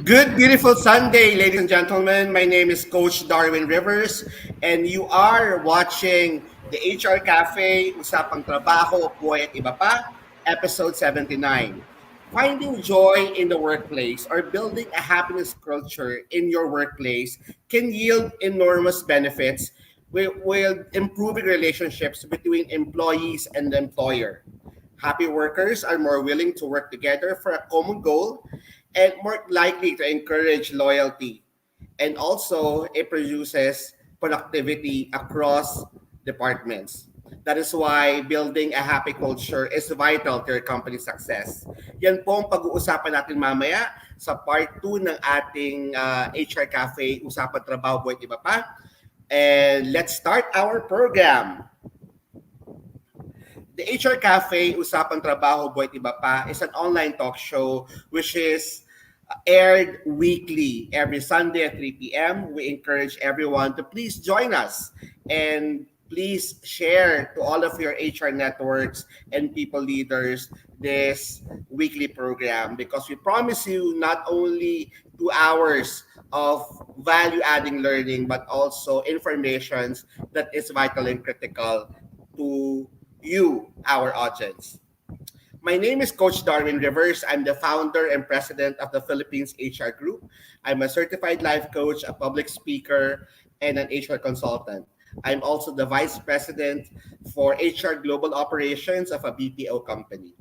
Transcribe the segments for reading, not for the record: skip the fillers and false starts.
Good, beautiful Sunday, ladies and gentlemen. My name is Coach Darwin Rivers, and you are watching the HR Cafe, Usapang Trabaho, Buhay at Iba Pa, episode 79. Finding joy in the workplace or building a happiness culture in your workplace can yield enormous benefits with improving relationships between employees and the employer. Happy workers are more willing to work together for a common goal and more likely to encourage loyalty. And also, it produces productivity across departments. That is why building a happy culture is vital to your company's success. Yan po ang pag-uusapan natin mamaya sa part 2 ng ating HR Cafe, Usapan Trabaho, Buhay at Iba Pa. And let's start our program. The HR Cafe, Usapang Trabaho, Buhay at Iba Pa is an online talk show which is aired weekly every Sunday at 3 p.m. We encourage everyone to please join us and please share to all of your HR networks and people leaders this weekly program because we promise you not only 2 hours of value adding learning but also information that is vital and critical to you, our audience. My name is Coach Darwin Rivers. I'm the founder and president of the Philippines HR Group. I'm a certified life coach, a public speaker, and an HR consultant. I'm also the vice president for HR Global Operations of a BPO company.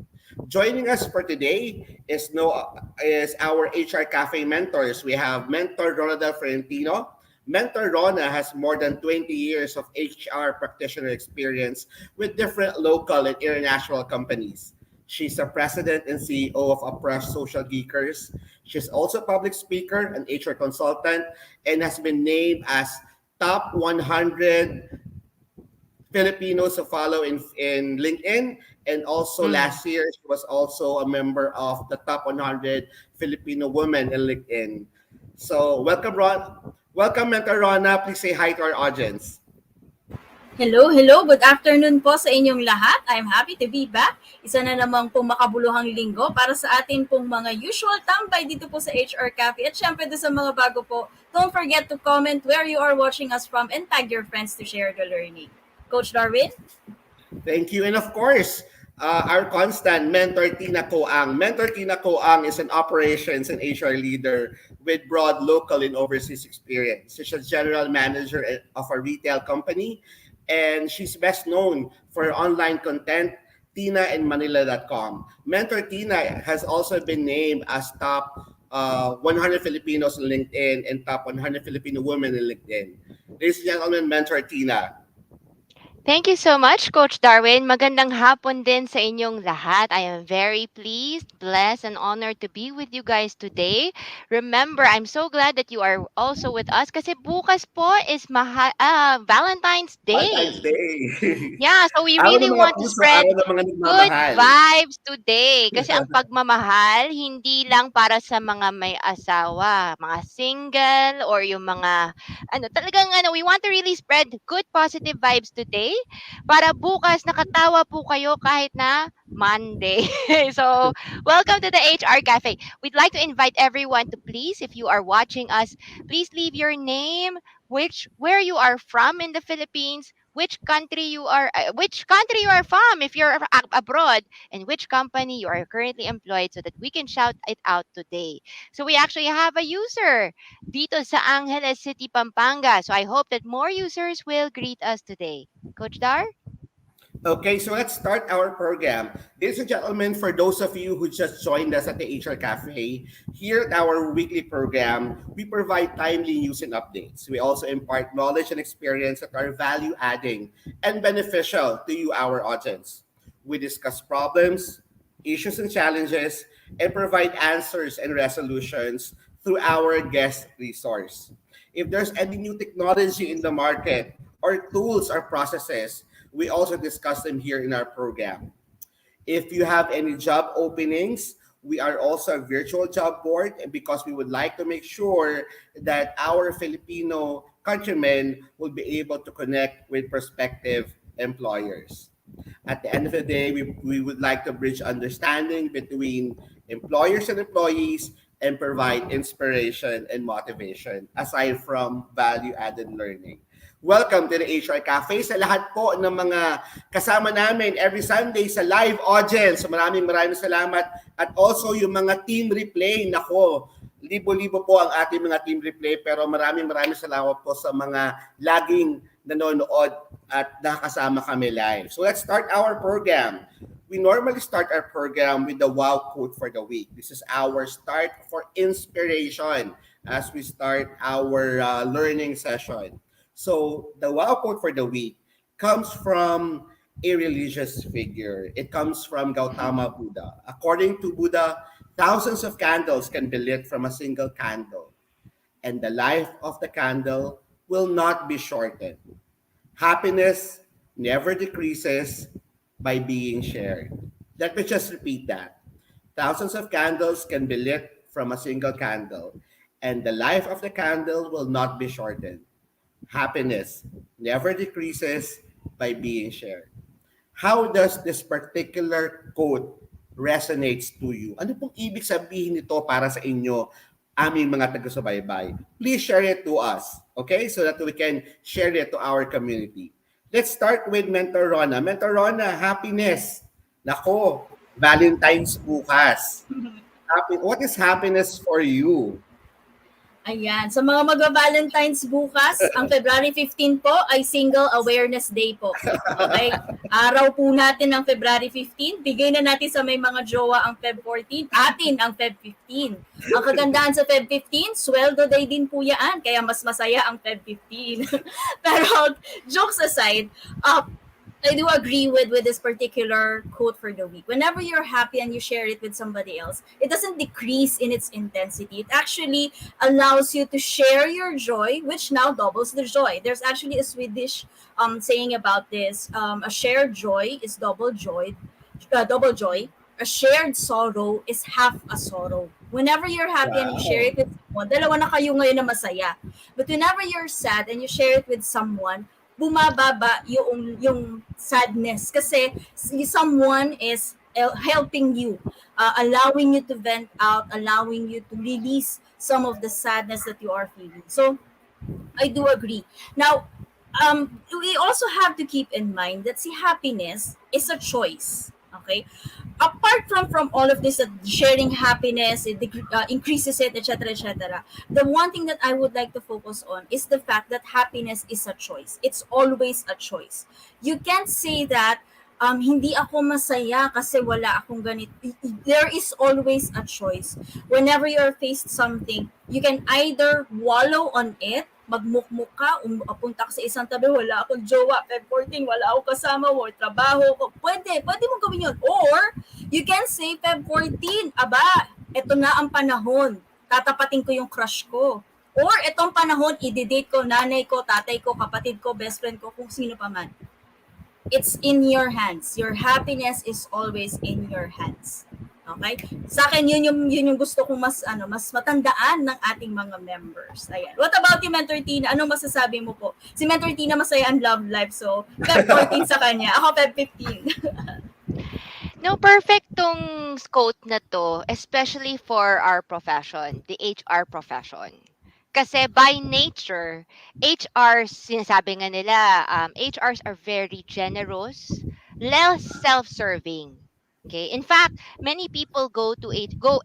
Joining us for today is our HR Cafe mentors. We have mentor Ronald Ferentino. Mentor Rona has more than 20 years of HR practitioner experience with different local and international companies. She's a president and CEO of Approach Social Geekers. She's also a public speaker, an HR consultant, and has been named as top 100 Filipinos to follow in LinkedIn. And also Mm. last year, she was also a member of the top 100 Filipino women in LinkedIn. So welcome, Mentor Rona. Please say hi to our audience. Hello, hello. Good afternoon po sa inyong lahat. I'm happy to be back. Isa na namang pong makabuluhang linggo para sa atin pong mga usual tambay dito po sa HR Cafe. At syempre doon sa mga bago po, don't forget to comment where you are watching us from and tag your friends to share the learning. Coach Darwin? Thank you. And of course, our constant mentor Tina Coang. Mentor Tina Coang is an operations and HR leader with broad local and overseas experience. She's a general manager of a retail company, and she's best known for her online content, Tina and Manila.com. Mentor Tina has also been named as top 100 Filipinos in LinkedIn and top 100 Filipino women in LinkedIn. Ladies and gentlemen, Mentor Tina. Thank you so much, Coach Darwin. Magandang hapon din sa inyong lahat. I am very pleased, blessed, and honored to be with you guys today. Remember, I'm so glad that you are also with us kasi bukas po is Valentine's Valentine's Day. Day. Yeah, so we Araw really ng mga want to puso, spread araw ng mga good nagmamahal. vibes today. Kasi ang pagmamahal, hindi lang para sa mga may asawa, mga single, or yung mga, we want to really spread good positive vibes today para bukas nakatawa po kayo kahit na Monday. So, welcome to the HR Cafe. We'd like to invite everyone to please, if you are watching us, please leave your name, where you are from in the Philippines, which country you are from if you're abroad, and which company you are currently employed so that we can shout it out today. So we actually have a user dito sa Angeles City, Pampanga. So I hope that more users will greet us today. Coach Dar? Okay, so let's start our program. Ladies and gentlemen, for those of you who just joined us at the HR Cafe, here at our weekly program, we provide timely news and updates. We also impart knowledge and experience that are value adding and beneficial to you, our audience. We discuss problems, issues, and challenges, and provide answers and resolutions through our guest resource. If there's any new technology in the market or tools or processes, we also discuss them here in our program. If you have any job openings, we are also a virtual job board because we would like to make sure that our Filipino countrymen will be able to connect with prospective employers. At the end of the day, we would like to bridge understanding between employers and employees and provide inspiration and motivation aside from value-added learning. Welcome to the HR Cafe sa lahat po ng mga kasama namin every Sunday sa live audience. So maraming salamat. At also yung mga team replay. Nako, libo-libo po ang ating mga team replay pero maraming salamat po sa mga laging nanonood at nakakasama kami live. So let's start our program. We normally start our program with the wow quote for the week. This is our start for inspiration as we start our learning session. So the wow quote for the week comes from a religious figure. It comes from Gautama Buddha. According to Buddha, thousands of candles can be lit from a single candle, and the life of the candle will not be shortened. Happiness never decreases by being shared. Let me just repeat that. Thousands of candles can be lit from a single candle, and the life of the candle will not be shortened. Happiness never decreases by being shared. How does this particular quote resonates to you? Ano pong ibig sabihin nito para sa inyo, aming mga taga-subaybay? Please share it to us, okay? So that we can share it to our community. Let's start with Mentor Rona. Mentor Rona, happiness. Nako, Valentine's bukas. What is happiness for you? Ayan. Sa mga magva-Valentine's bukas, ang February 15 po ay Single Awareness Day po. Okay? Araw po natin ng February 15. Bigay na natin sa may mga jowa ang Feb 14. Atin ang Feb 15. Ang kagandahan sa Feb 15, sweldo day din po yan. Kaya mas masaya ang Feb 15. Pero jokes aside, I do agree with this particular quote for the week. Whenever you're happy and you share it with somebody else, it doesn't decrease in its intensity. It actually allows you to share your joy, which now doubles the joy. There's actually a Swedish saying about this. A shared joy is double joy. Double joy. A shared sorrow is half a sorrow. Whenever you're happy and you share it with someone, dalawa na kayo ngayon na masaya. But whenever you're sad and you share it with someone, bumababa yung sadness kasi someone is helping you, allowing you to vent out, allowing you to release some of the sadness that you are feeling. So I do agree. Now, we also have to keep in mind that happiness is a choice. Okay, apart from all of this, that sharing happiness, it increases it, etc. The one thing that I would like to focus on is the fact that happiness is a choice. It's always a choice. You can't say that hindi ako masaya kasi wala akong ganito. There is always a choice. Whenever you're faced something, you can either wallow on it, magmukmuk ka, punta ka sa isang tabi, wala akong jowa, Feb 14, wala akong kasama, or trabaho ko. Pwede mong gawin yun. Or, you can say, Feb 14, aba, eto na ang panahon, tatapatin ko yung crush ko. Or, etong panahon, i-date ko, nanay ko, tatay ko, kapatid ko, best friend ko, kung sino pa man. It's in your hands. Your happiness is always in your hands. Okay? Sa akin, yun yung gusto kong mas matandaan ng ating mga members. Ayan. What about you, Mentor Tina? Anong masasabi mo po? Si Mentor Tina masaya ang love life, so Feb 14 sa kanya. Ako Feb 15. No, perfect tong quote na to, especially for our profession, the HR profession. Kasi by nature, HR, sinasabi nga nila, HRs are very generous, less self-serving. Okay. In fact, many people go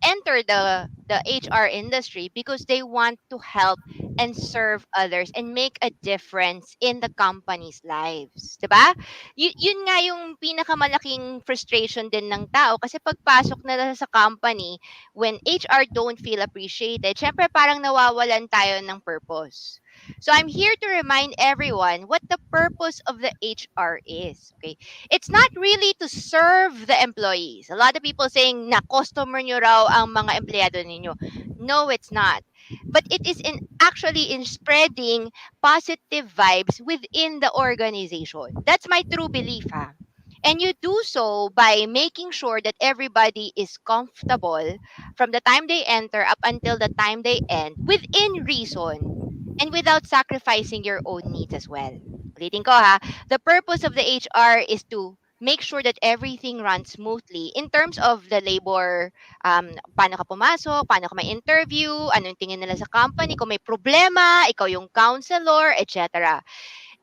enter the HR industry because they want to help and serve others and make a difference in the company's lives, 'di ba? Yun nga yung pinakamalaking frustration din ng tao kasi pagpasok nila sa company, when HR don't feel appreciated, syempre parang nawawalan tayo ng purpose. So I'm here to remind everyone what the purpose of the HR is. Okay. It's not really to serve the employees. A lot of people saying na customer nyo raw ang mga empleyado ninyo. No, it's not. But it is actually in spreading positive vibes within the organization. That's my true belief, ha. And you do so by making sure that everybody is comfortable from the time they enter up until the time they end within reason and without sacrificing your own needs as well. Ulitin ko ha, the purpose of the HR is to make sure that everything runs smoothly in terms of the labor, paano ka pumasok, paano ka may interview, anong tingin nila sa company, kung may problema, ikaw yung counselor, etc.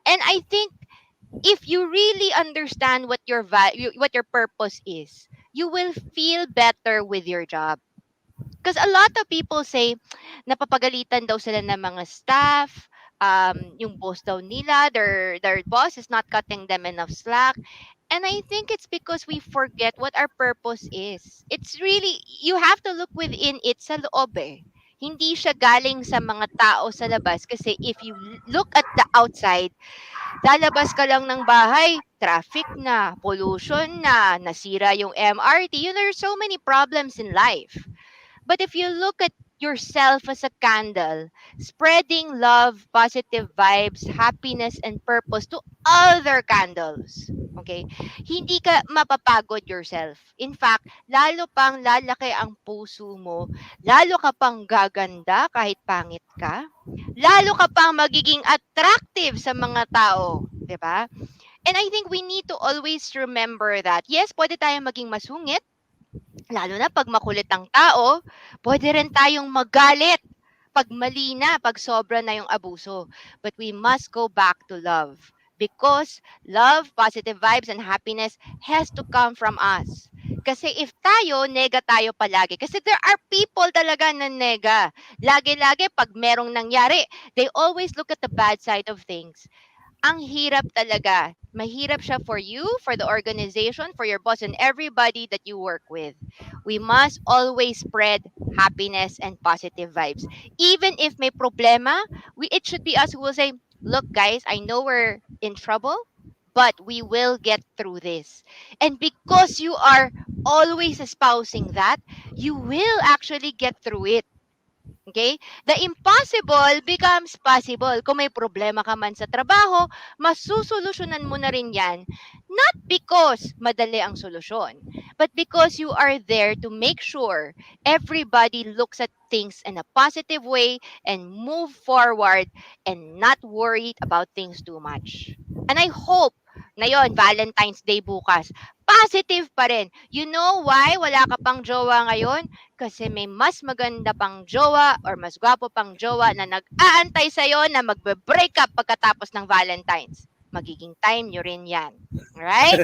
And I think if you really understand what your purpose is, you will feel better with your job. Because a lot of people say, napapagalitan daw sila ng mga staff, yung boss daw nila, their boss is not cutting them enough slack. And I think it's because we forget what our purpose is. It's really, you have to look within it sa loob eh. Hindi siya galing sa mga tao sa labas. Kasi if you look at the outside, lalabas ka lang ng bahay, traffic na, pollution na, nasira yung MRT. You know, there's so many problems in life. But if you look at yourself as a candle, spreading love, positive vibes, happiness, and purpose to other candles, okay? Hindi ka mapapagod yourself. In fact, lalo pang lalaki ang puso mo, lalo ka pang gaganda kahit pangit ka, lalo ka pang magiging attractive sa mga tao, 'di ba? And I think we need to always remember that. Yes, pwede tayong maging masungit, lalo na 'pag makulit ang tao, pwede rin tayong magalit 'pag mali na, 'pag sobra na yung abuso. But we must go back to love. Because love, positive vibes, and happiness has to come from us. Kasi if tayo, nega tayo palagi. Kasi there are people talaga na nega. Lagi-lagi, 'pag merong nangyari, they always look at the bad side of things. Ang hirap talaga. Mahirap siya for you, for the organization, for your boss, and everybody that you work with. We must always spread happiness and positive vibes. Even if may problema, it should be us who will say, look guys, I know we're in trouble, but we will get through this. And because you are always espousing that, you will actually get through it. Okay? The impossible becomes possible. Kung may problema ka man sa trabaho, masusolusyonan mo na rin yan. Not because madali ang solusyon, but because you are there to make sure everybody looks at things in a positive way and move forward and not worried about things too much. And I hope ngayon, Valentine's Day bukas, positive pa rin. You know why wala ka pang jowa ngayon? Kasi may mas maganda pang jowa or mas gwapo pang jowa na nag-aantay sa'yo na magbe-break up pagkatapos ng Valentine's. Magiging time nyo rin yan. Alright?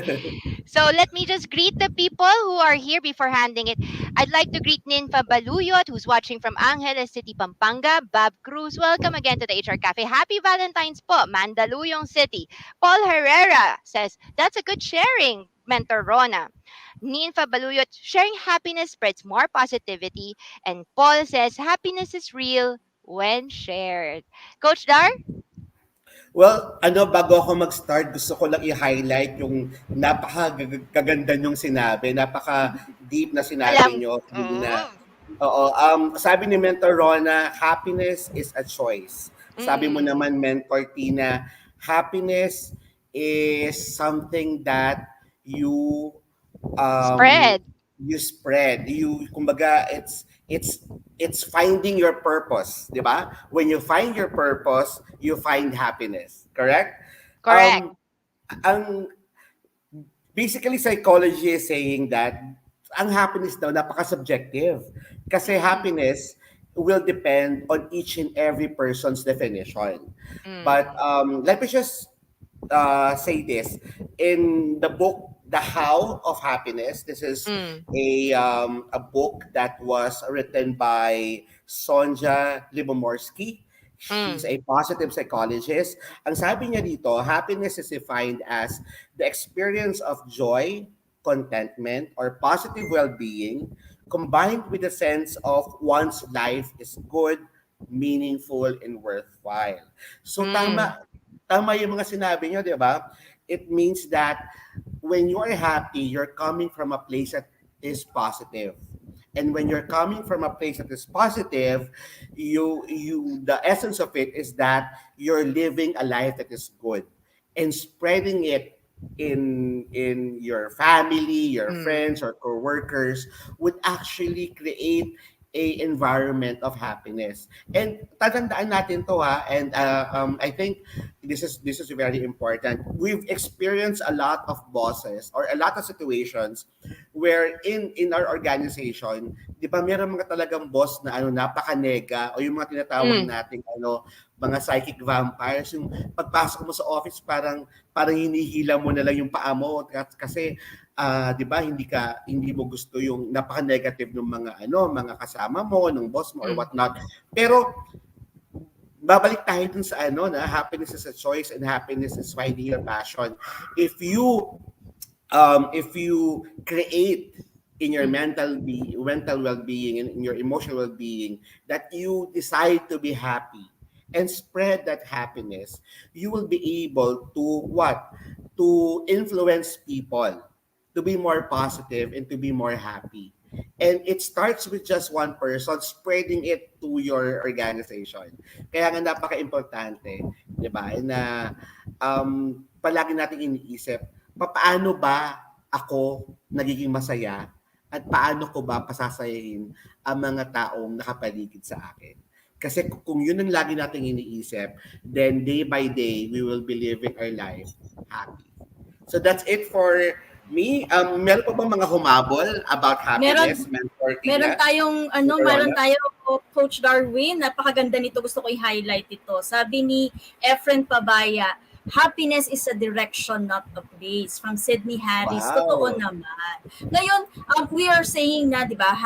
So let me just greet the people who are here before handing it. I'd like to greet Ninfa Baluyot, who's watching from Angeles City, Pampanga. Bab Cruz, welcome again to the HR Cafe. Happy Valentine's po, Mandaluyong City. Paul Herrera says, that's a good sharing, Mentor Rona. Ninfa Baluyot, sharing happiness spreads more positivity. And Paul says, happiness is real when shared. Coach Dar? Well, bago ako mag-start, gusto ko lang i-highlight yung napaka-gaganda niyong sinabi, napaka-deep na sinabi Alam, niyo. oh, Oo, sabi ni Mentor Rona, happiness is a choice. Sabi mo mm, naman, Mentor Tina, happiness is something that you um spread. you spread. Kumbaga, it's finding your purpose, 'di ba? When you find your purpose, you find happiness, correct? Correct. um ang Basically, psychology is saying that ang happiness daw napaka-subjective. Kasi Mm, happiness will depend on each and every person's definition. But mm, let me just say this. In the book, The How of Happiness, this is mm, a book that was written by Sonja Libomorsky. She's mm, a positive psychologist. Ang sabi niya dito, happiness is defined as the experience of joy, contentment, or positive well-being combined with a sense of one's life is good, meaningful, and worthwhile. So mm, tama yung mga sinabi niyo, di ba? It means that when you are happy, you're coming from a place that is positive. And when you're coming from a place that is positive, the essence of it is that you're living a life that is good and spreading it in your family, your mm, friends or coworkers would actually create a environment of happiness. And tatandaan natin to ha, and I think this is very important. We've experienced a lot of bosses or a lot of situations where in our organization, 'di ba, meron mga talagang boss na napaka-nega o yung mga tinatawag Mm. nating mga psychic vampires, yung pagpasok mo sa office parang hinihila mo na lang yung paa mo kasi 'di ba hindi mo gusto yung napaka-negative ng mga kasama mo, ng boss mo or Mm. whatnot. Pero babalik tayo dun sa na happiness is a choice and happiness is finding your passion. If you create in your mental well-being and in your emotional well-being that you decide to be happy and spread that happiness, you will be able to what? To influence people to be more positive and to be more happy. And it starts with just one person spreading it to your organization. Kaya nga napaka-importante, 'di ba? Na palagi nating iniisip, paano ba ako nagiging masaya at paano ko ba pasasayahin ang mga taong nakapaligid sa akin. Kasi kung yun ang lagi nating iniisip, then day by day, we will be living our life happy. So that's it for me. Meron pa bang mga humabol about happiness, Mentor Meron Tina? tayong Coach Darwin, napakaganda nito, gusto ko i-highlight ito. Sabi ni Efren Pabaya, happiness is a direction, not a place. From Sydney Harris, totoo Wow. naman. Ngayon, we are saying na, di ba,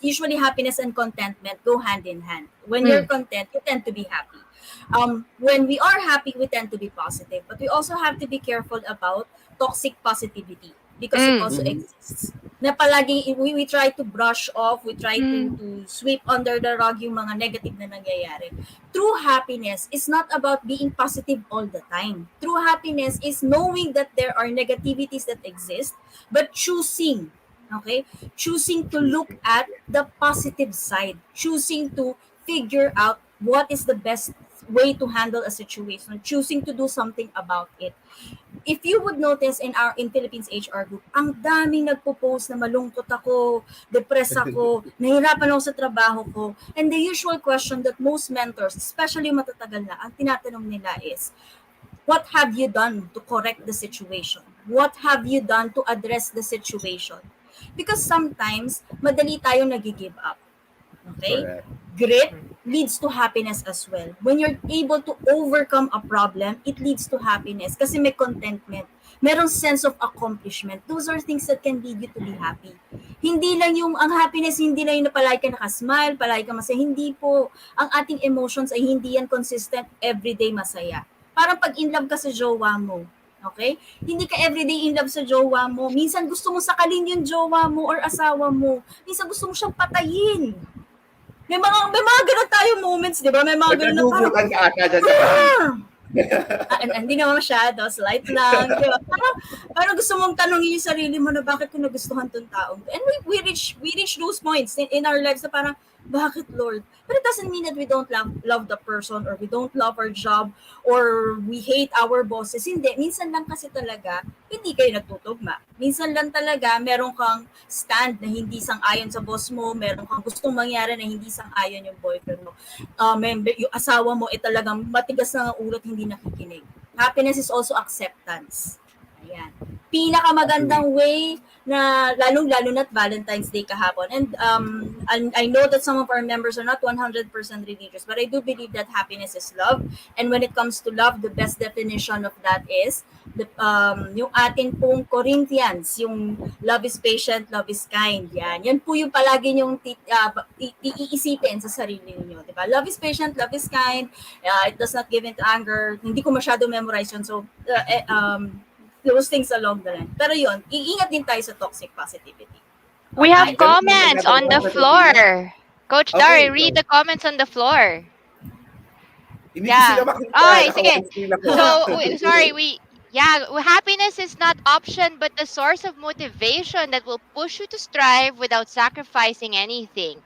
usually happiness and contentment go hand in hand. When you're content, you tend to be happy. When we are happy, we tend to be positive. But we also have to be careful about toxic positivity because it also exists. Na palagi we try to brush off, we try to sweep under the rug yung mga negative na nangyayari. True happiness is not about being positive all the time. True happiness is knowing that there are negativities that exist, but choosing to look at the positive side, choosing to figure out what is the best way to handle a situation, choosing to do something about it. If you would notice in Philippines HR group, ang daming nagpo-post na malungkot ako, depressed ako, nahirapan ako sa trabaho ko. And the usual question that most mentors, especially matatagal na, ang tinatanong nila is, what have you done to correct the situation? What have you done to address the situation? Because sometimes, madali tayo nag-give up. Okay? Correct. Grit leads to happiness as well. When you're able to overcome a problem, it leads to happiness kasi may contentment. Merong sense of accomplishment. Those are things that can lead you to be happy. Hindi lang ang happiness, hindi lang yung na palagi ka nakasmile, palagi ka masaya. Hindi po. Ang ating emotions ay hindi yan consistent everyday masaya. Parang pag in love ka sa jowa mo, okay? Hindi ka everyday in love sa jowa mo. Minsan gusto mo sakalin yung jowa mo or asawa mo. Minsan gusto mo siyang patayin. May mga ganun tayo moments, di ba? May mga ganun na parang, Nagkagugutan ka ata dyan sa hindi naman masyado, slight lang, di ba? Parang gusto mong tanongin yung sarili mo na bakit ko nagustuhan tong taong to. And we reach those points in our lives na parang, bakit Lord? But it doesn't mean that we don't love the person or we don't love our job or we hate our bosses. Hindi. Minsan lang kasi talaga, hindi kayo nagtutugma. Minsan lang talaga, meron kang stand na hindi sang-ayon sa boss mo, meron kang gustong mangyari na hindi sang-ayon yung boyfriend mo. Yung asawa mo talagang matigas na ang ulo at hindi nakikinig. Happiness is also acceptance. Ayan. Pinakamagandang way na lalong-lalo na't Valentine's Day kahapon. And I know that some of our members are not 100% religious, but I do believe that happiness is love. And when it comes to love, the best definition of that is yung atin pong Corinthians, yung love is patient, love is kind. Yan po yung palagi yung iisipin sa sarili niyo, 'di ba? Love is patient, love is kind. It does not give into anger. Hindi ko masyado memorize yun. So those things along the line. Pero yun, iingat din tayo sa toxic positivity. We have Okay? comments on the floor. Coach Dari, Okay, read go. the comments on the floor. Hindi ko sila makita. Okay, sige. Naka-one screen ako. So, sorry, Yeah, happiness is not option but the source of motivation that will push you to strive without sacrificing anything.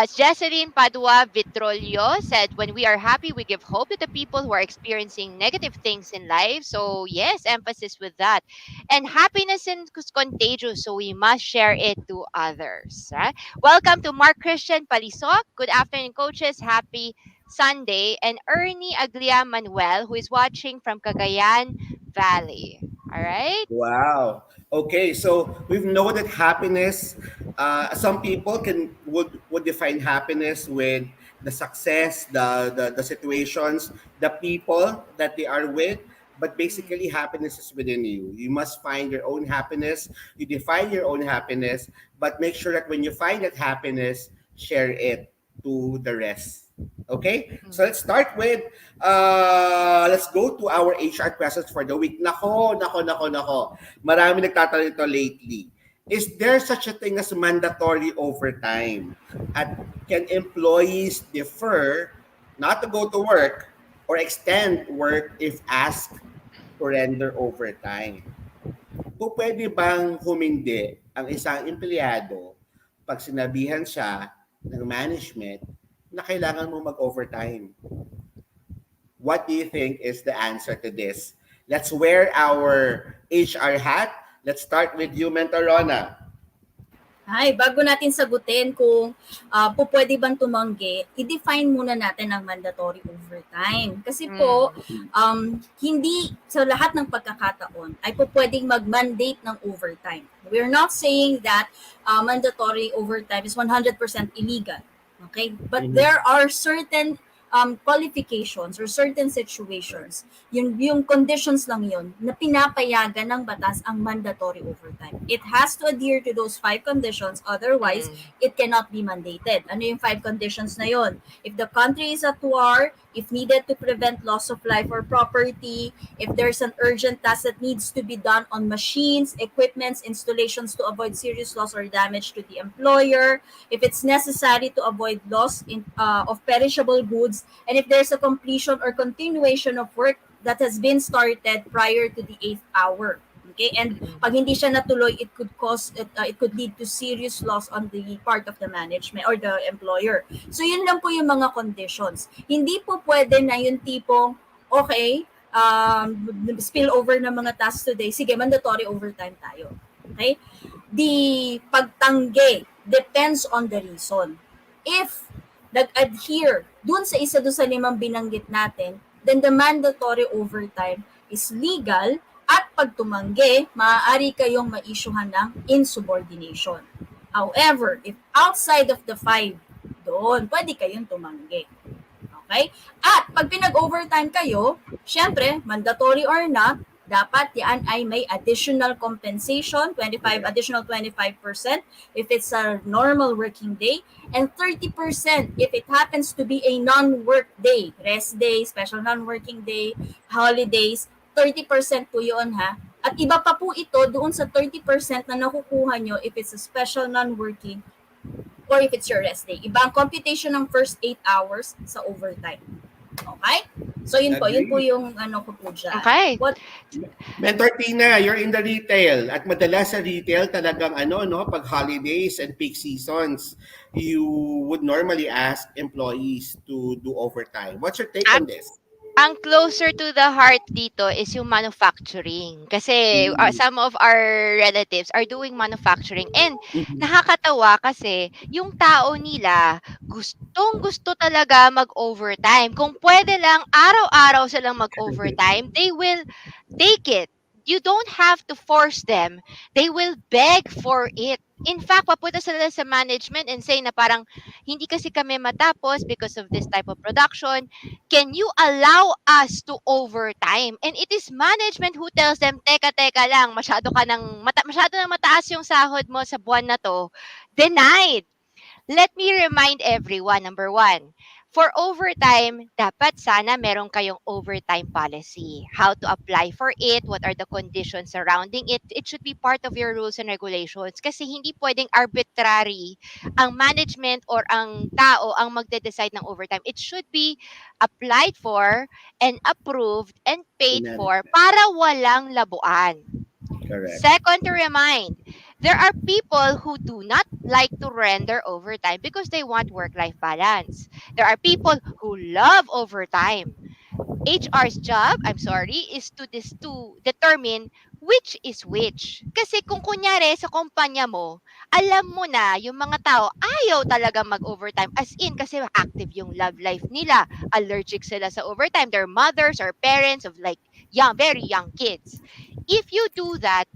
Jesseline Padua Vitrolio said, "When we are happy, we give hope to the people who are experiencing negative things in life." So yes, emphasis with that. And happiness is contagious, so we must share it to others. Welcome to Mark Christian Palisok. Good afternoon, coaches. Happy Sunday. And Ernie Aglia Manuel, who is watching from Cagayan Valley. All right? Wow. Okay, so we know that happiness. Some people would define happiness with the success, the situations, the people that they are with. But Mm. basically, happiness is within you. You must find your own happiness. You define your own happiness, but make sure that when you find that happiness, share it to the rest. Okay, so Mm. let's start with let's go to our HR questions for the week. Nako. Marami nagtatanong ito lately. Is there such a thing as mandatory overtime? At can employees defer not to go to work or extend work if asked to render overtime? Po pwede bang humindi ang isang empleyado pag sinabihan siya ng management na kailangan mo mag-overtime? What do you think is the answer to this? Let's wear our HR hat. Let's start with you, Mentor Rona. Ay, bago natin sagutin kung po pwede bang tumanggi, i-define muna natin ang mandatory overtime. Kasi po, Mm. hindi sa lahat ng pagkakataon ay po pwedeng mag-mandate ng overtime. We're not saying that mandatory overtime is 100% illegal. Okay? But Mhm. there are certain qualifications or certain situations, yung conditions lang yun na pinapayagan ng batas ang mandatory overtime. It has to adhere to those 5 conditions, otherwise, Mm. it cannot be mandated. Ano yung 5 conditions na yun? If the country is at war, if needed to prevent loss of life or property, if there's an urgent task that needs to be done on machines, equipments, installations to avoid serious loss or damage to the employer, if it's necessary to avoid loss of perishable goods, and if there's a completion or continuation of work that has been started prior to the 8th hour. Okay, and Mm. pag hindi siya natuloy, it could lead to serious loss on the part of the management or the employer. So yun lang po yung mga conditions. Hindi po pwede na yung tipong okay, spill over ng mga tasks today, sige, mandatory overtime tayo. Okay? The pagtanggi depends on the reason. If nag-adhere dun sa isa dun sa 5 binanggit natin, then the mandatory overtime is legal at pag tumanggi, maaari kayong ma-issuehan ng insubordination. However, if outside of the 5, doon, pwede kayong tumanggi. Okay? At pag pinag-overtime kayo, syempre, mandatory or not, dapat yan ay may additional compensation, 25% if it's a normal working day, and 30% if it happens to be a non-work day, rest day, special non-working day, holidays, 30% po yun ha. At iba pa po ito doon sa 30% na nakukuha nyo if it's a special non-working or if it's your rest day. Iba ang computation ng first 8 hours sa overtime. Okay? So yun po Agree. yung ano ko po dyan. Okay. What Mentor Tina, you're in the retail. At madalas sa retail talagang pag holidays and peak seasons, you would normally ask employees to do overtime. What's your take on this? Ang closer to the heart dito is yung manufacturing. Kasi Mm. some of our relatives are doing manufacturing. And Mhm. nakakatawa kasi yung tao nila gustong-gusto talaga mag-overtime. Kung pwede lang araw-araw silang mag-overtime, they will take it. You don't have to force them. They will beg for it. In fact, papunta sila sa management and say na parang hindi kasi kami matapos because of this type of production. Can you allow us to overtime? And it is management who tells them, teka lang, masyado nang mataas yung sahod mo sa buwan na to. Denied. Let me remind everyone, number one, For overtime, dapat sana meron kayong overtime policy. How to apply for it, what are the conditions surrounding it. It should be part of your rules and regulations kasi hindi pwedeng arbitrary ang management or ang tao ang magde-decide ng overtime. It should be applied for and approved and The paid for management. para walang labuan. Correct. Second, to remind, there are people who do not like to render overtime because they want work-life balance. There are people who love overtime. HR's job, I'm sorry, is to determine which is which. Kasi kung kunyari sa kumpanya mo, alam mo na yung mga tao ayaw talaga mag-overtime as in kasi active yung love life nila. Allergic sila sa overtime. They're mothers or parents of like young, very young kids. If you do that,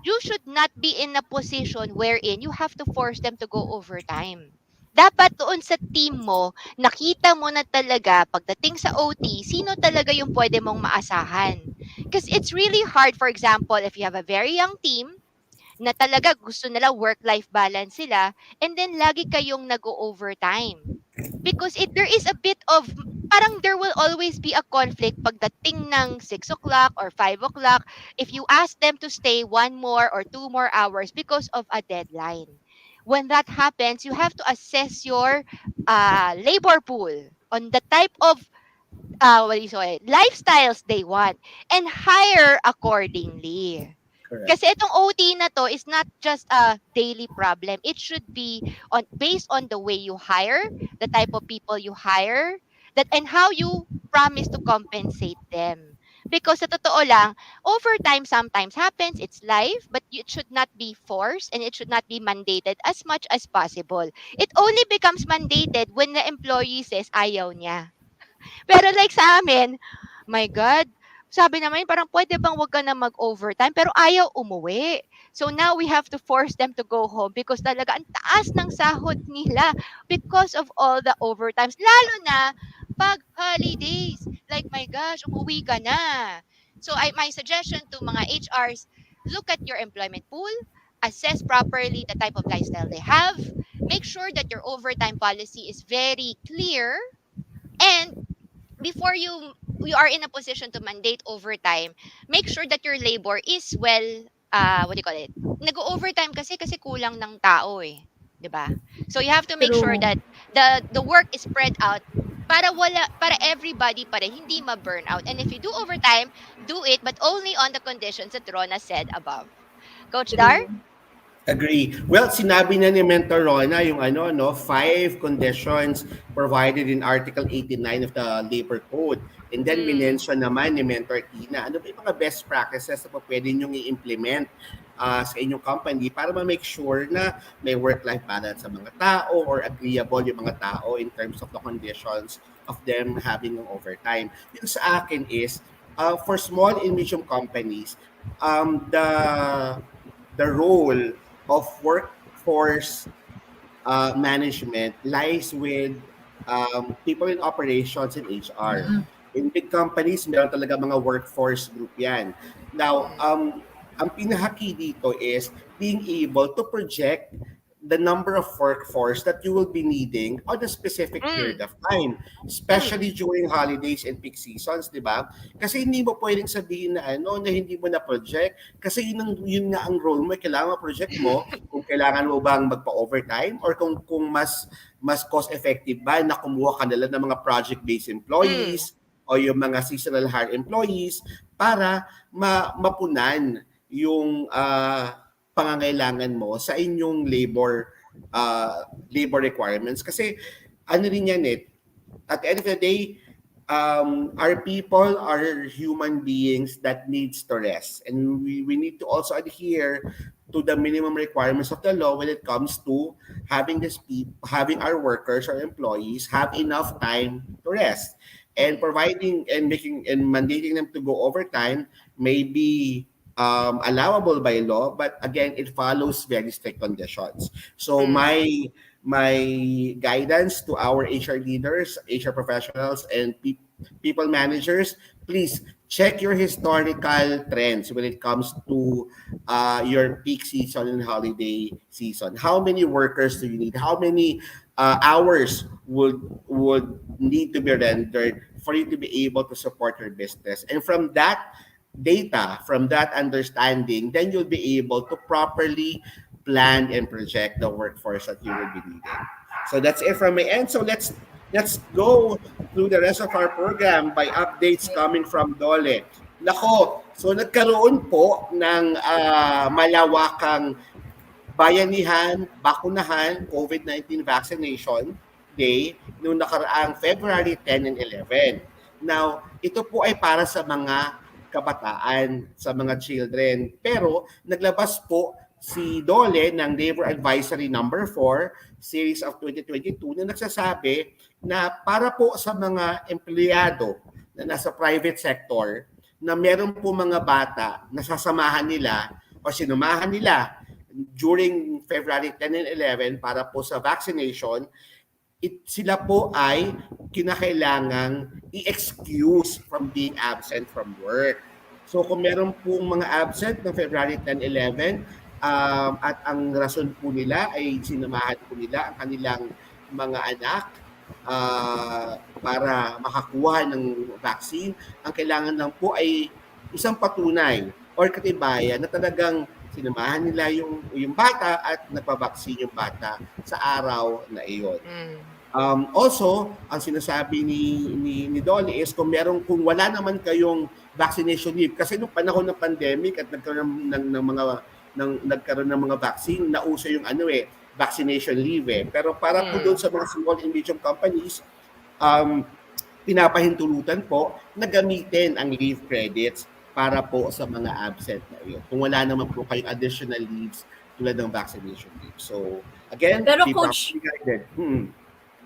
you should not be in a position wherein you have to force them to go overtime. Dapat doon sa team mo, nakita mo na talaga pagdating sa OT, sino talaga yung pwede mong maasahan. Because it's really hard, for example, if you have a very young team, na talaga gusto nila work-life balance sila, and then lagi kayong nag-overtime. Because there is a bit of, parang there will always be a conflict pagdating ng 6 o'clock or 5 o'clock if you ask them to stay 1 more or 2 more hours because of a deadline. When that happens, you have to assess your labor pool on the type of what do you say, lifestyles they want and hire accordingly. Correct. Kasi itong OT na to is not just a daily problem. It should be on based on the way you hire, the type of people you hire, that and how you promise to compensate them. Because sa totoo lang, overtime sometimes happens, it's life, but it should not be forced and it should not be mandated as much as possible. It only becomes mandated when the employee says ayaw niya. Pero like sa amin, my God, sabi naman parang pwede bang wag ka na mag-overtime pero ayaw umuwi. So now we have to force them to go home because talaga ang taas ng sahod nila because of all the overtimes. Lalo na pag holidays. Like my gosh, umuwi ka na. So my suggestion to mga HRs, look at your employment pool, assess properly the type of lifestyle they have, make sure that your overtime policy is very clear, and before you are in a position to mandate overtime, make sure that your labor is well, what do you call it? Nag-overtime kasi kulang ng tao eh, 'di ba? So you have to make sure True. that the work is spread out para everybody pa rin hindi ma-burn out. And if you do overtime, do it but only on the conditions that Rona said above. Coach Dar? True. Agree. Well, sinabi na ni Mentor Rona yung ano, no, 5 conditions provided in Article 89 of the Labor Code. And then Mm. minention naman ni Mentor Tina, ano ba yung mga best practices na pwede nyo i-implement sa inyong company para ma-make sure na may work-life balance sa mga tao or agreeable yung mga tao in terms of the conditions of them having ng overtime. Yung sa akin is, for small and medium companies, the role of workforce management lies with people in operations and HR. Mm-mm. In big companies, meron talaga mga workforce group yan. Now, Mm. ang pinaka-key dito is being able to project the number of workforce that you will be needing on a specific period Mm. of time, Mm. especially during holidays and peak seasons, di ba? Kasi hindi mo pwedeng sabihin na ano na hindi mo na project kasi yun nga ang role mo, kailangan project mo kung kailangan mo bang magpa-overtime or kung mas cost effective ba na kumuha ka nila ng mga project-based Mm. employees o yung mga seasonal hire employees para mapunan yung pangangailangan mo sa inyong labor requirements kasi ano rin yan at the end of the day, our people are human beings that needs to rest. And we need to also adhere to the minimum requirements of the law when it comes to having our workers or employees have enough time to rest. And Mm. providing and making and mandating them to go overtime may be allowable by law, but again, it follows very strict conditions. So Mm. my guidance to our HR leaders, HR professionals, and people managers, please check your historical trends when it comes to your peak season and holiday season. How many workers do you need? How many hours would need to be rendered for you to be able to support your business. And from that data, from that understanding, then you'll be able to properly plan and project the workforce that you will be needing. So that's it from my end. So let's go through the rest of our program by updates coming from Dole. Nako, so nagkaroon po ng malawakang bayanihan, bakunahan, COVID-19 vaccination day noong nakaraang February 10 and 11. Now, ito po ay para sa mga kabataan, sa mga children. Pero naglabas po si Dole ng Labor Advisory Number 4, Series of 2022, na nagsasabi na para po sa mga empleyado na nasa private sector na meron po mga bata na sasamahan nila o sinumahan nila during February 10 and 11 para po sa vaccination, sila po ay kinakailangang i-excuse from being absent from work. So kung meron pong mga absent ng February 10, 11, at ang rason po nila ay sinamahan po nila ang kanilang mga anak para makakuha ng vaccine, ang kailangan lang po ay isang patunay or katibayan na talagang sinamahan nila yung bata at nagpa-vaccine yung bata sa araw na iyon. Also, ang sinasabi ni Dolly is kung wala naman kayong vaccination leave, kasi nung panahon ng pandemic at nagkaroon ng mga vaccine, nauso yung vaccination leave . Pero para po doon sa mga small and medium companies, pinapahintulutan po na gamitin ang leave credits para po sa mga absent na iyon. Kung wala naman po kayong additional leaves tulad ng vaccination leave. So, again, pero be Coach, properly guided.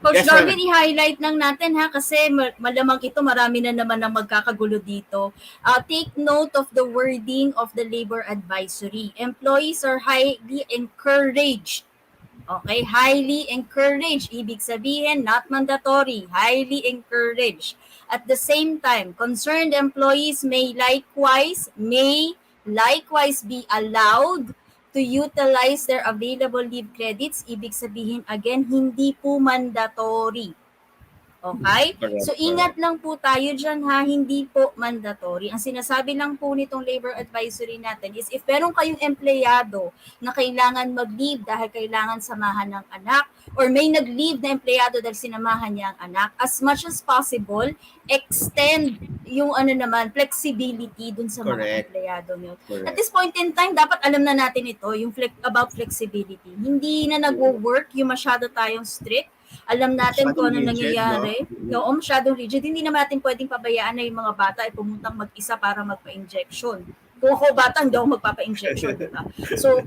Coach Yes, Darwin, i-highlight lang natin ha, kasi malamang ito, marami na naman ang magkakagulo dito. Take note of the wording of the labor advisory. Employees are highly encouraged. Okay, highly encouraged. Ibig sabihin, not mandatory, highly encouraged. At the same time, concerned employees may likewise be allowed to utilize their available leave credits. Ibig sabihin, again, hindi po mandatory. Okay? So, ingat lang po tayo dyan ha, hindi po mandatory. Ang sinasabi lang po nitong labor advisory natin is if meron kayong empleyado na kailangan mag-leave dahil kailangan samahan ng anak or may nag-leave na empleyado dahil sinamahan niya ang anak, as much as possible, extend yung flexibility dun sa mga empleyado nyo. At this point in time, dapat alam na natin ito, yung about flexibility. Hindi na nag-work yung masyado tayong strict. Alam natin kung ano nangyayari. No? Masyadong rigid. Hindi naman natin pwedeng pabayaan na yung mga bata ay pumuntang mag-isa para magpa-injection. Kung ako bata, hindi ako magpapa-injection. Diba? So,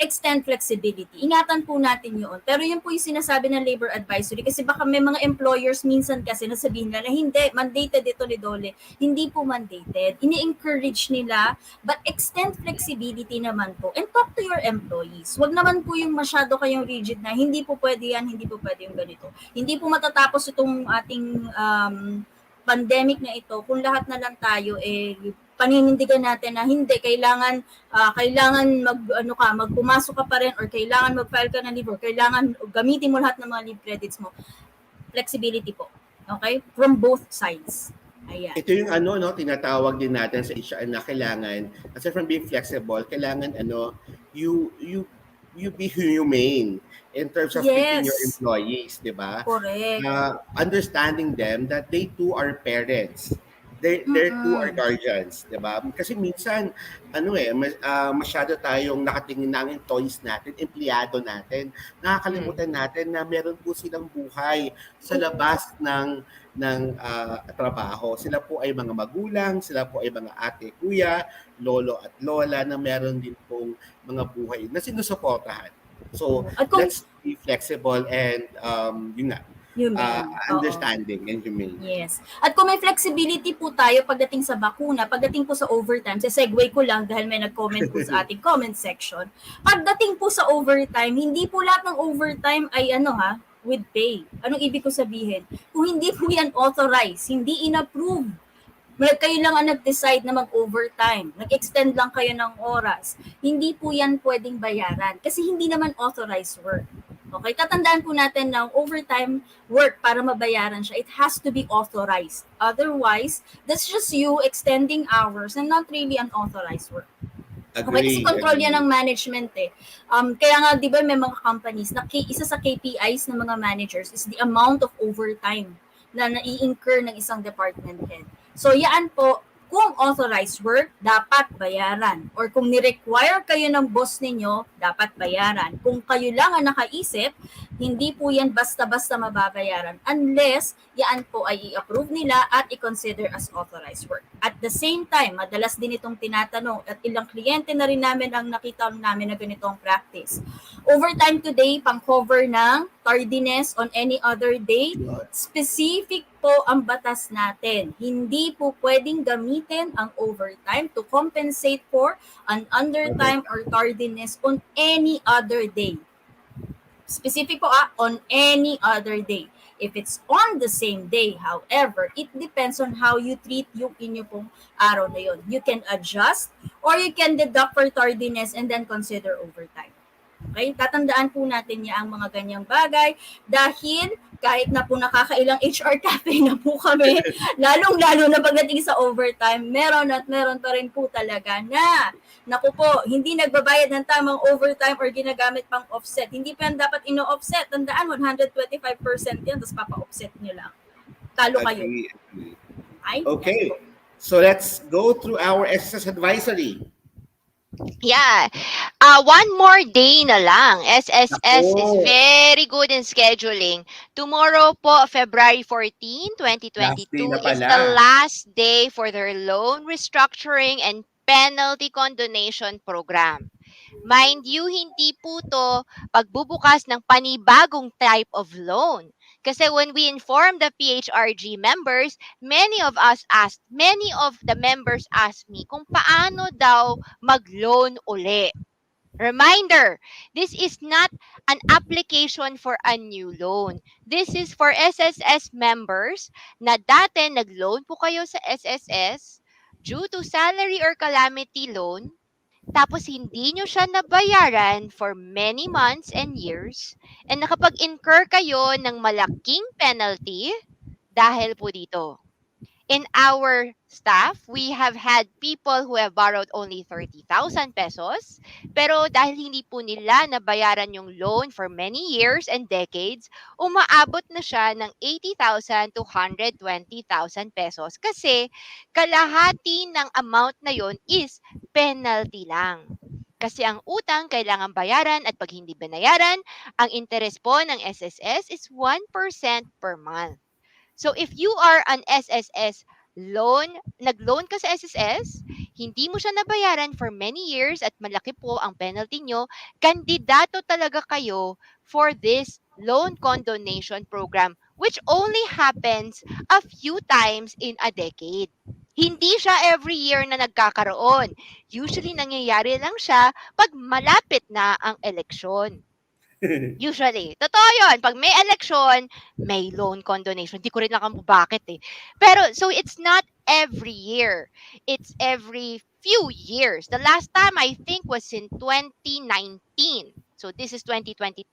extend flexibility. Ingatan po natin yun. Pero yun po yung sinasabi ng labor advisory kasi baka may mga employers minsan kasi nasabihin nila na hindi, mandated ito ni Dole. Hindi po mandated. Ini-encourage nila but extend flexibility naman po and talk to your employees. Wag naman po yung masyado kayong rigid na hindi po pwede yan, hindi po pwede yung ganito. Hindi po matatapos itong ating pandemic na ito kung lahat na lang tayo paninindigan natin na hindi kailangan magpumasok ka pa rin or kailangan mag-file ka ng leave or kailangan gamitin mo lahat ng mga leave credits mo. Flexibility po. Okay? From both sides. Ayan. Ito yung tinatawag din natin sa HR na kailangan, aside from being flexible, kailangan you be humane in terms of treating your employees, di ba? Correct. Understanding them that they too are parents. They're too are guardians, di ba? Kasi minsan, masyado tayong nakatingin ng toys natin, empleyado natin. Nakakalimutan natin na meron po silang buhay sa labas ng trabaho. Sila po ay mga magulang, sila po ay mga ate, kuya, lolo at lola na meron din pong mga buhay na sinusuportahan. So, let's be flexible and understanding and humane. Yes. At kung may flexibility po tayo pagdating sa bakuna, pagdating po sa overtime, segue ko lang dahil may nag-comment po sa ating comment section. Pagdating po sa overtime, hindi po lahat ng overtime ay with pay. Anong ibig ko sabihin? Kung hindi po yan authorized, hindi in-approve, kayo lang ang nag-decide na mag-overtime, nag-extend lang kayo ng oras, hindi po yan pwedeng bayaran kasi hindi naman authorized work. Okay, tatandaan po natin na overtime work para mabayaran siya, it has to be authorized. Otherwise, that's just you extending hours and not really an authorized work. Okay, kasi control yan ng management eh. Kaya nga, di ba, may mga companies na isa sa KPIs ng mga managers is the amount of overtime na nai-incur ng isang department head. So, yan po, kung authorized work, dapat bayaran. Or kung ni-require kayo ng boss ninyo, dapat bayaran. Kung kayo lang ang nakaisip, hindi po yan basta-basta mababayaran unless yan po ay i-approve nila at i-consider as authorized work. At the same time, madalas din itong tinatanong at ilang kliyente na rin namin ang nakita namin na ganitong practice. Overtime today, pang-cover ng tardiness on any other day, specific po ang batas natin. Hindi po pwedeng gamitin ang overtime to compensate for an undertime or tardiness on any other day. Specific po on any other day. If it's on the same day, however, it depends on how you treat yung inyo pong araw na yun. You can adjust or you can deduct for tardiness and then consider overtime. Okay? Tatandaan po natin niya ang mga ganyang bagay dahil kahit na po nakakailang HR cafe na po kami, lalong-lalo na pagdating sa overtime, meron at meron pa rin po talaga na, naku po, hindi nagbabayad ng tamang overtime or ginagamit pang offset. Hindi pa yan dapat ino-offset. Tandaan, 125% yan, tapos papa-offset nyo lang. Talo kayo. Ay, okay. So let's go through our exercise advisory. Yeah. One more day na lang. SSS is very good in scheduling. Tomorrow po, February 14, 2022 is the last day for their loan restructuring and penalty condonation program. Mind you, hindi po to pagbubukas ng panibagong type of loan. Kasi when we inform the PHRG members, many of the members asked me kung paano daw mag-loan uli. Reminder, this is not an application for a new loan. This is for SSS members na dati nag-loan po kayo sa SSS due to salary or calamity loan, tapos hindi nyo siya nabayaran for many months and years, and nakapag-incur kayo ng malaking penalty dahil po dito. In our staff, we have had people who have borrowed only 30,000 pesos, pero dahil hindi po nila nabayaran yung loan for many years and decades, umaabot na siya ng 80,000 to 120,000 pesos kasi kalahati ng amount na yon is penalty lang. Kasi ang utang kailangan bayaran at pag hindi binayaran, ang interest po ng SSS is 1% per month. So if you are an SSS nag-loan ka sa SSS, hindi mo siya nabayaran for many years at malaki po ang penalty nyo, kandidato talaga kayo for this loan condonation program, which only happens a few times in a decade. Hindi siya every year na nagkakaroon. Usually nangyayari lang siya pag malapit na ang eleksyon. Usually. Totoo yun. Pag may election, may loan condonation. Hindi ko rin alam kung bakit eh. Pero, so it's not every year. It's every few years. The last time I think was in 2019. So this is 2022.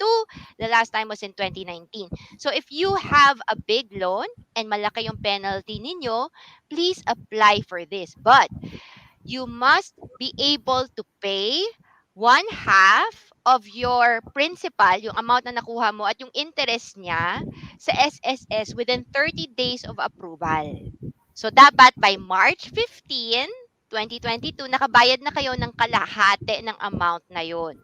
The last time was in 2019. So if you have a big loan and malaki yung penalty ninyo, please apply for this. But you must be able to pay 1/2 of your principal, yung amount na nakuha mo at yung interest niya sa SSS within 30 days of approval. So dapat by March 15, 2022, nakabayad na kayo ng kalahati ng amount na yon.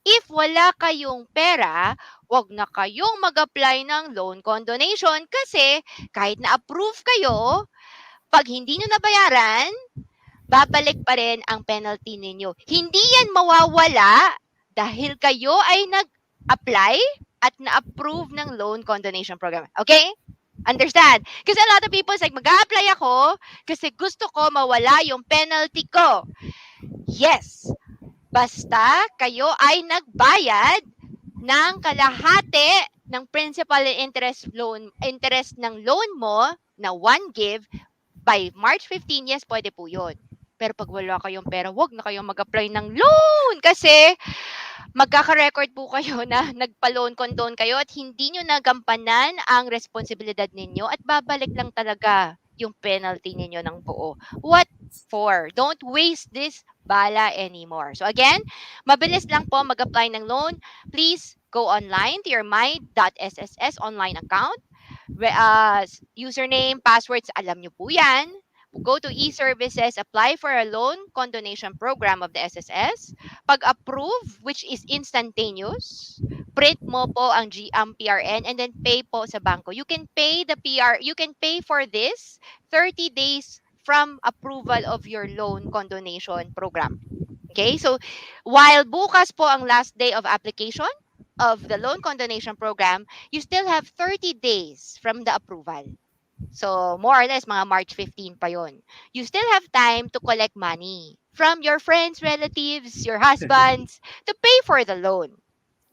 If wala kayong pera, wag na kayong mag-apply ng loan condonation kasi kahit na-approve kayo, pag hindi nyo nabayaran, babalik pa rin ang penalty ninyo. Hindi yan mawawala dahil kayo ay nag-apply at na-approve ng loan condonation program. Okay? Understand? Kasi a lot of people say, mag-a-apply ako kasi gusto ko mawala yung penalty ko. Yes. Basta kayo ay nagbayad ng kalahati ng principal and interest ng loan mo na 1 give by March 15, yes, pwede po yun. Pero pag wala kayong pera, wag na kayong mag-apply ng loan kasi magkaka-record po kayo na nagpa-loan condone kayo at hindi nyo nagampanan ang responsibilidad ninyo at babalik lang talaga yung penalty ninyo ng buo. What for? Don't waste this bala anymore. So again, mabilis lang po mag-apply ng loan. Please go online to your my.sss online account. Username, passwords, alam nyo po yan. Go to e-services, apply for a loan condonation program of the SSS. Pag-approve, which is instantaneous, print mo po ang PRN and then pay po sa bangko. You can pay you can pay for this 30 days from approval of your loan condonation program. Okay? So, while bukas po ang last day of application of the loan condonation program, you still have 30 days from the approval. So, more or less, mga March 15 pa yon. You still have time to collect money from your friends, relatives, your husbands to pay for the loan.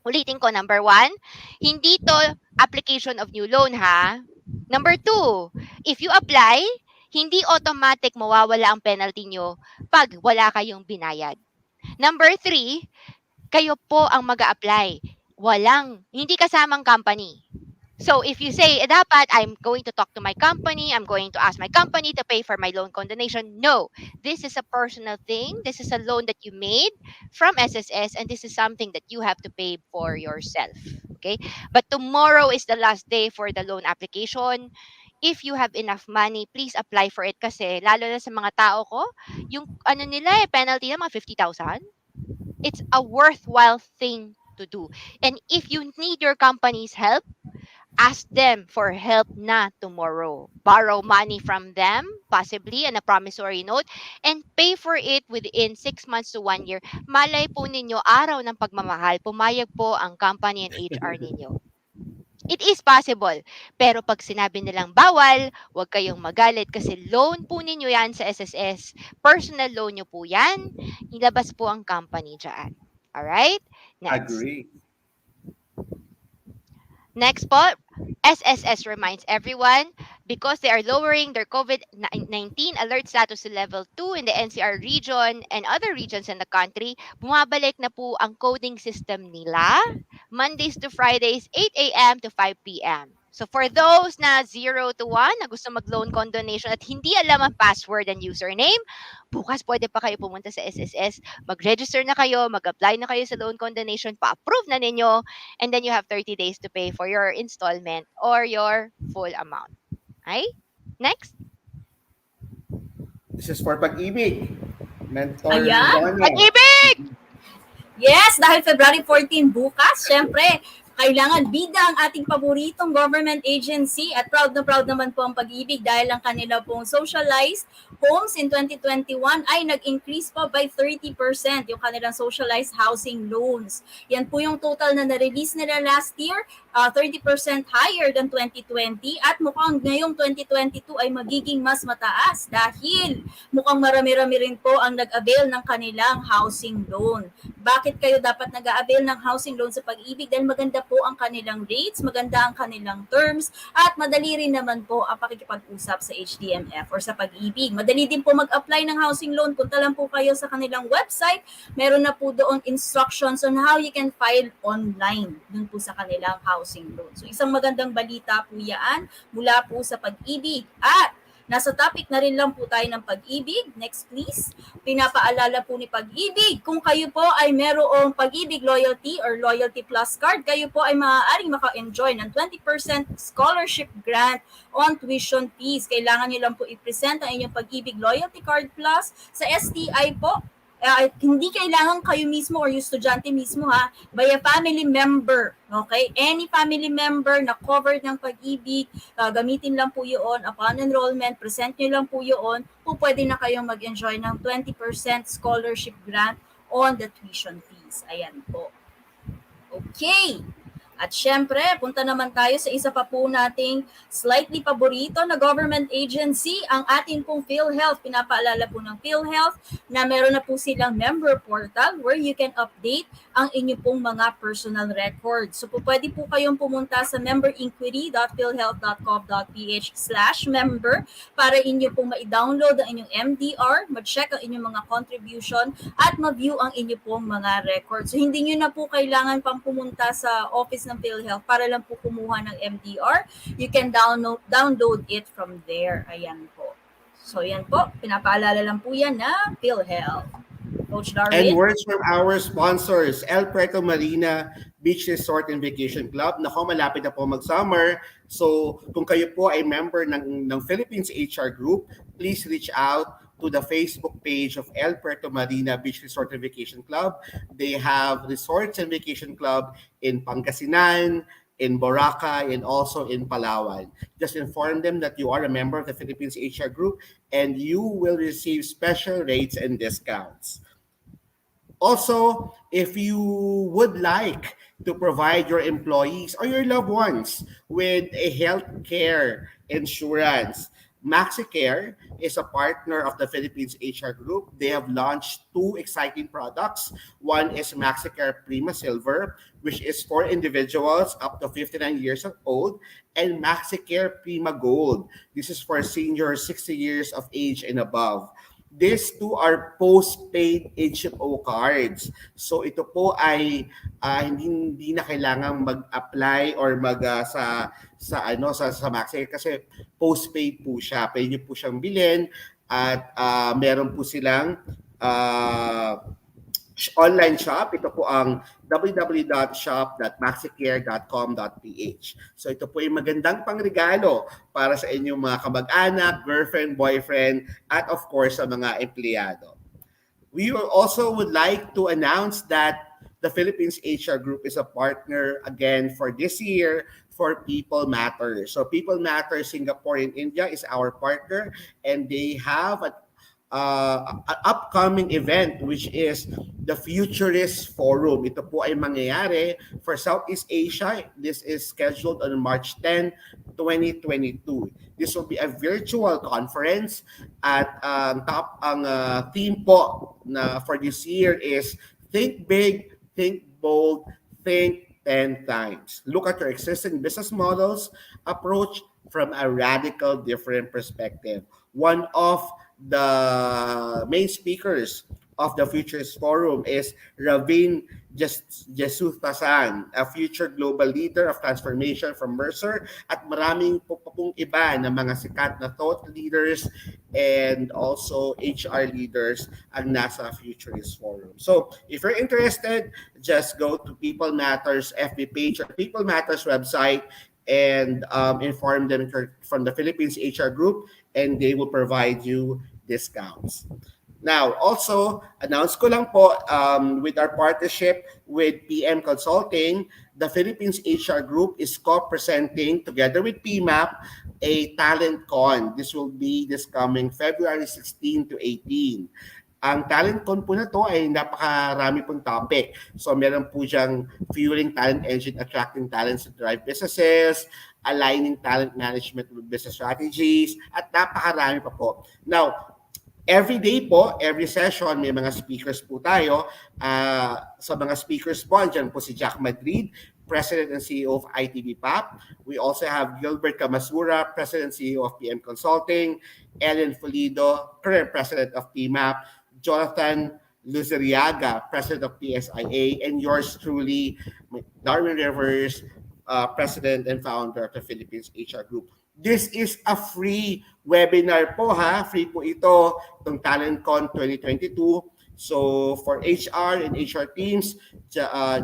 Ulitin ko, number 1, hindi to application of new loan ha. Number 2, if you apply, hindi automatic mawawala ang penalty nyo pag wala kayong binayad. Number 3, kayo po ang mag-a-apply. Hindi kasamang company. So if you say, dapat I'm going to talk to my company, I'm going to ask my company to pay for my loan condonation. No, this is a personal thing. This is a loan that you made from SSS and this is something that you have to pay for yourself. Okay? But tomorrow is the last day for the loan application. If you have enough money, please apply for it kasi lalo na sa mga tao ko, yung penalty na mga 50,000. It's a worthwhile thing to do. And if you need your company's help, ask them for help na tomorrow. Borrow money from them, possibly, and a promissory note, and pay for it within 6 months to 1 year. Malay po ninyo, araw ng pagmamahal, pumayag po ang company and HR ninyo. It is possible. Pero pag sinabi nilang bawal, huwag kayong magalit kasi loan po ninyo yan sa SSS. Personal loan nyo po yan. Ilabas po ang company dyan. Alright? Next. Agree. Next po, SSS reminds everyone because they are lowering their COVID-19 alert status to level 2 in the NCR region and other regions in the country, bumabalik na po ang coding system nila Mondays to Fridays, 8 a.m. to 5 p.m. So for those na 0 to 1 na gusto mag-loan condonation at hindi alam ang password and username, bukas pwede pa kayo pumunta sa SSS, mag-register na kayo, mag-apply na kayo sa loan condonation, pa-approve na ninyo, and then you have 30 days to pay for your installment or your full amount. Okay? Next. This is for pag-ibig. Mentor Ayan. Donna. Pag-ibig! Yes, dahil February 14 bukas, syempre, kailangan bida ang ating paboritong government agency at proud naman po ang Pag-ibig dahil ang kanila pong socialized homes in 2021 ay nag-increase po by 30% yung kanilang socialized housing loans. Yan po yung total na na-release nila last year, 30% higher than 2020 at mukhang ngayong 2022 ay magiging mas mataas dahil mukhang marami-rami rin po ang nag-avail ng kanilang housing loan. Bakit kayo dapat nag-avail ng housing loan sa Pag-ibig? Dahil maganda po ang kanilang rates, maganda ang kanilang terms, at madali rin naman po ang pakikipag-usap sa HDMF or sa Pag-ibig. Madali din po mag-apply ng housing loan. Punta lang po kayo sa kanilang website. Meron na po doon instructions on how you can file online dun po sa kanilang housing loan. So isang magandang balita po yan mula po sa Pag-ibig. At nasa topic na rin lang po tayo ng Pag-ibig. Next please. Pinapaalala po ni Pag-ibig, kung kayo po ay merong Pag-ibig Loyalty or Loyalty Plus card, kayo po ay maaaring maka-enjoy ng 20% scholarship grant on tuition fees. Kailangan nyo lang po i-present ang inyong Pag-ibig Loyalty Card Plus sa STI po. Hindi kailangan kayo mismo or yung estudyante mismo by a family member. Okay? Any family member na covered ng Pag-ibig, gamitin lang po yun upon enrollment, present nyo lang po yun, pwede na kayong mag-enjoy ng 20% scholarship grant on the tuition fees. Ayan po. Okay. At syempre, punta naman tayo sa isa pa po nating slightly paborito na government agency, ang ating pong PhilHealth. Pinapaalala po ng PhilHealth na meron na po silang member portal where you can update ang inyo pong mga personal records. So po pwede po kayong pumunta sa memberinquiry.philhealth.gov.ph/member para inyo pong ma-download ang inyong MDR, ma-check ang inyong mga contribution at ma-view ang inyo pong mga records. So hindi nyo na po kailangan pang pumunta sa office ng PhilHealth para lang po kumuha ng MDR. You can download it from there. Ayan po. So yan po, pinapaalala lang po yan na PhilHealth. Coach And Darwin? words from our sponsors, El Puerto Marina Beach Resort and Vacation Club. Nako, malapit na po mag-summer. So kung kayo po ay member ng Philippines HR Group, please reach out to the Facebook page of El Puerto Marina Beach Resort and Vacation Club. They have resorts and vacation club in Pangasinan, in Boracay, and also in Palawan. Just inform them that you are a member of the Philippines HR Group and you will receive special rates and discounts. Also, if you would like to provide your employees or your loved ones with a health care insurance, MaxiCare is a partner of the Philippines HR Group. They have launched two exciting products. One is MaxiCare Prima Silver, which is for individuals up to 59 years old, and MaxiCare Prima Gold. This is for seniors 60 years of age and above. These two are postpaid HMO cards. So ito po ay hindi na kailangang mag-apply or sa Maxi kasi postpaid po siya. Pwede niyo po siyang bilhin at meron po silang online shop. Ito po ang www.shop.maxicare.com.ph. So ito po yung magandang pangregalo para sa inyong mga kamag-anak, girlfriend, boyfriend, at of course sa mga empleyado. We also would like to announce that the Philippines HR Group is a partner again for this year for People Matter. So People Matter Singapore and India is our partner, and they have an upcoming event which is the Futurist Forum. Ito po ay mangyayari for Southeast Asia. This is scheduled on March 10, 2022. This will be a virtual conference at ang theme po na for this year is Think Big, Think Bold, Think 10 times. Look at your existing business models, approach from a radical different perspective. One of the main speakers of the Futures Forum is Ravin Jesuthasan, a future global leader of transformation from Mercer, at maraming pong iba na mga sikat na thought leaders and also HR leaders ang nasa Futurist Forum. So if you're interested, just go to People Matters FB page or People Matters website and inform them from the Philippines HR Group, and they will provide you discounts. Now, also, announce ko lang po, with our partnership with PM Consulting, the Philippines HR Group is co-presenting together with PMAP a talent con. This will be this coming February 16 to 18. Ang talent con po na to ay napakarami pong topic. So meron po diyang fueling talent engine, attracting talents to drive businesses, aligning talent management with business strategies, at napakarami pa po. Now, every day po, every session, may mga speakers po tayo. Sa mga speakers po, andyan po si Jack Madrid, President and CEO of ITB-PAP. We also have Gilbert Camasura, President and CEO of PM Consulting, Ellen Folido, current President of PMAP, Jonathan Luzeriaga, President of PSIA, and yours truly, Darwin Rivers, President and Founder of the Philippines HR Group. This is a free webinar po ha. Free po ito, itong TalentCon 2022. So for HR and HR teams,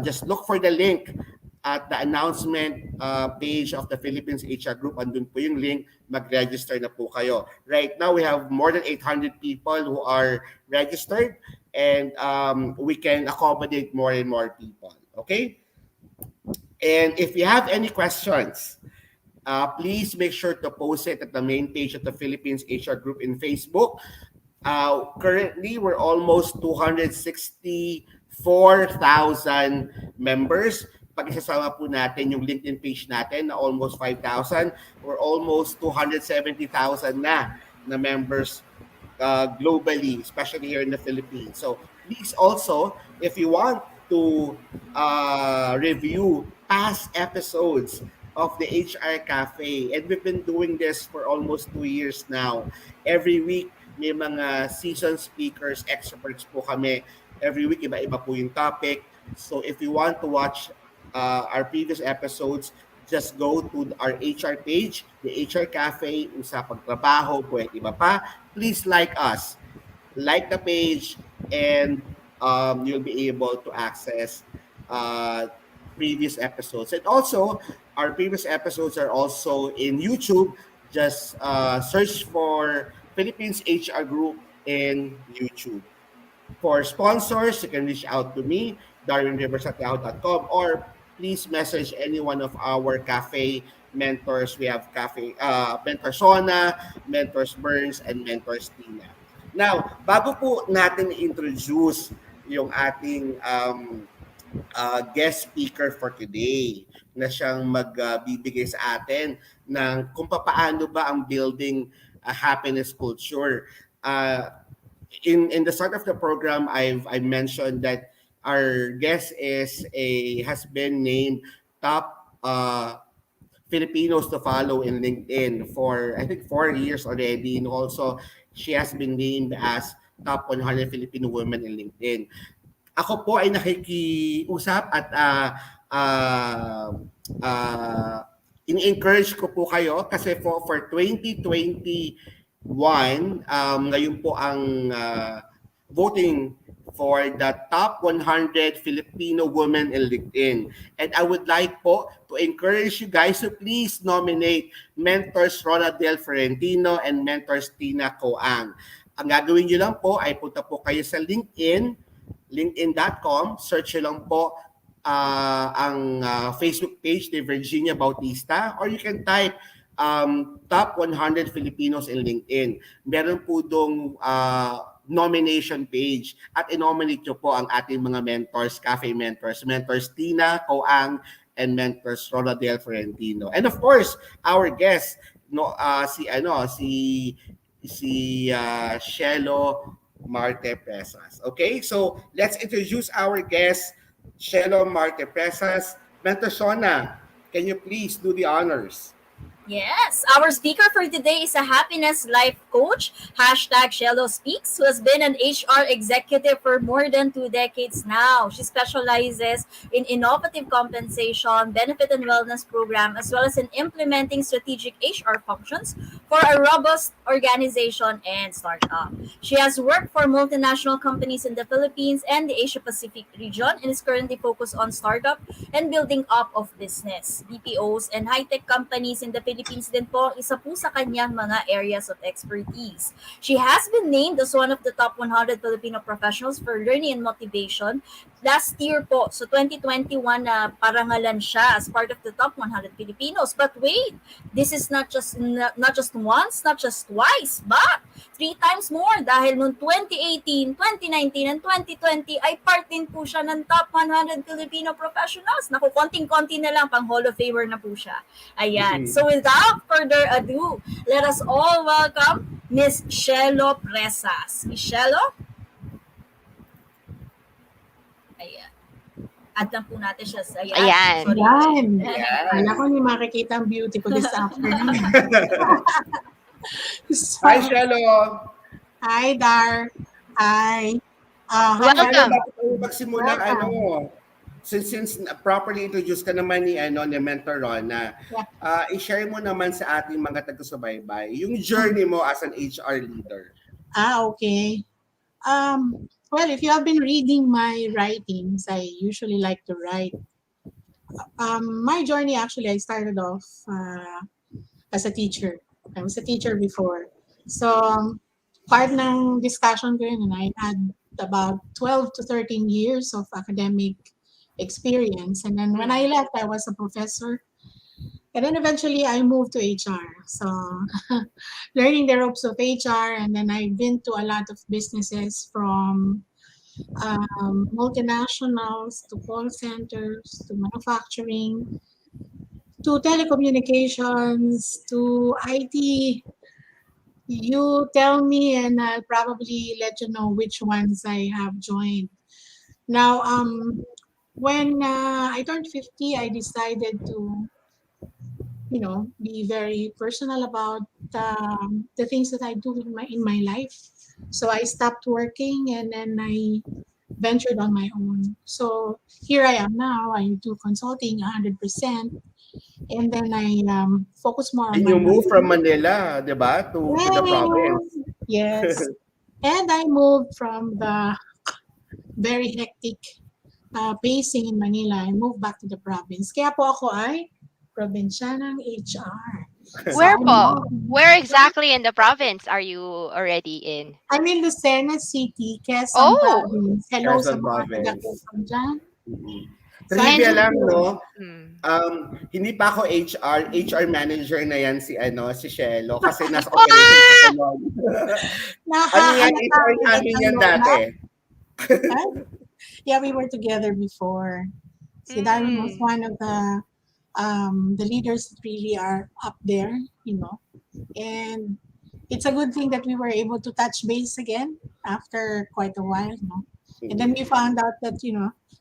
just look for the link at the announcement page of the Philippines HR Group. Andun po yung link, mag-register na po kayo. Right now, we have more than 800 people who are registered, and we can accommodate more and more people. Okay? And if you have any questions, please make sure to post it at the main page of the Philippines HR Group in Facebook. Currently, we're almost 264,000 members. pag isasama po natin yung LinkedIn page natin na almost 5,000 or almost 270,000 na members globally, especially here in the Philippines. So please also, if you want to review past episodes of the HR Cafe, and we've been doing this for almost 2 years now. Every week, may mga seasoned speakers, experts po kami. Every week, iba-iba po yung topic. So if you want to watch our previous episodes, just go to our HR page, the HR Cafe, Usapang Trabaho, Buhay, Iba Pa. Please like us. Like the page, and you'll be able to access uh, previous episodes. And also, our previous episodes are also in YouTube. Just search for Philippines HR Group in YouTube. For sponsors, you can reach out to me, darwinrivers@yahoo.com, or please message any one of our cafe mentors. We have cafe Mentor Sona, Mentors Burns, and Mentors Tina. Now, bago po natin introduce yung ating guest speaker for today na siyang magbibigay sa atin ng kung paano ba ang building a happiness culture. In the start of the program, I mentioned that our guest has been named top Filipinos to follow in LinkedIn for I think 4 years already, and also she has been named as top 100 Filipino women in LinkedIn. Ako po ay nakikiusap at in-encourage ko po kayo kasi for 2021, ngayon po ang voting for the top 100 Filipino women in LinkedIn. And I would like po to encourage you guys to please nominate Mentors Rona Del Ferentino and Mentors Tina Coang. Ang gagawin nyo lang po ay punta po kayo sa linkedin.com, search nyo lang po ang Facebook page ni Virginia Bautista, or you can type top 100 Filipinos in LinkedIn. Meron po dong nomination page at inominate nyo po ang ating mga mentors, cafe mentors, Mentors Tina Coang and Mentors Rona Del Ferentino. And of course, our guest, si Cielo Marte Presas. Okay, so let's introduce our guest, Cielo Marte Presas. Mentor Sona, can you please do the honors? Yes, our speaker for today is a happiness life coach, #Cielo Speaks, who has been an HR executive for more than 2 decades now. She specializes in innovative compensation, benefit and wellness program, as well as in implementing strategic HR functions for a robust organization and startup. She has worked for multinational companies in the Philippines and the Asia Pacific region and is currently focused on startup and building up of business, BPOs, and high-tech companies in the Philippines din po, isa po sa kanyang mga areas of expertise. She has been named as one of the top 100 Filipino professionals for learning and motivation last year po. So 2021 na parangalan siya as part of the top 100 Filipinos. But wait, this is not just once, not just twice, but 3 times more dahil noong 2018, 2019, and 2020 ay part din po siya ng top 100 Filipino professionals. Naku, konting-konti na lang, pang Hall of Famer na po siya. Ayan. So without further ado, let us all welcome Miss Cielo Presas. Miss Cielo? Ayan. Add lang po natin siya sa Ayan. Sorry. Yan. Yes. Wala ko hindi makikita ang beautiful this afternoon. So, Hi, Cielo. hi, Dar. Hi. Welcome. Cielo, bakit tayo magsimula, Welcome. since properly introduced ka naman ni Mentor Rona, i-share mo naman sa ating mga taga-subaybay yung journey mo as an HR leader. Okay. Well, if you have been reading my writings, I usually like to write. My journey, actually, I started off as a teacher. I was a teacher before. So, part ng discussion ko yun, and I had about 12 to 13 years of academic experience. And then when I left, I was a professor. And then eventually I moved to HR. So learning the ropes of HR, and then I've been to a lot of businesses from multinationals to call centers to manufacturing to telecommunications to IT. You tell me, and I'll probably let you know which ones I have joined. Now, when I turned 50, I decided to, be very personal about the things that I do in my life. So I stopped working and then I ventured on my own. So here I am now. I do consulting 100%, and then I focus more on And my you move from business. Manila, di ba, to the province. Yes. And I moved from the very hectic pacing in Manila. I moved back to the province. Kaya po ako ay probinsyanang HR. So Where I'm po? now, Where exactly in the province are you already in? I'm in Lucena City, Quezon Oh, Province. Hello sa Quezon mga taga province. Quezon dyan. Mhm. So I'm Trivia and lang, here. no? mm. Hindi pa ako HR manager na yan si Cielo kasi nasa operations Ah! ako noon. Ano yan, Nakakalata HR ang namin kanyang yan lola. dati. Huh? Yeah, we were together before. Si Darwin was Mm. one of the leaders that really are up there, and it's a good thing that we were able to touch base again after quite a while, and then we found out that,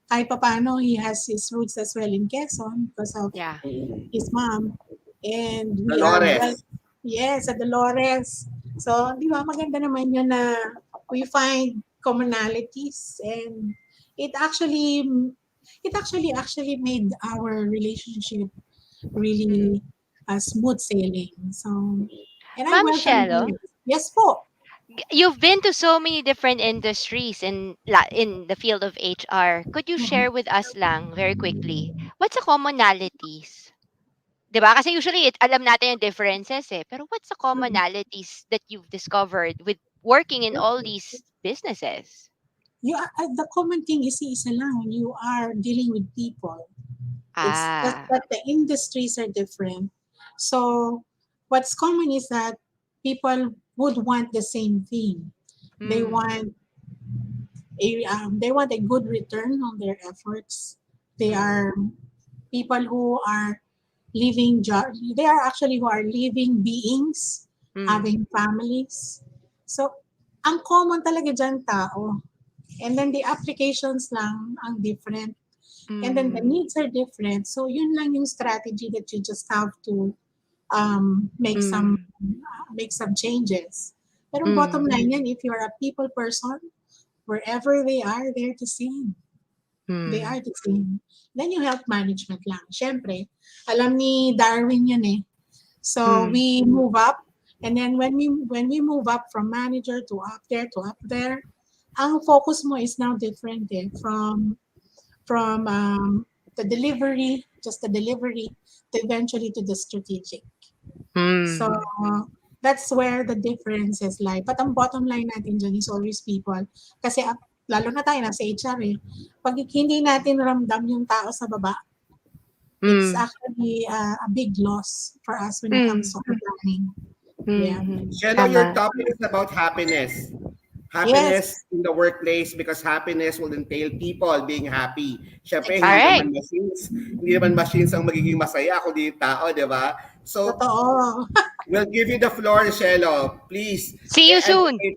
kahit papano, he has his roots as well in Quezon because of Yeah. his mom. And we are well, Dolores. yes, at Dolores. So, di ba, maganda naman yun na we find commonalities, and it actually, it actually made our relationship Mm. really smooth sailing. So, and I Ma'am welcome Shelo, you. Yes po. you've been to so many different industries in the field of HR. Could you Mhm. share with us lang very quickly what's the commonalities? 'Di ba? Kasi usually alam natin yung differences eh. Pero what's the Mhm. commonalities that you've discovered with working in all these businesses? The common thing is isa lang, you are dealing with people. It's just Ah. that the industries are different. So what's common is that people would want the same thing. They Mm. want they want a good return on their efforts. They Mm. are people who are they are actually who are living beings, Mm. having families. So ang common talaga dyan tao. And then the applications lang ang different. And then the Mm. needs are different. So yun lang yung strategy that you just have to make some Mm. make some changes. Pero bottom Mm. line yan, if you're a people person, wherever they are, they're the same. They Mm. are the same. Then yung health management lang. Siyempre, alam ni Darwin yun eh. So Mm. we move up, and then when we move up from manager to up there, ang focus mo is now different eh, from the delivery, just the delivery, to eventually to the strategic. So Mm. that's where the differences lie. But ang bottom line natin dyan is always people. Kasi lalo na tayo nasa HR eh. Pag hindi natin ramdam yung tao sa baba, it's Mm. actually a big loss for us when it comes Mm. to planning. Yeah. Mm. Cielo, your Tama. topic is about happiness. Yes. Happiness in the workplace because happiness will entail people being happy. Siyempre, hindi Correct. naman machines. Hindi naman machines ang magiging masaya kundi yung tao, di ba? So, Totoo. we'll give you the floor, Cielo. Please See you soon. educate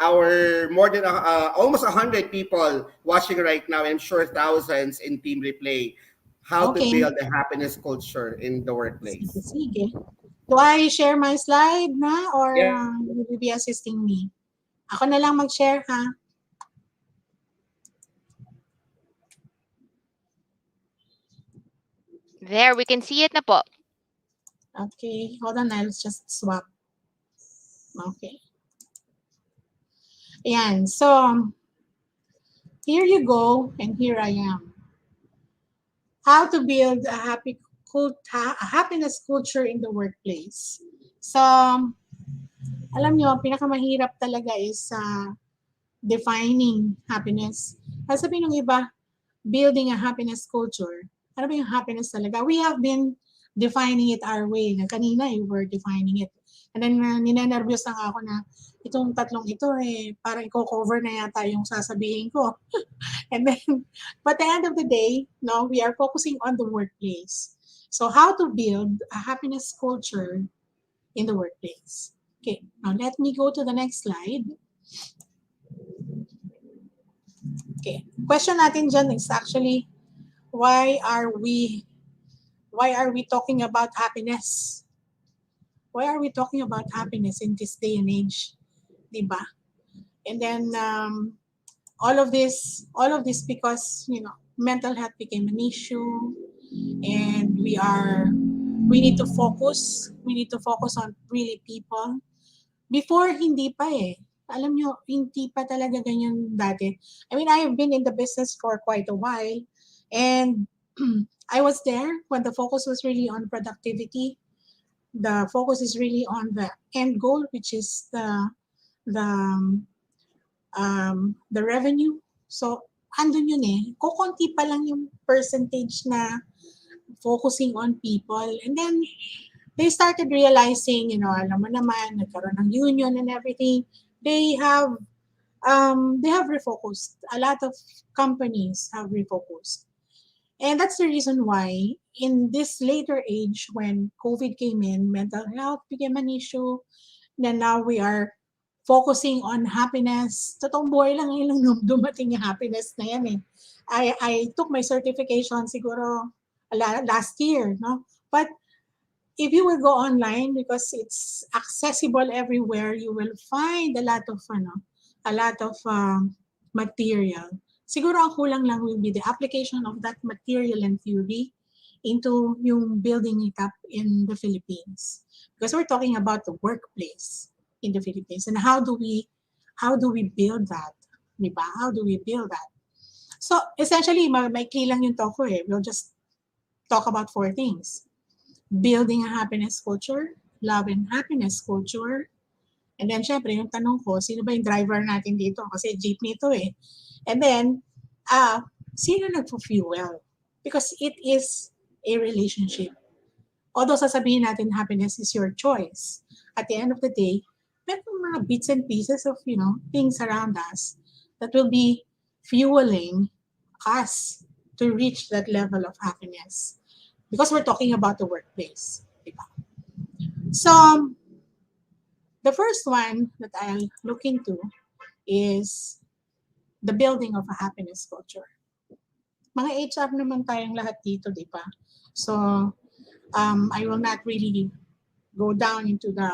our more than almost 100 people watching right now. I'm sure thousands in Team Replay. How to Okay. build a happiness culture in the Sige, workplace. sige. Do I share my slide na or Yeah. will you be assisting me? Ako na lang mag-share ha. There, we can see it na po. Okay, hold on, I'll just swap. Okay. Ayan, so here you go and here I am. How to build a happiness culture in the workplace. So, alam nyo, ang pinakamahirap talaga is defining happiness. Sabi ng iba, building a happiness culture. Ano ba yung happiness talaga? We have been defining it our way. Kanina, you were defining it. And then ninenervyos na ako na itong tatlong ito parang i-cover na yata yung sasabihin ko. And then, but at the end of the day, no, we are focusing on the workplace. So how to build a happiness culture in the workplace. Okay, now let me go to the next slide. Okay, question natin dyan is actually, why are we talking about happiness? Why are we talking about happiness in this day and age? Diba? And then all of this because mental health became an issue, and we need to focus on really people. Before hindi pa alam nyo, hindi pa talaga ganyan dati. I mean, I have been in the business for quite a while, and I was there when the focus was really on productivity. The focus is really on the end goal, which is the revenue. So, andun yun kukunti pa lang yung percentage na focusing on people. And then, they started realizing, alam mo naman, nagkaroon ng union and everything. They have refocused. A lot of companies have refocused. And that's the reason why in this later age, when COVID came in, mental health became an issue. Then now we are focusing on happiness. Totoong buhay lang ngayon nung dumating yung happiness na yan I took my certification siguro last year, no? But if you will go online, because it's accessible everywhere, you will find a lot of material. Siguro ang kulang lang will be the application of that material and theory into yung building it up in the Philippines. Because we're talking about the workplace in the Philippines, and how do we build that? Diba? How do we build that? So essentially, maikli lang yung talk ko We'll just talk about 4 things. Building a happiness culture, love and happiness culture, and then syempre yung tanong ko, sino ba yung driver natin dito? Kasi jeepney to And then, sino nagpo-fuel? Because it is a relationship. Although sasabihin natin happiness is your choice, at the end of the day, meron mga bits and pieces of, things around us that will be fueling us to reach that level of happiness. Because we're talking about the workplace. Diba? So, the first one that I'll look into is the building of a happiness culture. Mga HR naman tayong lahat dito, di ba? So, I will not really go down into the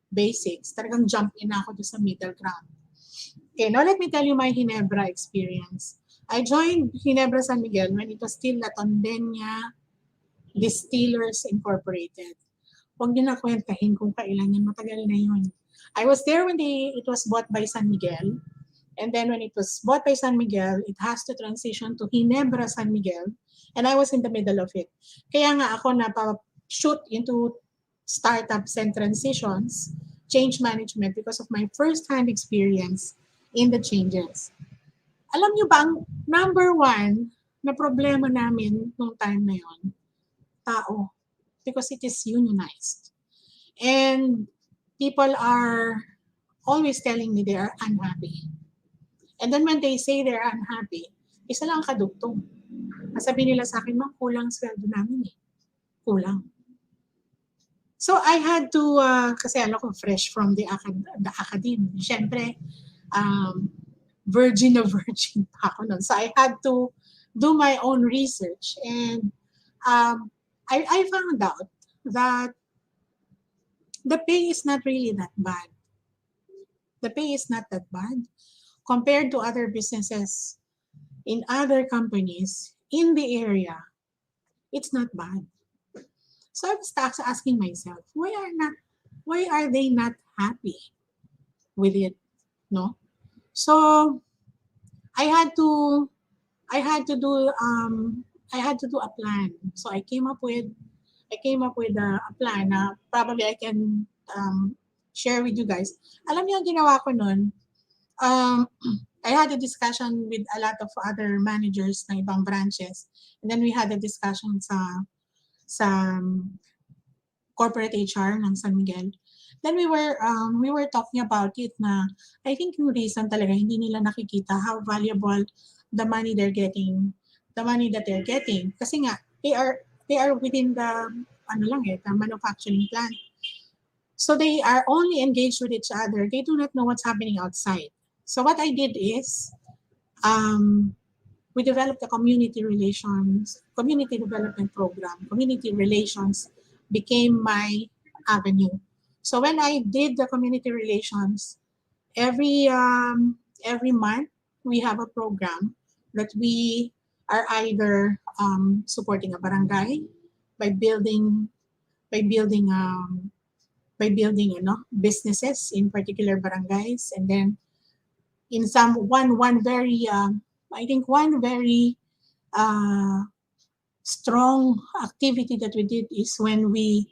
basics. Talagang jump in ako doon sa middle ground. Okay, now let me tell you my Ginebra experience. I joined Ginebra San Miguel when it was still La Tondena Distillers Incorporated. Huwag niyo na kwentahin kung kailan yun. Matagal na yun. I was there when it was bought by San Miguel. And then when it was bought by San Miguel, it has to transition to Ginebra San Miguel. And I was in the middle of it. Kaya nga ako shoot into startups and transitions, change management, because of my first-hand experience in the changes. Alam niyo ba, ang number 1 na problema namin nung time na yon, tao. Because it is unionized. And people are always telling me they are unhappy. And then when they say they're unhappy, isa lang kadugtong. Sabi nila sa akin, ma'am, kulang sweldo namin Kulang. So I had to, kasi alam ko, fresh from the academe. Siyempre, virgin pa ako nun. So I had to do my own research. And I found out that the pay is not really that bad. The pay is not that bad compared to other businesses in other companies in the area. It's not bad. So I was asking myself, why are they not happy with it? No? So I had to do a plan. So I came up with a plan na probably I can share with you guys. Alam niyo ang ginawa ko nun? I had a discussion with a lot of other managers ng ibang branches. And then we had a discussion sa corporate HR ng San Miguel. Then we were talking about it na I think yung reason talaga hindi nila nakikita how valuable the money they're getting, the money that they're getting. Kasi nga, they are within the the manufacturing plant. So they are only engaged with each other. They do not know what's happening outside. So what I did is um, we developed a community development program. Community relations became my avenue. So when I did the community relations, every month we have a program that we are either supporting a barangay by building by building businesses in particular barangays, and then in some one very I think one very uh, strong activity that we did is when we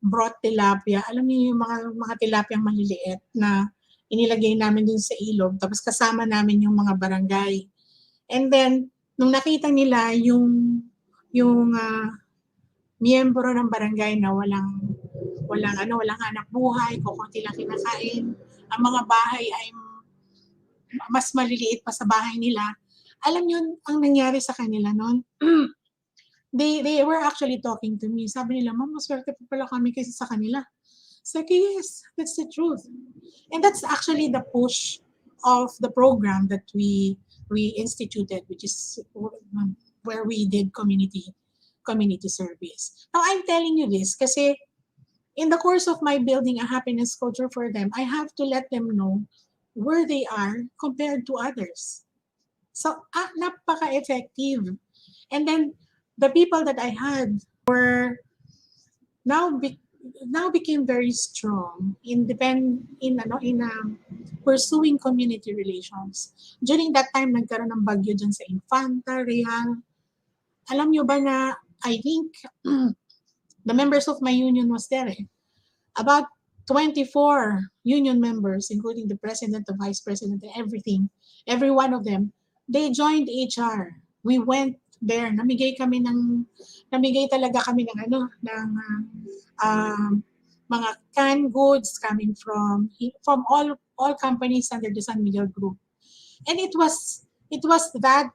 brought tilapia. Alam niyo yung mga tilapiyang maliliit na inilagay namin dun sa ilog, tapos kasama namin yung mga barangay. And then nung nakita nila yung miyembro ng barangay na walang hanap buhay, kukunti lang kinakain, ang mga bahay ay mas maliliit pa sa bahay nila. Alam niyo ang nangyari sa kanila noon? They were actually talking to me. Sabi nila, "Ma'am, maswerte pa pala kami kaysa sa kanila." It's like, yes, that's the truth. And that's actually the push of the program that we instituted, which is where we did community service. Now, I'm telling you this kasi in the course of my building a happiness culture for them, I have to let them know where they are compared to others. So, napaka-effective. And then, the people that I had were now be, now became very strong in pursuing community relations. During that time, nagkaroon ng bagyo dyan sa Infanta, Real. Alam nyo ba na, I think, the members of my union was there eh. About 24 union members, including the president, the vice president, and everything, every one of them, they joined HR. We went there. Namigay talaga kami mga canned goods coming from all companies under the San Miguel Group. And it was that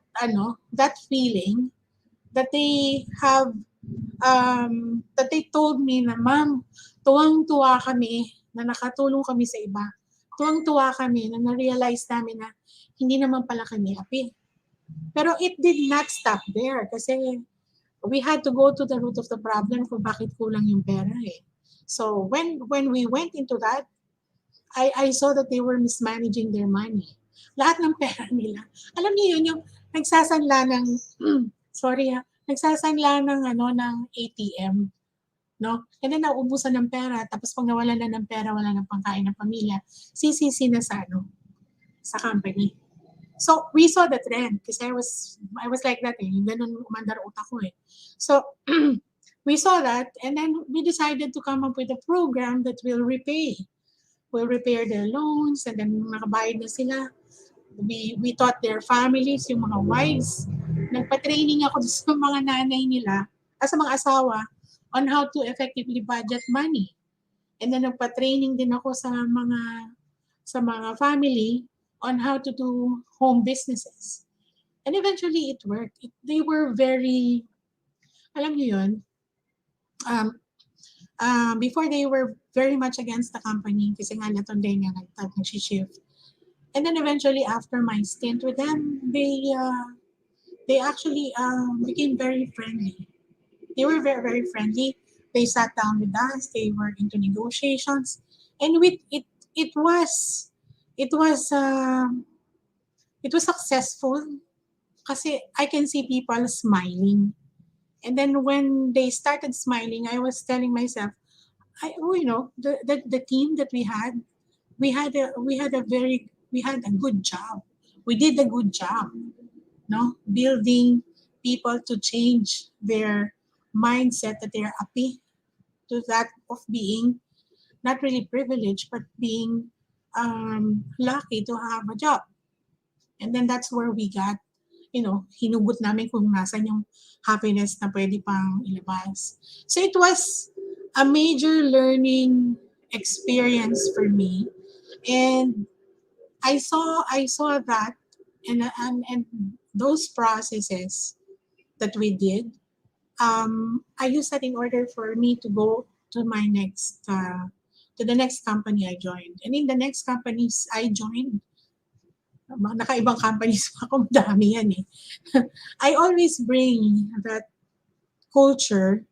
feeling that they have that they told me na, "Ma'am, tuwang-tuwa kami na nakatulong kami sa iba. Tuwang-tuwa kami na na-realize namin na hindi naman pala kami api." Pero it did not stop there kasi we had to go to the root of the problem kung bakit kulang yung pera eh. So when we went into that, I saw that they were mismanaging their money. Lahat ng pera nila. Alam niyo yun, yung nagsasanla ng, nagsasanla ng ATM. No? And then nauubusan ng pera, tapos pag nawalan na ng pera, wala ng pangkain ng pamilya, sisisi na sa company. So we saw the trend kasi I was like that eh, yung ganun umandar utak ko eh. So we saw that, and then we decided to come up with a program that will repair their loans, and then nakabayad na sila. We taught their families, yung mga wives. Nagpa-training ako sa mga nanay nila, sa mga asawa, on how to effectively budget money. And then nagpa-training din ako sa mga family on how to do home businesses. And eventually it worked. They were very, alam niyo yun, before they were very much against the company kasi nga natunday nga nag-shift. And then eventually after my stint with them, they actually became very friendly. They were very, very friendly. They sat down with us. They were into negotiations, and it was successful kasi I can see people smiling. And then when they started smiling, I was telling myself, the team that we had a good job. We did a good job, no, building people to change their mindset that they're happy to that of being not really privileged, but being lucky to have a job. And then that's where we got, hinugot namin kung nasan yung happiness na pwede pang ilabas. So it was a major learning experience for me, and I saw that, and those processes that we did, I used that in order for me to go to my next to the next company I joined. And in the next companies I joined, nakaibang companies pa ako, dami yan eh. I always bring that culture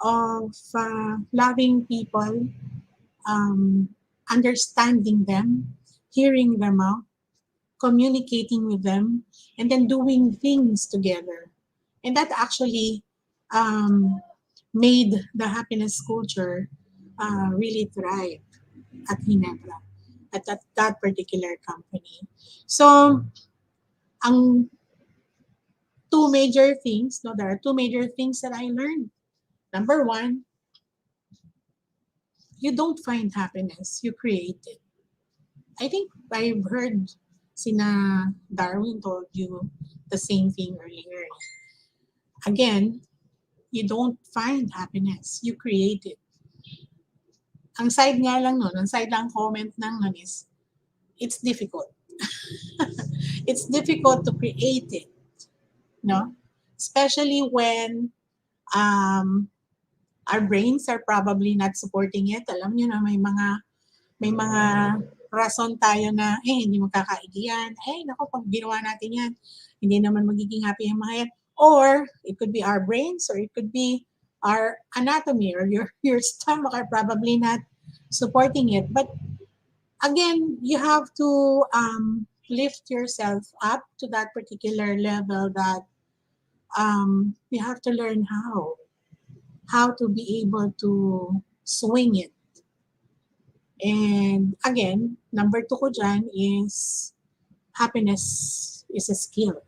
of loving people, um, understanding them, hearing them out, communicating with them, and then doing things together. And that actually um, made the happiness culture really thrive at Ginebra, at that particular company. So, ang two major things, no, there are two major things that I learned. Number one, you don't find happiness, you create it. I think I've heard Sina Darwin told you the same thing earlier. Again, you don't find happiness, you create it. Ang side nga lang nun, ang side lang comment ng nun is, it's difficult. It's difficult to create it, no? Especially when um, our brains are probably not supporting it. Alam nyo na may mga rason tayo na, hindi magkakaigiyan. Nako, pag ginawa natin yan, hindi naman magiging happy ang mga yan. Or, it could be our brains, or it could be our anatomy, or your stomach are probably not supporting it. But, again, you have to lift yourself up to that particular level that you have to learn how to be able to swing it. And again, number 2 ko dyan is happiness is a skill,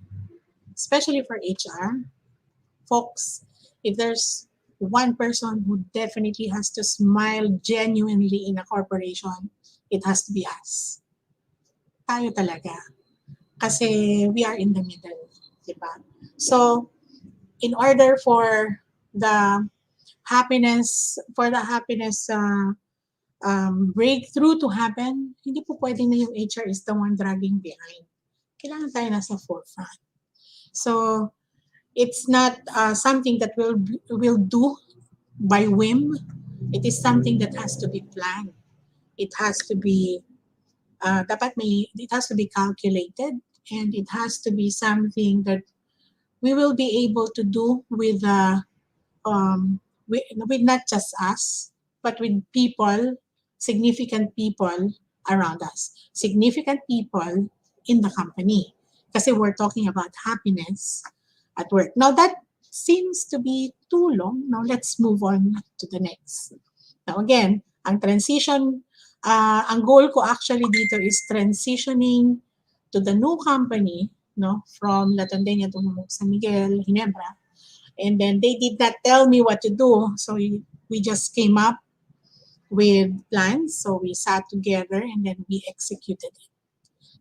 especially for HR. Folks, if there's one person who definitely has to smile genuinely in a corporation, it has to be us. Tayo talaga. Kasi we are in the middle, diba? So, in order for the happiness breakthrough to happen, hindi po pwedeng na yung HR is the one dragging behind. Kailangan tayo nasa forefront. So, it's not something that we'll do by whim. It is something that has to be planned. It has to be it has to be calculated, and it has to be something that we will be able to do with not just us, but with people, significant people around us, significant people in the company. Kasi we're talking about happiness at work. Now that seems to be too long. Now let's move on to the next. Now again, ang transition, ang goal ko actually dito is transitioning to the new company, no, from La Tandenia to San Miguel, Ginebra. And then they did not tell me what to do. So we just came up with plans. So we sat together and then we executed it.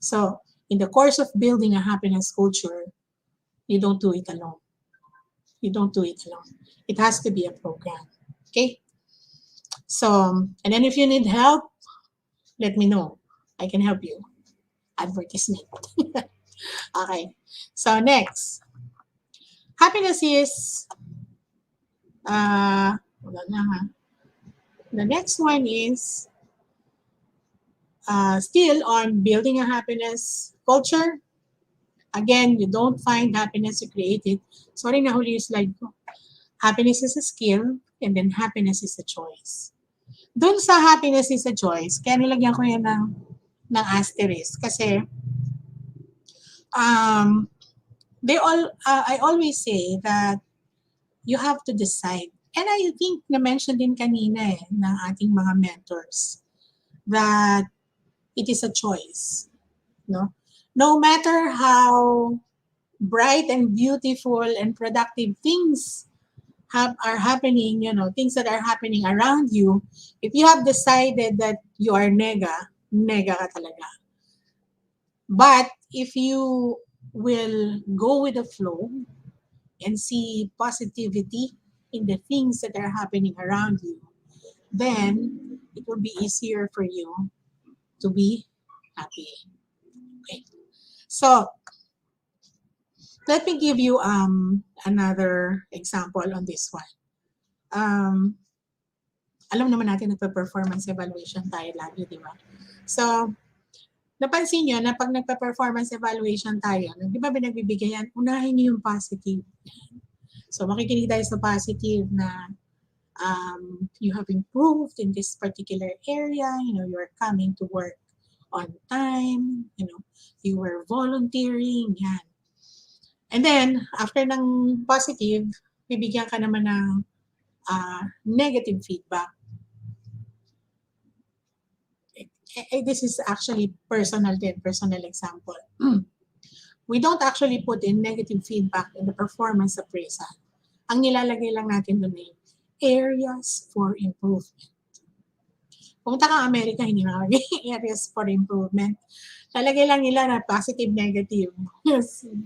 So in the course of building a happiness culture, you don't do it alone. You don't do it alone. It has to be a program. Okay? So, and then if you need help, let me know. I can help you. Advertisement. Okay. So next. Happiness is, hold on na ha. The next one is still on building a happiness culture. Again, you don't find happiness, you create it. Sorry, nahuli yung slide ko. Happiness is a skill, and then happiness is a choice. Doon sa happiness is a choice, kaya nilagyan ko yan ng asterisk. Kasi, I always say that you have to decide. And I think na-mention din kanina ng ating mga mentors that it is a choice. No matter how bright and beautiful and productive things are happening, things that are happening around you, if you have decided that you are nega ka talaga. But if you will go with the flow and see positivity in the things that are happening around you, then it will be easier for you to be happy. Okay. So let me give you another example on this one. Alam naman natin nagpa-performance evaluation tayo lagi, di ba? So, napansin nyo na pag nagpa-performance evaluation tayo, di ba binagbibigay yan, unahin nyo yung positive. So, makikinig tayo sa positive na you have improved in this particular area, you're coming to work on time, you were volunteering, yan. And then, after ng positive, bibigyan ka naman ng negative feedback. This is actually personal example. We don't actually put in negative feedback in the performance appraisal. Ang nilalagay lang natin doon ay areas for improvement. Pumunta kang Amerika, hindi nakalagay areas for improvement. Lalagay lang nila na positive, negative.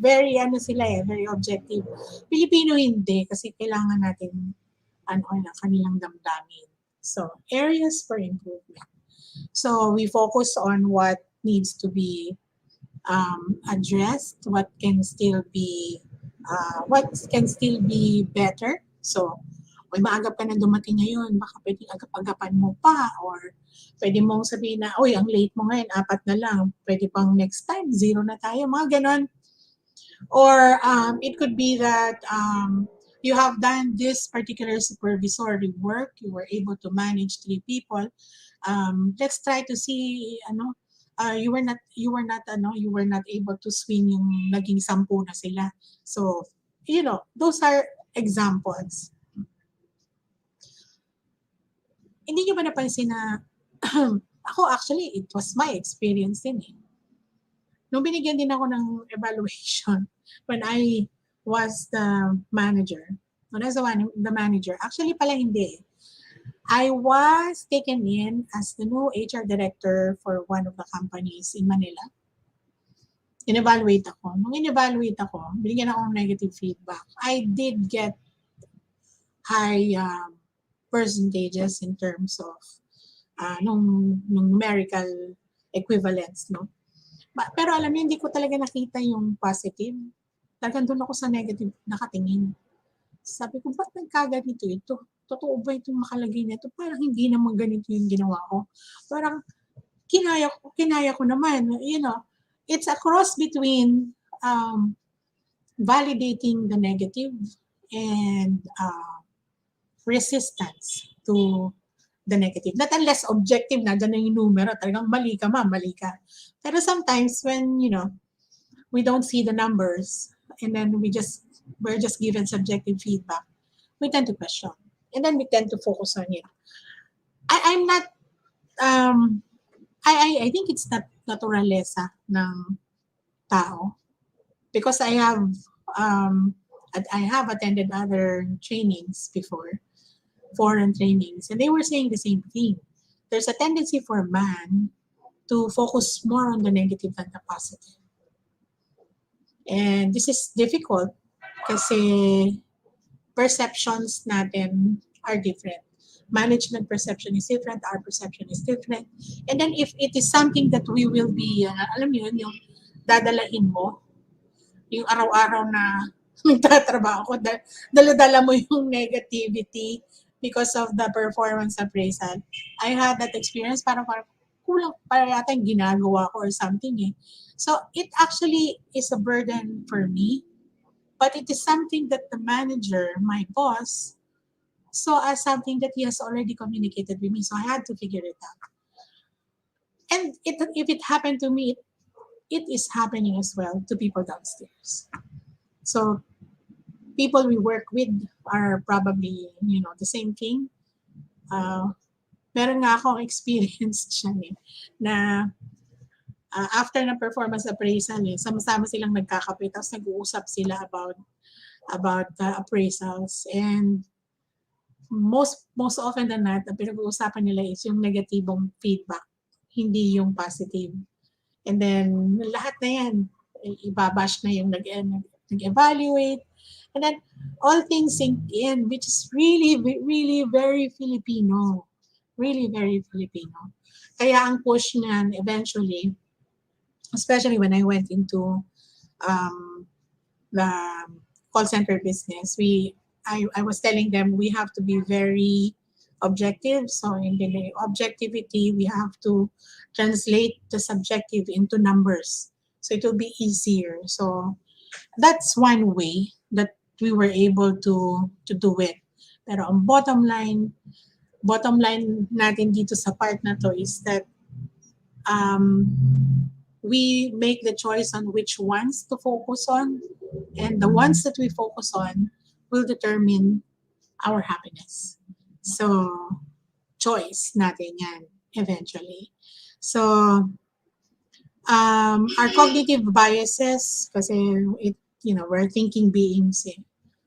Very, very objective. Pilipino hindi, kasi kailangan natin, kanilang damdamin. So, areas for improvement. So, we focus on what needs to be addressed, what can still be better. So, maagap ka na dumating ngayon, baka pwedeng agap-agapan mo pa, or pwede mong sabihin na, ang late mo ngayon, 4 na lang, pwede pang next time, 0 na tayo, mga ganon. Or it could be that you have done this particular supervisory work, you were able to manage 3 people. Let's try to see, you were not able to swing yung naging 10 na sila. So, those are examples. Hindi nyo ba napansin na ako actually, it was my experience din eh. Nung binigyan din ako ng evaluation when I was the manager, actually pala hindi. I was taken in as the new HR director for one of the companies in Manila. In-evaluate ako. Nung in-evaluate ako, binigyan ako ng negative feedback. I did get high percentages in terms of nung numerical equivalents, no? Pero alam niyo, hindi ko talaga nakita yung positive. Talagang doon ako sa negative nakatingin. Sabi ko, ba't nagkaganito ito? Totoo ba itong makalagay nito? Parang hindi naman ganito yung ginawa ko. Parang kinaya ko naman. It's a cross between validating the negative and resistance to the negative. Not unless objective na, dyan yung numero, talagang mali ka. Pero sometimes when, we don't see the numbers and then we're just given subjective feedback, we tend to question. And then we tend to focus on it. I'm not, I think it's not naturalesa ng tao because I have attended other trainings before, foreign trainings, and they were saying the same thing. There's a tendency for man to focus more on the negative than the positive. And this is difficult kasi perceptions natin are different. Management perception is different, our perception is different. And then if it is something that we will be, alam niyo, yung dadalahin mo, yung araw-araw na tatrabaho ko, dala-dala mo yung negativity because of the performance appraisal. I had that experience, parang kulang para yata yung ginagawa ko or something eh. So it actually is a burden for me, but it is something that the manager, my boss, saw as something that he has already communicated with me. So I had to figure it out. And if it happened to me, it is happening as well to people downstairs. So people we work with are probably, the same thing. Meron nga akong experience dyan eh, na after ng performance appraisal sama-sama silang nagkakape, tapos nag-uusap sila about appraisals, and most often than not, ang pinag-uusapan nila is yung negatibong feedback, hindi yung positive. And then lahat na yan, ibabash na yung nag-evaluate, and then all things sink in, which is really, really very Filipino. Really very Filipino. Kaya ang push niyan eventually, especially when I went into um, the call center business, I was telling them we have to be very objective. So in the objectivity, we have to translate the subjective into numbers. So it will be easier. So that's one way that we were able to do it. Pero ang bottom line natin dito sa part na to is that um, we make the choice on which ones to focus on, and the ones that we focus on will determine our happiness. So, choice natin yan eventually. So, our cognitive biases, kasi we're thinking beings,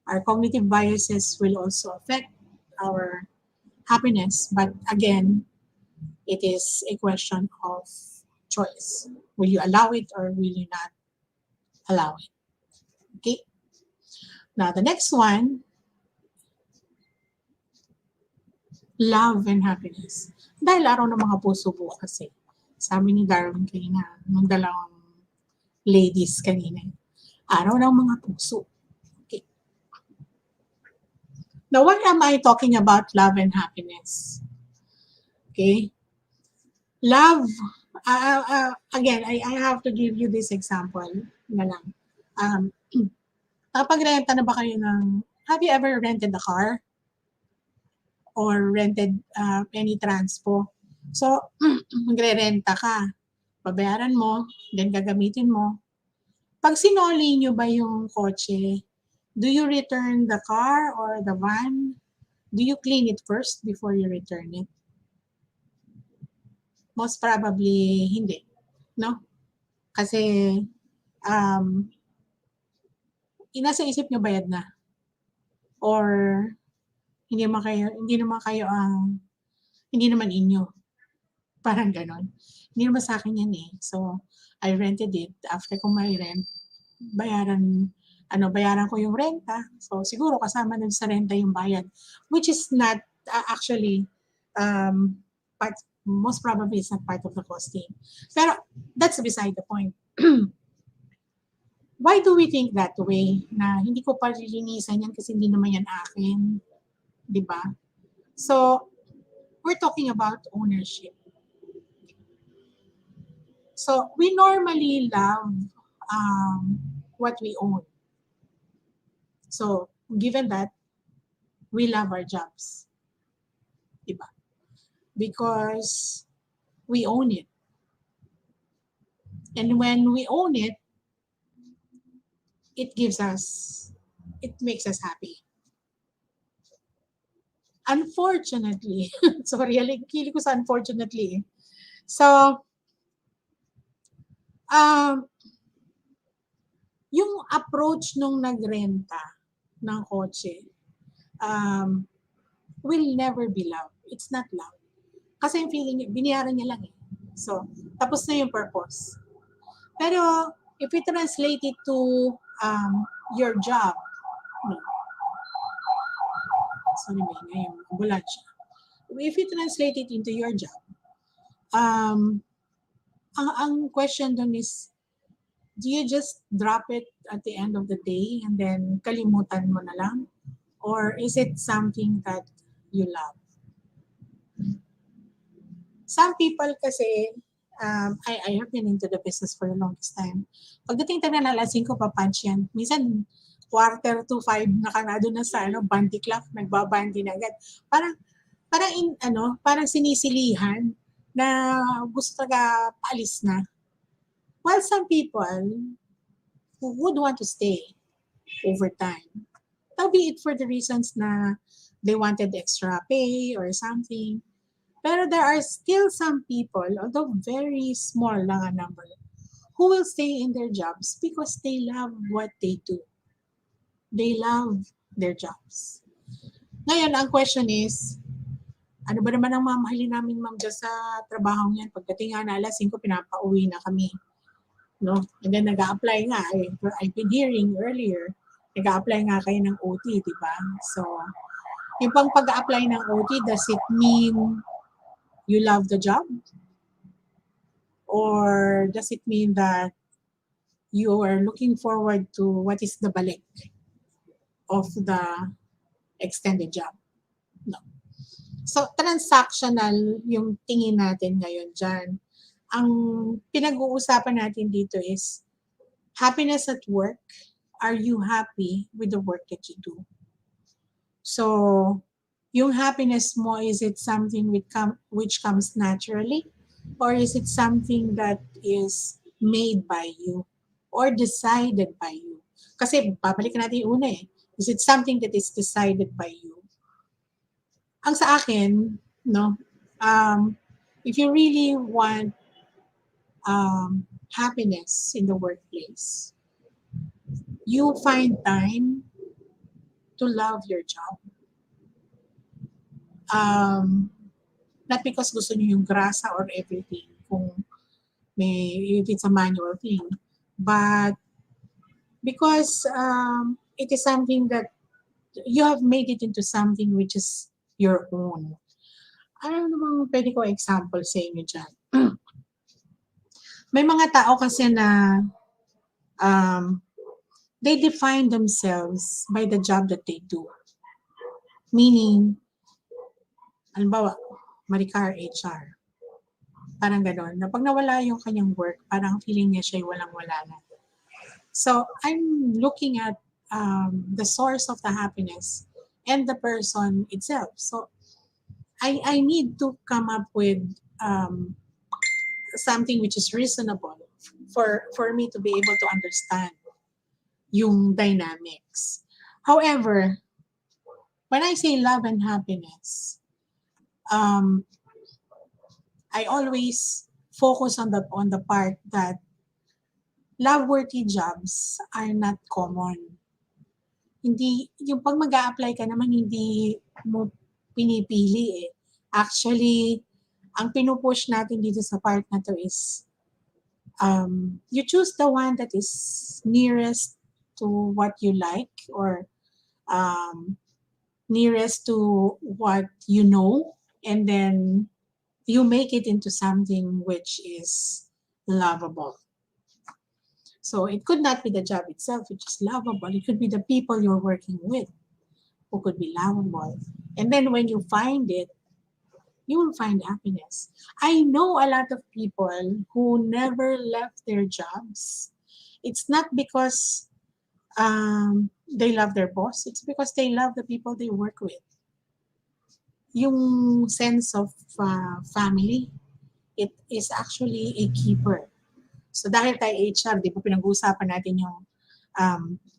our cognitive biases will also affect our happiness. But again, it is a question of choice. Will you allow it or will you not allow it? Okay. Now, the next one, love and happiness. Dahil araw ng mga puso bukas eh. Sabi ni Darwin kanina, ng dalawang ladies kanina. Araw ng mga puso. Okay. Now, why am I talking about love and happiness? Okay. Love, again, I have to give you this example na lang. Kapag renta na ba kayo have you ever rented a car? Or rented any transpo? So, magre-renta ka. Babayaran mo, then gagamitin mo. Pag sinoli nyo ba yung kotse, do you return the car or the van? Do you clean it first before you return it? Most probably, hindi. No? Kasi, nasa isip nyo bayad na. Or, hindi naman inyo. Parang ganon. Hindi naman sa akin yan eh. So, I rented it. After ko may rent, bayaran ko yung renta. So, siguro kasama dun sa renta yung bayad. Which is not actually, most probably it's not part of the costing. Pero, that's beside the point. Why do we think that way? Na hindi ko pa lilinisan yan kasi hindi naman yan akin. Diba? So, we're talking about ownership. So, we normally love what we own. So, given that, we love our jobs. Diba? Because we own it. And when we own it, it makes us happy. Unfortunately, sorry, kili ko sa unfortunately. So, yung approach nung nagrenta ng kotse will never be love. It's not love. Kasi yung feeling niya, biniyaran niya lang eh. So, tapos na yung purpose. Pero, if we translate it to your job, sorry, may yung ambulansya. If you translate it into your job, ang question dun is, do you just drop it at the end of the day and then kalimutan mo na lang? Or is it something that you love? Some people kasi, I have been into the business for the longest time. Pagdating tayo na alas 5, papunch yan. Minsan, 4:45 nakarado na sa bandy clock, nagbabandi na agad. Parang sinisilihan na gusto talaga paalis na. While some people who would want to stay over time, be it for the reasons na they wanted extra pay or something. Pero there are still some people, although very small lang a number, who will stay in their jobs because they love what they do. They love their jobs. Ngayon, ang question is, ano ba naman ang mamahalin namin, ma'am, dyan sa trabaho niyan? Pagdating nga na alas 5, pinapauwi na kami. No? And then nag-a-apply nga. I've been hearing earlier, nag-a-apply nga kayo ng OT, di ba? So, yung pang pag-a-apply ng OT, does it mean you love the job? Or does it mean that you are looking forward to what is the balik of the extended job? No. So, transactional yung tingin natin ngayon dyan. Ang pinag-uusapan natin dito is happiness at work. Are you happy with the work that you do? So, yung happiness mo, is it something which comes naturally? Or is it something that is made by you? Or decided by you? Kasi babalikan natin yung una eh. Is it something that is decided by you? Ang sa akin, no, if you really want happiness in the workplace, you find time to love your job. Not because gusto nyo yung grasa or everything, if it's a manual thing, but because it is something that you have made it into something which is your own. Ano namang pwede ko example sa inyo dyan? May mga tao kasi na they define themselves by the job that they do. Meaning, halimbawa, Maricar HR. Parang gano'n. Na pag nawala yung kanyang work, parang feeling niya siya walang-wala na. So, I'm looking at the source of the happiness and the person itself. So, I need to come up with something which is reasonable for me to be able to understand yung dynamics. However, when I say love and happiness, I always focus on the part that love-worthy jobs are not common. Hindi, yung pag mag-a-apply ka naman, hindi mo pinipili eh. Actually, ang pinupush natin dito sa part na to is, you choose the one that is nearest to what you like or nearest to what you know, and then you make it into something which is lovable. So it could not be the job itself which is lovable. It could be the people you're working with who could be lovable. And then when you find it, you will find happiness. I know a lot of people who never left their jobs. It's not because they love their boss. It's because they love the people they work with. Yung sense of family, it is actually a keeper. So dahil tayo HR, di ba pinag-uusapan natin yung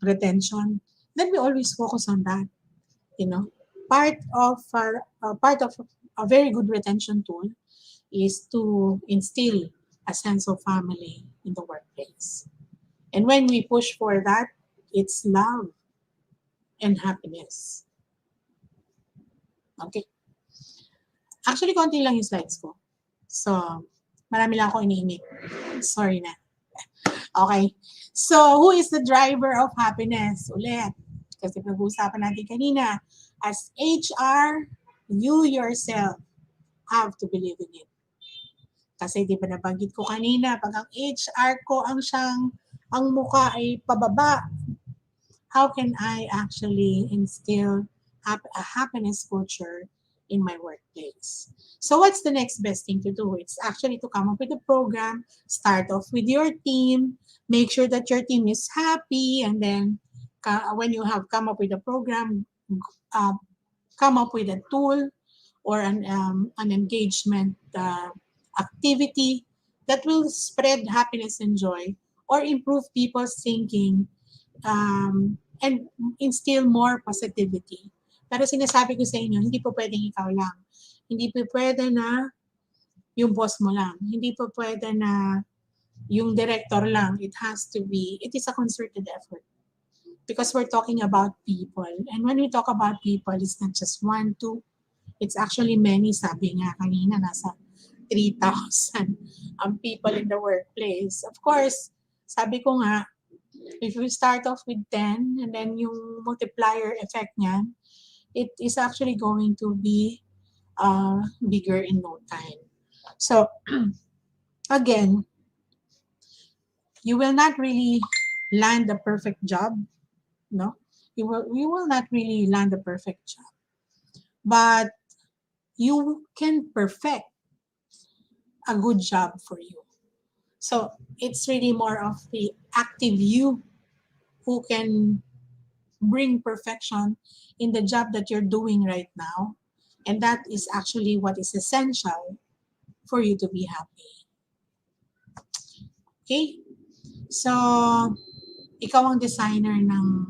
retention, then we always focus on that. You know, part of a very good retention tool is to instill a sense of family in the workplace. And when we push for that, it's love and happiness. Okay. Actually, konti lang yung slides ko. So, marami lang ako iniimik. Sorry na. Okay. So, who is the driver of happiness? Ulit. Kasi pag-uusapan natin kanina, as HR, you yourself have to believe in it. Kasi di ba nabanggit ko kanina, pag ang HR ko ang mukha ay pababa, how can I actually instill a happiness culture in my workplace? So what's the next best thing to do? It's actually to come up with a program, start off with your team, make sure that your team is happy, and then when you have come up with a program, come up with a tool or an engagement activity that will spread happiness and joy or improve people's thinking and instill more positivity. Pero sinasabi ko sa inyo, hindi po pwedeng ikaw lang. Hindi po pwede na yung boss mo lang. Hindi po pwede na yung director lang. It is a concerted effort. Because we're talking about people. And when we talk about people, it's not just one, two. It's actually many. Sabi nga kanina, nasa 3,000 people in the workplace. Of course, sabi ko nga, if we start off with 10 and then yung multiplier effect niyan, it is actually going to be bigger in no time. So again, you will not really land a perfect job, no? You will not really land a perfect job, but you can perfect a good job for you. So it's really more of the active you who can bring perfection in the job that you're doing right now. And that is actually what is essential for you to be happy. Okay? So, ikaw ang designer ng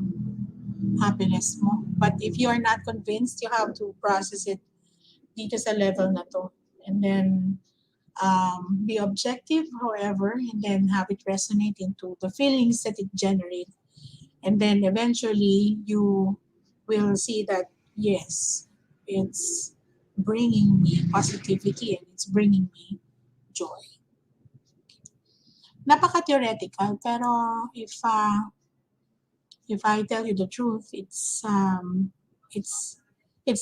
happiness mo. But if you are not convinced, you have to process it dito sa level na to. And then, be objective, however, and then have it resonate into the feelings that it generates. And then eventually, you will see that, yes, it's bringing me positivity and it's bringing me joy. Napaka-theoretical, pero if I tell you the truth, it's it's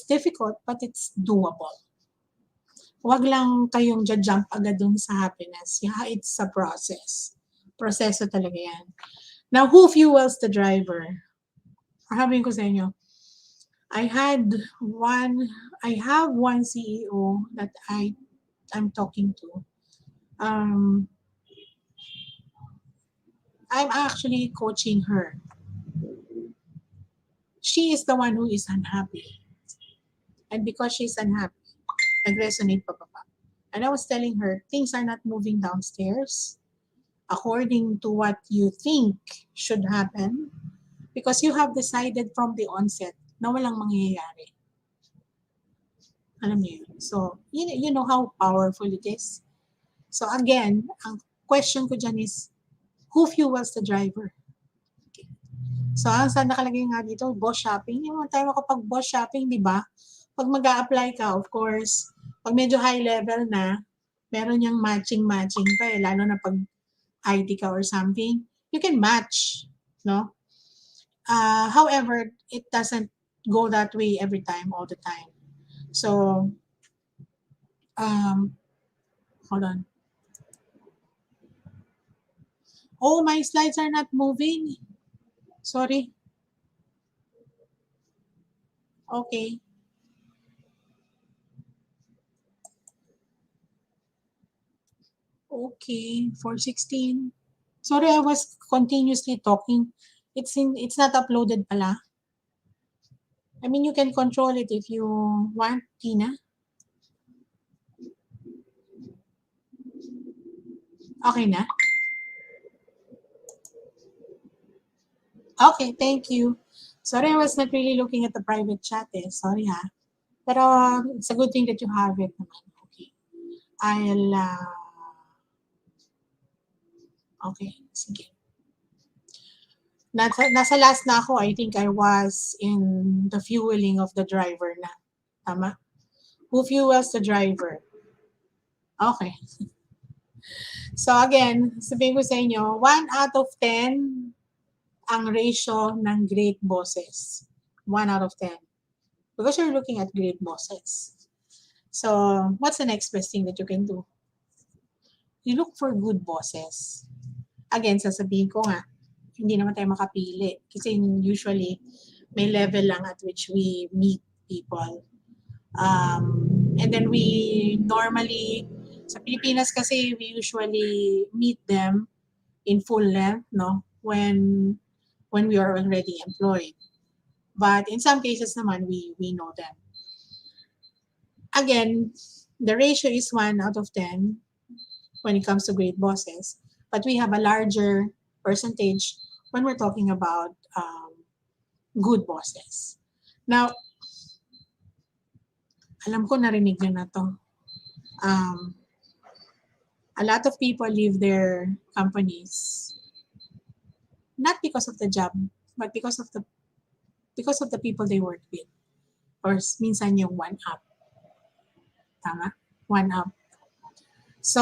difficult, but it's doable. Huwag lang kayong jump agad dun sa happiness. Yeah, it's a process. Proseso talaga yan. Now, who fuels the driver? Sabihin ko sa inyo, I have one CEO that I'm talking to. I'm actually coaching her. She is the one who is unhappy. And because she's unhappy, nag-resonate pa. And I was telling her, things are not moving downstairs according to what you think should happen because you have decided from the onset na walang mangyayari. Alam niyo yun? So, you know how powerful it is. So again, ang question ko dyan is, who fuels the driver? Okay. So, ang saan nakalagay nga dito, boss shopping. Yung mga tayo kapag boss shopping, di ba? Pag mag-a-apply ka, of course, pag medyo high level na, meron yung matching-matching pa eh, lalo na pag IT ka or something, you can match, no? However, it doesn't go that way every time, all the time. So, hold on. Oh, my slides are not moving. Sorry. Okay. Okay, 416. Sorry, I was continuously talking. It's not uploaded pala. I mean, you can control it if you want, Tina. Okay na? Okay, thank you. Sorry, I was not really looking at the private chat eh. Sorry ha. Pero it's a good thing that you have it naman. Okay. Okay, sige. Nasa last na ako, I think I was in the fueling of the driver na. Tama? Who fuels the driver? Okay. So again, sabihin ko sa inyo, 1 out of 10 ang ratio ng great bosses. 1 out of 10. Because you're looking at great bosses. So, what's the next best thing that you can do? You look for good bosses. Again, sasabihin ko nga, hindi naman tayo makapili. Kasi usually, may level lang at which we meet people. And then we normally, sa Pilipinas kasi, we usually meet them in full length, no? When we are already employed. But in some cases naman, we know them. Again, the ratio is 1 out of 10 when it comes to great bosses. But we have a larger percentage when we're talking about good bosses. Now, alam ko narinig nyo na to. A lot of people leave their companies not because of the job, but because of the people they work with. Or minsan yung one up. Tama? One up. So,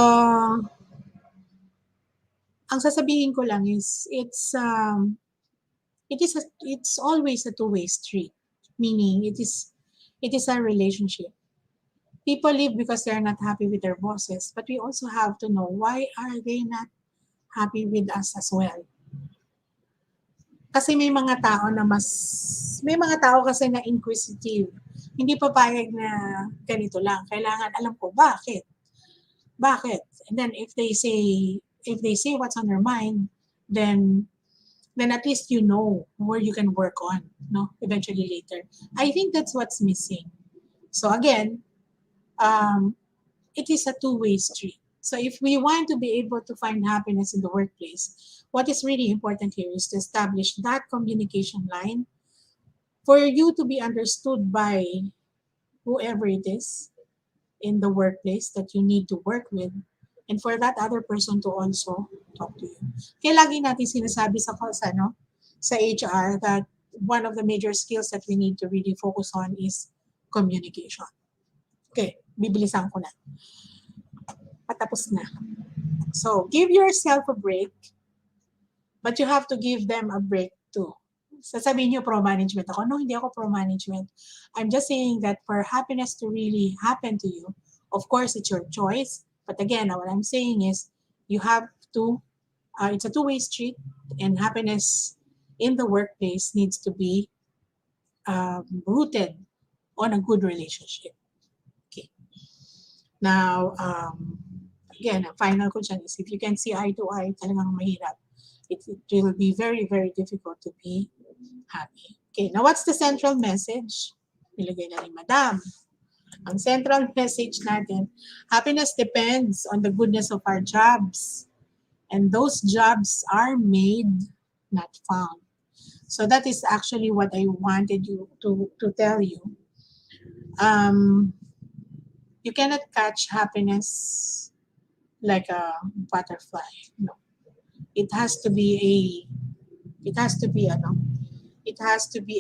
ang sasabihin ko lang is it's always a two-way street. Meaning it is a relationship. People leave because they're not happy with their bosses, but we also have to know why are they not happy with us as well. Kasi may mga tao kasi na inquisitive. Hindi papayag na ganito lang. Kailangan alam ko bakit. Bakit? And then if they say what's on their mind, then at least you know where you can work on, no? Eventually later. I think that's what's missing. So again, um, it is a two-way street. So if we want to be able to find happiness in the workplace, what is really important here is to establish that communication line for you to be understood by whoever it is in the workplace that you need to work with, and for that other person to also talk to you. Kaya lagi natin sinasabi sa HR that one of the major skills that we need to really focus on is communication. Okay, bibilisan ko na. Patapos na. So, give yourself a break, but you have to give them a break too. Sasabihin niyo pro-management ako. No, hindi ako pro-management. I'm just saying that for happiness to really happen to you, of course, it's your choice. But again, what I'm saying is you have to, it's a two-way street, and happiness in the workplace needs to be rooted on a good relationship. Okay. Now, again, ang final ko dyan is if you can see eye to eye, talagang mahirap. It will be very, very difficult to be happy. Okay, now what's the central message? Nilagay na ni Madam. Ang central message natin, happiness depends on the goodness of our jobs. And those jobs are made, not found. So that is actually what I wanted you to tell you. You cannot catch happiness like a butterfly. No. It has to be it has to be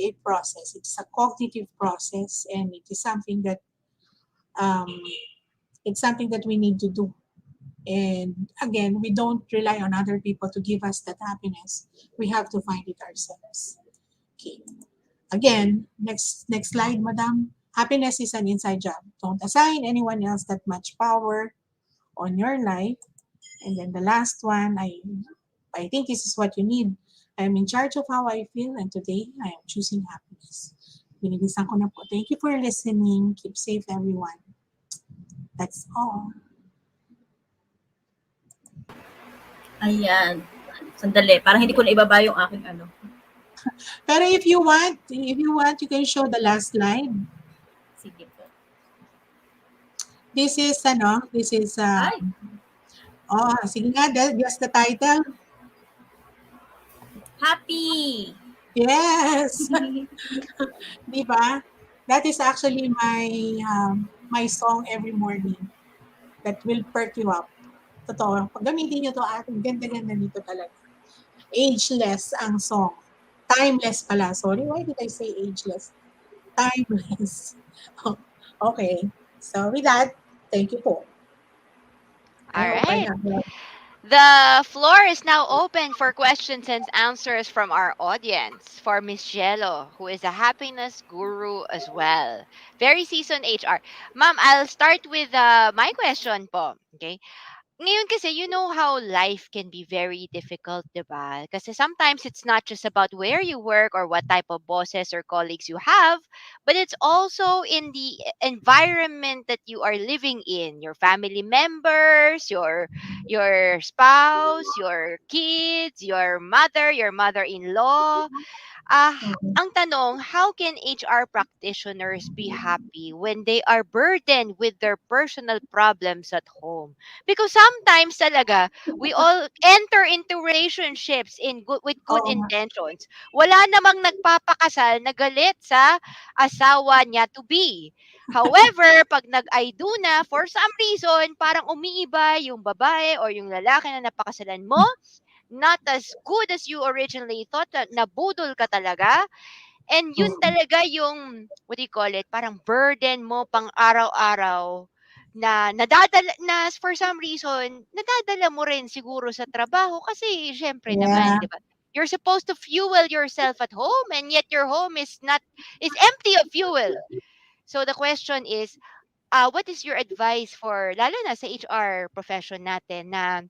a process. It's a cognitive process, and it is something that um, we need to do. And again, we don't rely on other people to give us that happiness. We have to find it ourselves. Okay. Again, next slide, Madam. Happiness is an inside job. Don't assign anyone else that much power on your life. And then the last one, I think this is what you need. I am in charge of how I feel, and today I am choosing happiness. Binigisan ko na po. Thank you for listening. Keep safe, everyone. That's all. Ayan. Sandali, parang hindi ko na ibaba yung aking ano. Pero if you want, you can show the last slide. Sige po. This is, Ay, sige nga, guess the title. happy! Yes! Di ba? That is actually my song every morning that will perk you up. Totoo. Pag gamitin nyo to, ganda-ganda nito talaga. Ageless ang song. Timeless pala. Sorry, why did I say ageless? Timeless. Okay. So with that, thank you po. I All hope I right. have The floor is now open for questions and answers from our audience. For Miss Cielo, who is a happiness guru as well. Very seasoned HR. Ma'am, I'll start with my question po. Okay? Ngayon kasi, you know how life can be very difficult, diba? Kasi sometimes it's not just about where you work or what type of bosses or colleagues you have, but it's also in the environment that you are living in. Your family members, your spouse, your kids, your mother-in-law. Ah, ang tanong, how can HR practitioners be happy when they are burdened with their personal problems at home? Because sometimes talaga, we all enter into relationships with good Oo nga. intentions. Wala namang nagpapakasal na galit sa asawa niya to be. However, pag nag-I do na, for some reason, parang umiiba yung babae or yung lalaki na napakasalan mo, not as good as you originally thought, na nabudol ka talaga. And yun Oo. talaga yung, what do you call it, parang burden mo pang araw-araw na nadadala, na for some reason, nadadala mo rin siguro sa trabaho kasi syempre naman, Yeah. di ba? You're supposed to fuel yourself at home and yet your home is empty of fuel. So the question is, what is your advice for lalo na sa HR profession natin na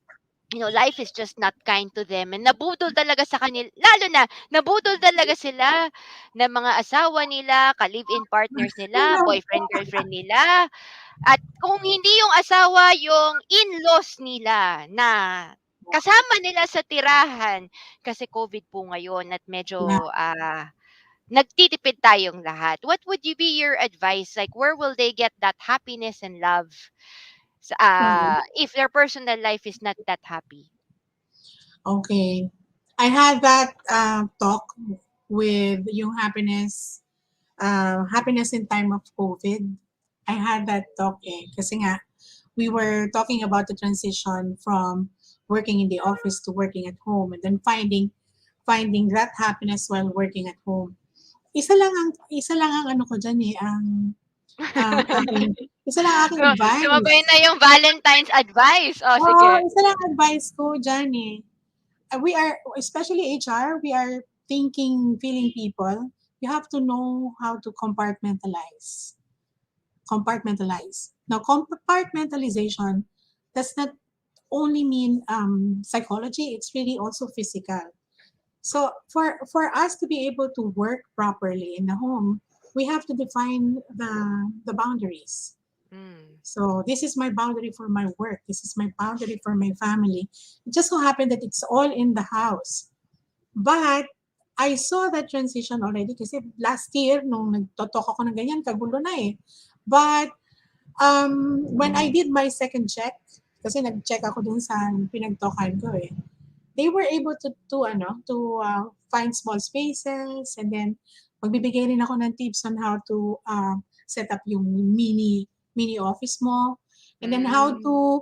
life is just not kind to them and nabudol talaga sa kanila, lalo na nabudol talaga sila ng mga asawa nila, ka-live-in partners You nila, know, boyfriend, girlfriend nila, at kung hindi yung asawa, yung in-laws nila na kasama nila sa tirahan kasi COVID po ngayon at yeah. medyo nagtitipid tayong lahat. What would you be your advice? Like, where will they get that happiness and love Mhm. if their personal life is not that happy? Okay. I had that talk with yung happiness in time of COVID. I had that talk kasi nga, we were talking about the transition from working in the office to working at home and then finding that happiness while working at home. Isa lang ang ano ko diyan aking isa lang aking Sumabay advice. na yung Valentine's advice. Oh, Oo, sige. isa lang advice ko diyan we are, especially HR, we are feeling people. You have to know how to compartmentalize. Compartmentalize. Now, compartmentalization does not only mean psychology, it's really also physical. So for us to be able to work properly in the home, we have to define the boundaries. Mm. So this is my boundary for my work. This is my boundary for my family. It just so happened that it's all in the house. But I saw that transition already kasi last year nung nagtotok ako ng ganyan, kagulo na eh. But when I did my second check, kasi nag-check ako dun sa pinagtokan ko eh, they were able to find small spaces and then magbibigay rin ako ng tips on how to set up yung mini office mo and then Mm. how to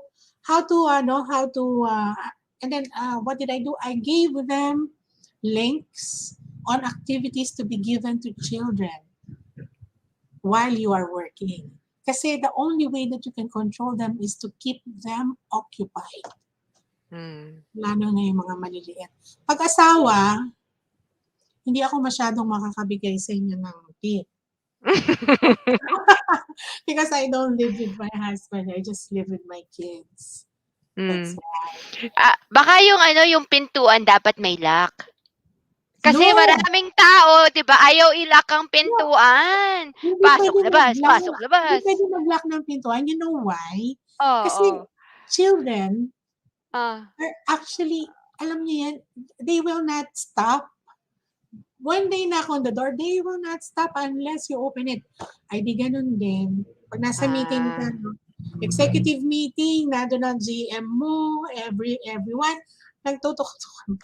and then what did I do? I gave them links on activities to be given to children while you are working. Kasi the only way that you can control them is to keep them occupied. Mm. Lalo na yung mga maliliit. Pag-asawa, hindi ako masyadong makakabigay sa inyo ng tip. Because I don't live with my husband. I just live with my kids. That's Mm. why. Baka yung pintuan dapat may lock. Kasi No! maraming tao, 'di ba, ayaw i-lock ang No! pintuan. Hindi Pasok, pwede labas, mag-lock. pasok, Hindi labas. pwede mag-lock ng pintuan. You know why? Kasi Oo. children Ah. are actually, alam niyo yan, they will not stop. When they knock on the door, they will not stop unless you open it. Ay, di ganun din. Pag nasa meeting ka, Ah. no? Executive meeting, nandun ang GM mo, everyone, nagtutok-tok.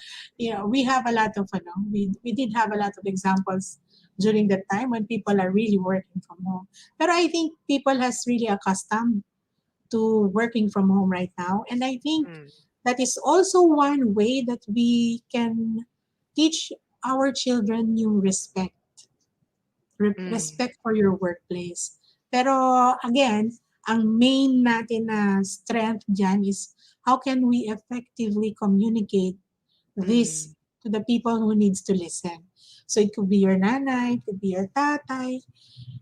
We have a lot of, we did have a lot of examples during that time when people are really working from home. Pero I think people has really accustomed to working from home right now. And I think Mm. that is also one way that we can teach our children yung respect. Mm. Respect for your workplace. Pero again, ang main natin na strength dyan is how can we effectively communicate this Mm. to the people who needs to listen. So it could be your nanay, it could be your tatay,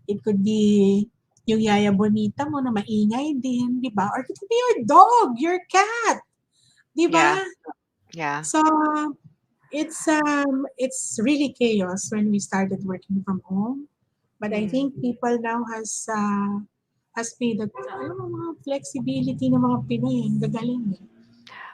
it could be yung yaya bonita mo na maingay din, di ba? Or it could be your dog, your cat, di ba? Yeah. Yeah. So it's really chaos when we started working from home. But I Mm. think people now has made that mga flexibility ng mga Pinoy, ang gagaling eh.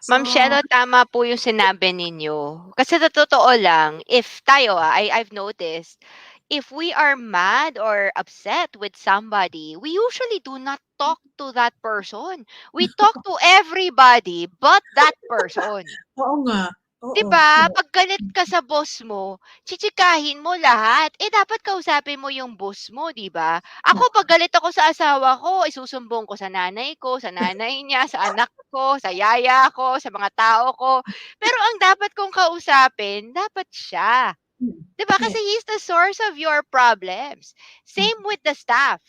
So, Ma'am Cielo, tama po yung sinabi ninyo. Kasi sa totoo lang, if tayo, I've noticed, if we are mad or upset with somebody, we usually do not talk to that person. We talk to everybody but that person. oo nga. 'Di Oo. ba? Pag galit ka sa boss mo, chichikahin mo lahat. Dapat kausapin mo yung boss mo, 'di ba? Ako, pag galit ako sa asawa ko, isusumbong ko sa nanay niya, sa anak ko, sa yaya ko, sa mga tao ko. Pero ang dapat kong kausapin, dapat siya. 'Di ba? Yeah. Kasi he's the source of your problems. Same with the staff.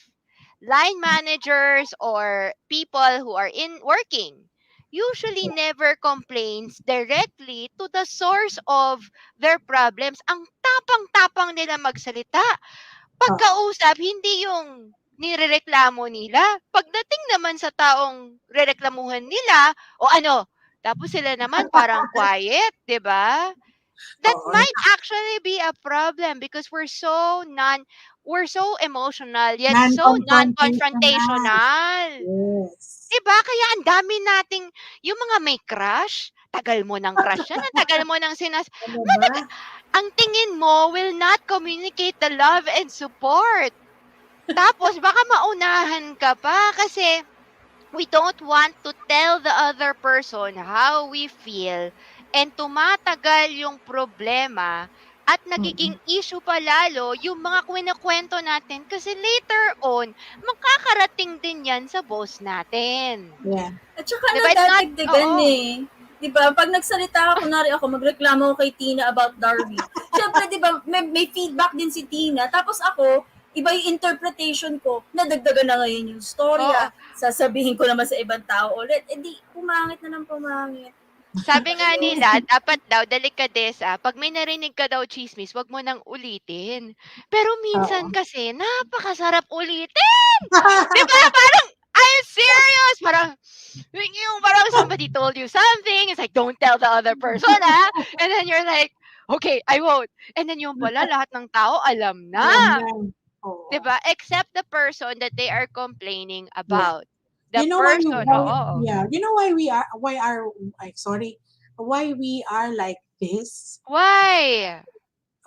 Line managers or people who are in working usually never complains directly to the source of their problems. Ang tapang-tapang nila magsalita. Oo. Pagkausap, hindi yung nirereklamo nila. Pagdating naman sa taong rereklamuhan nila, o ano, tapos sila naman parang quiet, 'di ba? That Oo. might actually be a problem because we're so emotional yet so Non-confrontational. non-confrontational. Yes. 'Di ba? Kaya ang dami nating yung mga may crush, tagal mo ng crush yan, ang tagal mo ng Ano ba? ang tingin mo will not communicate the love and support. Tapos baka maunahan ka pa kasi we don't want to tell the other person how we feel and tumatagal yung problema at nagiging issue pa lalo yung mga kwento natin kasi later on, makakarating din yan sa boss natin. Yeah. At saka Diba? It's not, nadadagdagan oo. eh. Di ba? Pag nagsalita ako, kunwari ako, magreklamo ako kay Tina about Darby. Siyempre, di ba, may feedback din si Tina. Tapos ako, iba yung interpretation ko, nadagdagan na ngayon yung storya. Sasabihin ko naman sa ibang tao ulit. Eh di, pumangit na ng pumangit. Sabi nga nila, dapat daw, delikadesa, pag may narinig ka daw chismis, wag mo nang ulitin. Pero minsan kasi, napakasarap ulitin! Di ba? Parang, I'm serious! Parang somebody told you something, it's like, don't tell the other person, ha? And then you're like, okay, I won't. And then yung pala, lahat ng tao alam na. Oo. Diba? Except the person that they are complaining about. The You know person, oo. yeah, you know why why we are like this? Why?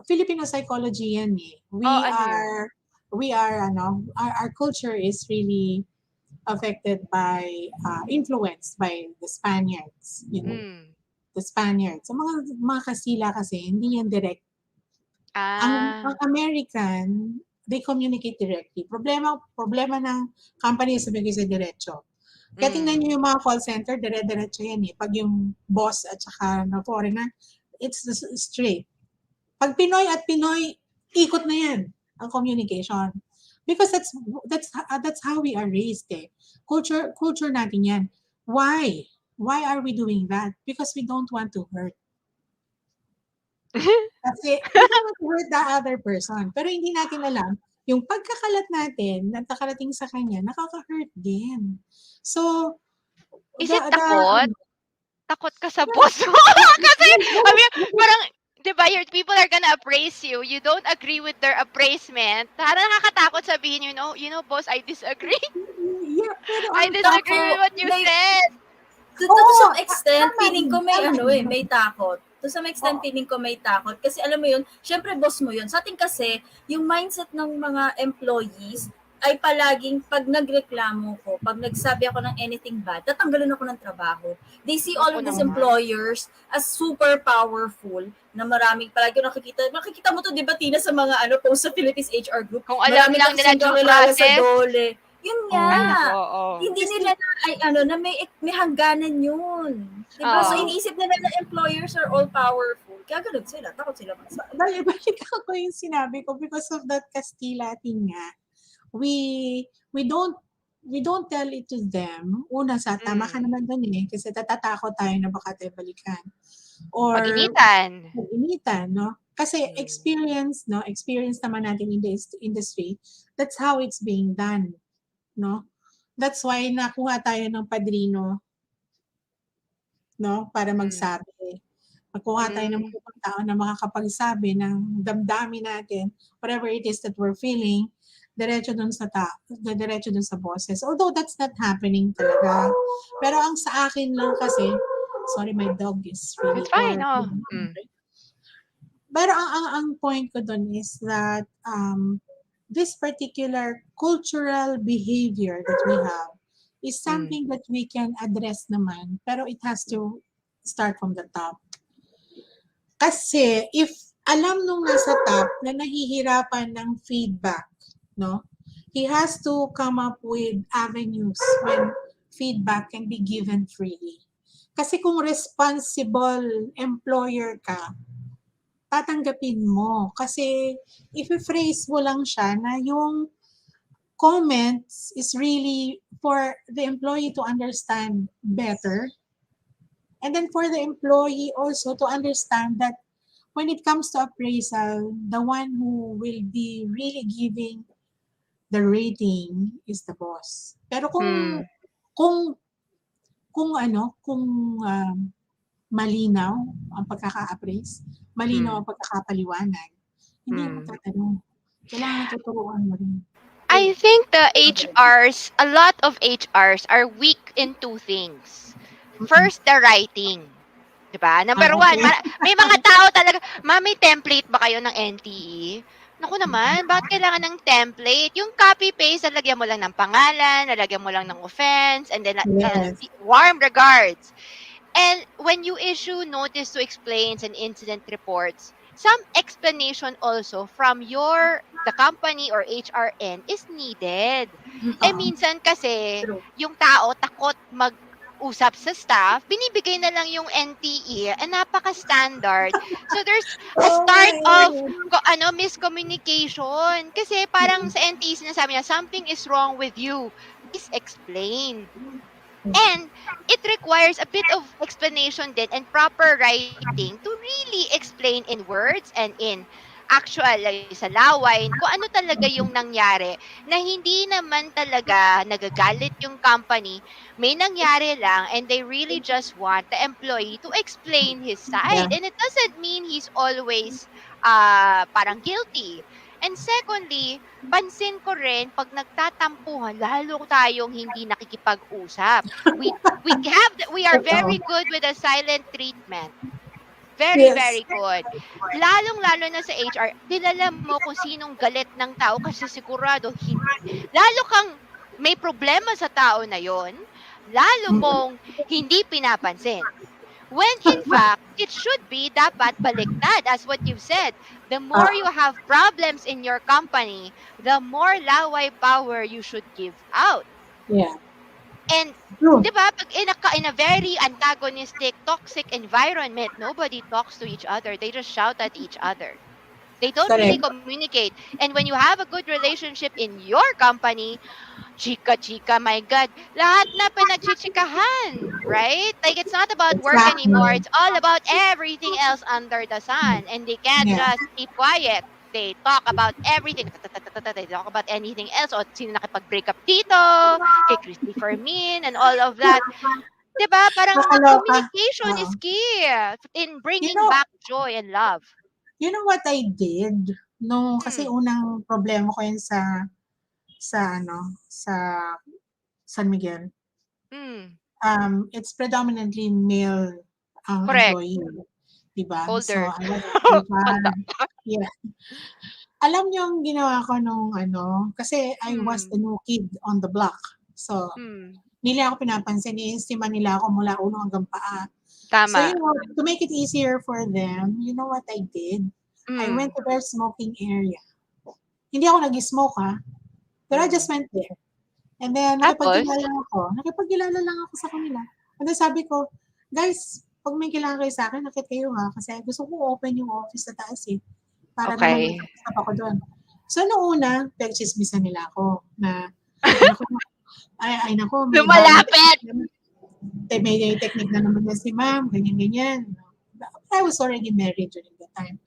Filipino psychology yan eh. Ano yun? Our culture is really affected by, influenced by the Spaniards, Mm. the Spaniards. Sa mga Kastila kasi, hindi yan direct. Ang American, they communicate directly. Problema ng company is sabihin sa diretso. Kaya tingnan nyo yung mga call center, dire-diretso yan eh. Pag yung boss at saka na foreigner, it's straight. Pag Pinoy at Pinoy, ikot na yan ang communication. Because that's how we are raised eh. Culture natin yan. Why? Why are we doing that? Because we don't want to hurt. Kasi we don't want to hurt the other person. Pero hindi natin alam, yung pagkakalat natin, nakakarating sa kanya, nakaka-hurt din. So, Is it takot? Takot ka sa boss mo? Kasi, parang, diba, your people are gonna appraise you. You don't agree with their appraisement. Parang nakakatakot sabihin, you know, boss, I disagree. Yeah, pero I disagree with what you said. To some extent, feeling ko may takot. To some extent, feeling ko may takot. Kasi alam mo yun, syempre boss mo yun. Sa atin kasi, yung mindset ng mga employees ay palaging pag nagreklamo ko, pag nagsabi ako ng anything bad, tatanggalin ako ng trabaho. They see all of these employers as super powerful na maraming palagi nakikita mo to, di ba, Tina, sa mga post sa Philippines HR group. Kung alam lang nila due process. Sa dole. Yun nga. Hindi nila na may hangganan yun. Diba? So, iniisip nila na employers are all powerful. Kaya ganun sila. Takot sila magsabi. Balik ako yung sinabi ko because of that Castilla thing nga. We don't tell it to them. Una tama ka naman dun eh. Kasi tatatakot tayo na baka tayo balikan. Or pag-initan, no? Kasi experience naman natin in the industry, that's how it's being done. No? That's why nakuha tayo ng padrino, no? Para magsabi. Magkuha tayo ng mga tao na makakapagsabi ng damdamin natin, whatever it is that we're feeling, diretso dun sa boses. Although that's not happening talaga. Pero ang sa akin lang kasi, sorry, my dog is really... It's fine, Pero ang point ko dun is that this particular cultural behavior that we have is something that we can address naman, pero it has to start from the top. Kasi if alam nung nasa top na nahihirapan ng feedback, no? He has to come up with avenues when feedback can be given freely. Kasi kung responsible employer ka, tatanggapin mo. Kasi if-phrase mo lang siya na yung comments is really for the employee to understand better. And then for the employee also to understand that when it comes to appraisal, the one who will be really giving the rating is the boss. Pero kung Hmm. kung kung malinaw ang pagkaka-appraise, malinaw ang Hmm. pagkakapaliwanag, hindi mo Hmm. tatanong. Kailangan tuturuan mo rin. I think the HRs, a lot of HRs are weak in two things. Mm. First, the writing. Diba? Number one, Okay. may mga tao talaga, may template ba kayo ng NTE? Naku naman, bakit kailangan ng template? Yung copy-paste, lalagyan mo lang ng pangalan, lalagyan mo lang ng offense, and then Yes. warm regards. And when you issue notice to explains and incident reports, some explanation also from the company or HRN is needed. Eh Oo. minsan kasi True. yung tao takot mag-usap sa staff, binibigay na lang yung NTE, napaka-standard. So there's a Oo nga start of eh. miscommunication. Kasi parang sa NTE sinasabi niya, something is wrong with you. Please explain. And it requires a bit of explanation din and proper writing to really explain in words and in actual like, sa laway kung ano talaga yung nangyari na hindi naman talaga nagagalit yung company, may nangyari lang and they really just want the employee to explain his Yeah. side, and it doesn't mean he's always parang guilty. And secondly, pansin ko rin 'pag nagtatampuhan lalo tayong hindi nakikipag-usap. We are Totoo. very good with a silent treatment. Very, Yes. very good. Lalong-lalo na sa HR, kilala mo kung sinong galit ng tao kasi sigurado lalo kang may problema sa tao na yon, lalo Mm. mong hindi pinapansin. When in fact, it should be dapat baliktad as what you've said. The more Ah, you have problems in your company, the more laway power you should give out. yeah. And True. 'di ba, pag in a very antagonistic, toxic environment, nobody talks to each other. They just shout at each other. They don't really Correct. communicate. And when you have a good relationship in your company, chika-chika, my God, lahat na pinagchichikahan, right? Like, it's not about work anymore. Exactly. It's all about everything else under the sun. And they can't Yeah. just keep quiet. They talk about everything. They talk about anything else. O, sino nakipag-break up dito, kay Christopher Min, and all of that. 'Di ba? Parang Nakakaloka. communication Oo. is key in You bringing know, back joy and love. what I did? Nung kasi Hmm. unang problema ko yun sa San Miguel. Hmm. It's predominantly male Correct. employee, 'di ba? So Older. I was HR. Tanda. Yeah. Alam niyo ang ginawa ko nung kasi I was the Hmm. new kid on the block. So Hmm. nila ako pinapansin, i-estima nila ako mula ulo hanggang paa. So, Tama. to make it easier for them, you know what I did? I went Hmm. to their smoking area. Hindi ako nag-smoke ha, pero I just Hmm. went there. And then, Tapos? nakipagkilala lang ako sa kanila. And then sabi ko, guys, pag may kailangan kayo sa akin, nakit kayo ha, kasi gusto ko open yung office sa taas eh, para naman may Okay. kausap ako doon. So, noong una, pag-chismisan nila ako na, ay naku, ay naku, may bagong Lumalapit! may technique na naman na si ma'am, ganyan-ganyan. I was already married during that time.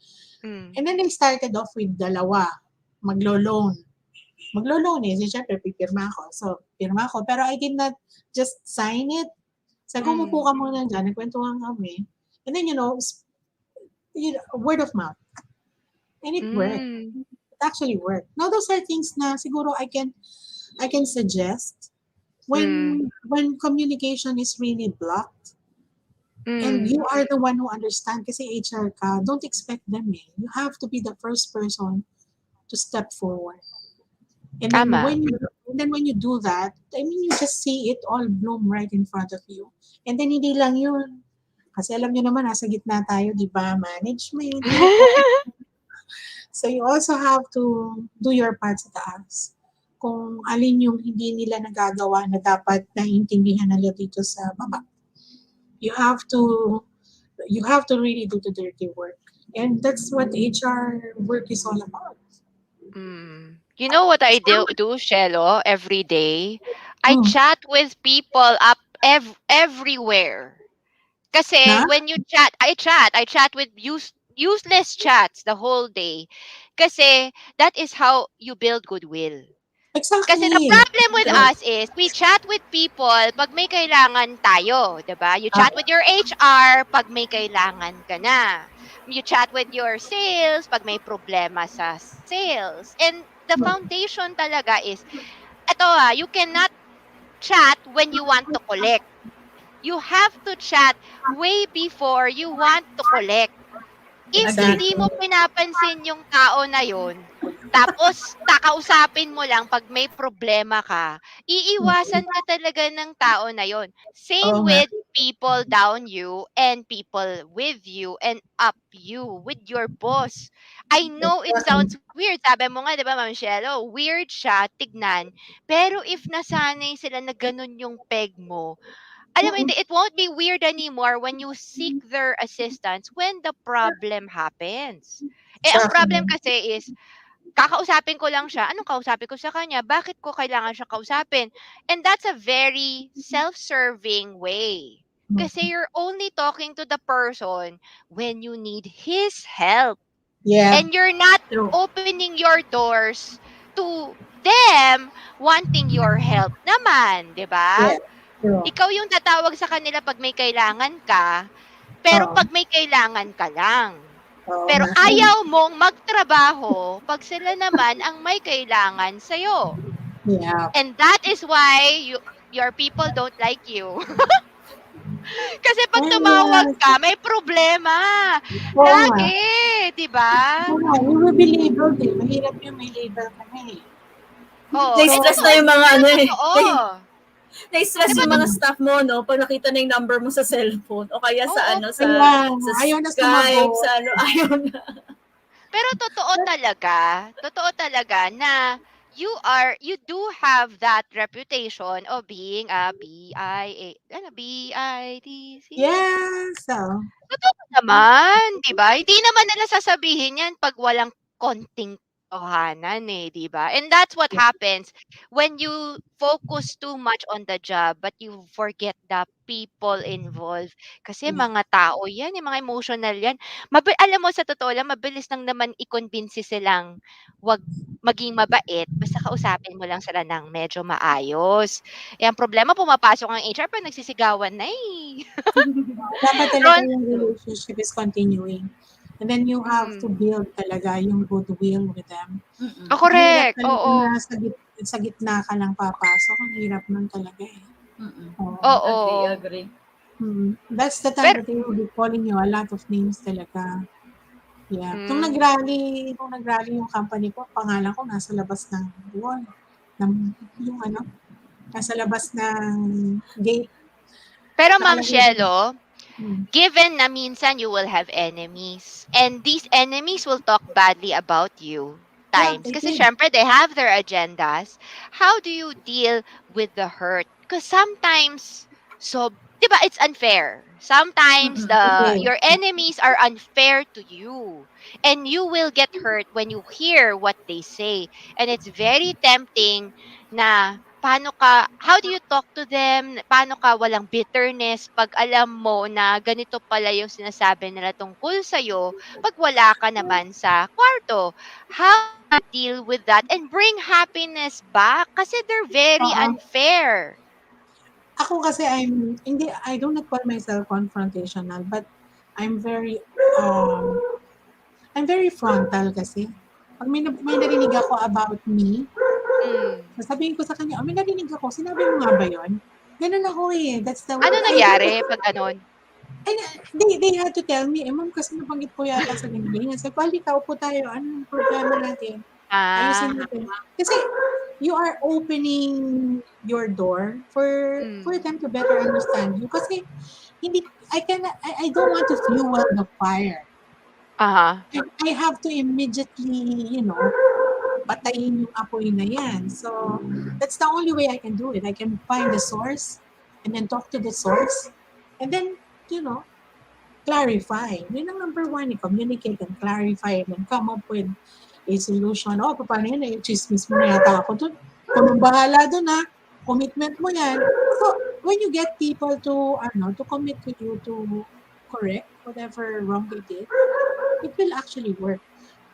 Hmm. And then they started off with dalawa, maglo-loan. Maglo-loan eh, so syempre pipirma ako. So, pirma ako. Pero I did not just sign it. Sabi ko, umupo Hmm. ka muna dyan, nagkwentuhan kami. And then, word of mouth. And it worked. Hmm. It actually worked. Now, those are things na siguro I can suggest Hmm. when communication is really blocked and Hmm. you are the one who understand kasi HR ka, don't expect them eh. You have to be the first person to step forward. And then Tama. when you do that, I mean, you just see it all bloom right in front of you. And then hindi lang yun. Kasi alam nyo naman, nasa gitna tayo, di ba? Management, HR. So you also have to do your part sa taas. Kung alin yung hindi nila nagagawa na dapat naiintindihan nila dito sa baba. You have to really do the dirty work. And that's what HR work is all about. Hmm. You know what I do, Cielo, every day? I Mm. chat with people up everywhere. Kasi Na? when you chat, I chat with useless chats the whole day. Kasi that is how you build goodwill. Kasi the Exactly. problem with True. us is we chat with people pag may kailangan tayo, 'di ba? You Ah, chat with your HR pag may kailangan ka na. You chat with your sales pag may problema sa sales. And the foundation talaga is you cannot chat when you want to collect. You have to chat way before you want to collect. If Agree. hindi mo exactly. pinapansin yung tao na yun, tapos kakausapin mo lang pag may problema ka, iiwasan ka talaga ng tao na yun. Oo Same nga. with people down you and people with you and up you with your boss. I know it Exactly. sounds weird. Sabi mo nga, di ba, Ma'am Cielo, weird siya, tignan. Pero if nasanay sila na ganun yung peg mo, alam mo, hindi, it won't be weird anymore when you seek their assistance when the problem happens. Eh, ang problem Exactly. kasi is, kakausapin ko lang siya. Anong kausapin ko sa kanya? Bakit ko kailangan siya kausapin? And that's a very self-serving way. Kasi you're only talking to the person when you need his help. Yeah, And you're not True. opening your doors to them wanting your help naman, 'di ba? yeah. True. Ikaw yung tatawag sa kanila pag may kailangan ka, pero Oo. pag may kailangan ka lang. Oo Pero nga. ayaw mong magtrabaho pag sila naman ang may kailangan sa'yo. Yeah. And that is why your people don't like you. Kasi pag Ay, tumawag yes. ka, may problema. Oo nga. Lagi, 'di ba? Oo nga. We will be labeled eh. Mahirap yung may label ka na eh. Oo, So, Na-stress na yung mga pero ano eh. totoo. Na-stress 'Di ba yung mga staff mo, no? Pag nakita na yung number mo sa cellphone o kaya sa oo, ano, kaya sa ayaw na Skype, sumagot. sa ano, ayaw na. pero totoo talaga na you do have that reputation of being a BITC. Yes. So, Totoo naman, 'di ba? Hindi naman nila sasabihin 'yan 'pag walang konting totohanan, eh, 'di ba? And that's what happens when you focus too much on the job but you forget the people involved. Kasi mga tao 'yan, eh, mga emotional 'yan. Alam mo, sa totoo lang, mabilis lang naman i-convince silang 'wag maging mabait basta kausapin mo lang sila ng medyo maayos. Eh, ang problema, pumapasok ang HR 'pag nagsisigawan na, eh. dapat talaga Ron yung relationship is continuing. And then you have to mm. build talaga yung goodwill with them. Mm-mm. Oh, Mahirap correct, talaga oo. na sa gitna ka lang papasok. Ang hirap nun talaga eh. Mm-mm. Oo. Agree, Oo. agree. That's the time Pero that they will be calling you a lot of names talaga. Yeah. Nung hmm. nag-rally yung company ko, pangalan ko nasa labas ng wall. Yung ano, nasa labas ng gate. Pero Ma'am Nakalagay doon. Cielo, Hmm. given na minsan you will have enemies and these enemies will talk badly about you Yeah, times they kasi did. syempre they have their agendas. How do you deal with the hurt? Because sometimes, so, 'di ba, it's unfair. Sometimes Mm-mm. It is. your enemies are unfair to you and you will get hurt when you hear what they say. And it's very tempting na how do you talk to them? Paano ka walang bitterness pag alam mo na ganito pala yung sinasabi nila tungkol sa'yo pag wala ka naman sa kwarto? How do you deal with that and bring happiness back? Kasi they're very Oo. unfair. Ako kasi I do not call myself confrontational, but I'm very, I'm very frontal kasi. Pag may narinig ako about me, Mm. sasabihin ko sa kanya, "Oh, may narinig ako, sinabi mo nga ba yun?" Ganun ako eh. That's the Ano I do nangyari pag gano'n? and they had to tell me, ma'am, kasi nabanggit po yata sa ganyan. Sabi ko, halika, upo tayo. Ano yung problema natin? Ah, Ayusin natin. Kasi you are opening your door for mm. them to better understand you. Kasi I don't want to fuel the fire. Aha. I have to immediately, patayin yung apoy na yan. So, that's the only way I can do it. I can find the source and then talk to the source and then, you know, clarify. Yun ang number one, communicate and clarify and then come up with a solution. Oh, paano yan? Chismis mo na yata ako dun. Kung bahala dun ha, commitment mo yan. So, when you get people to commit to you to correct whatever wrong they did, it will actually work.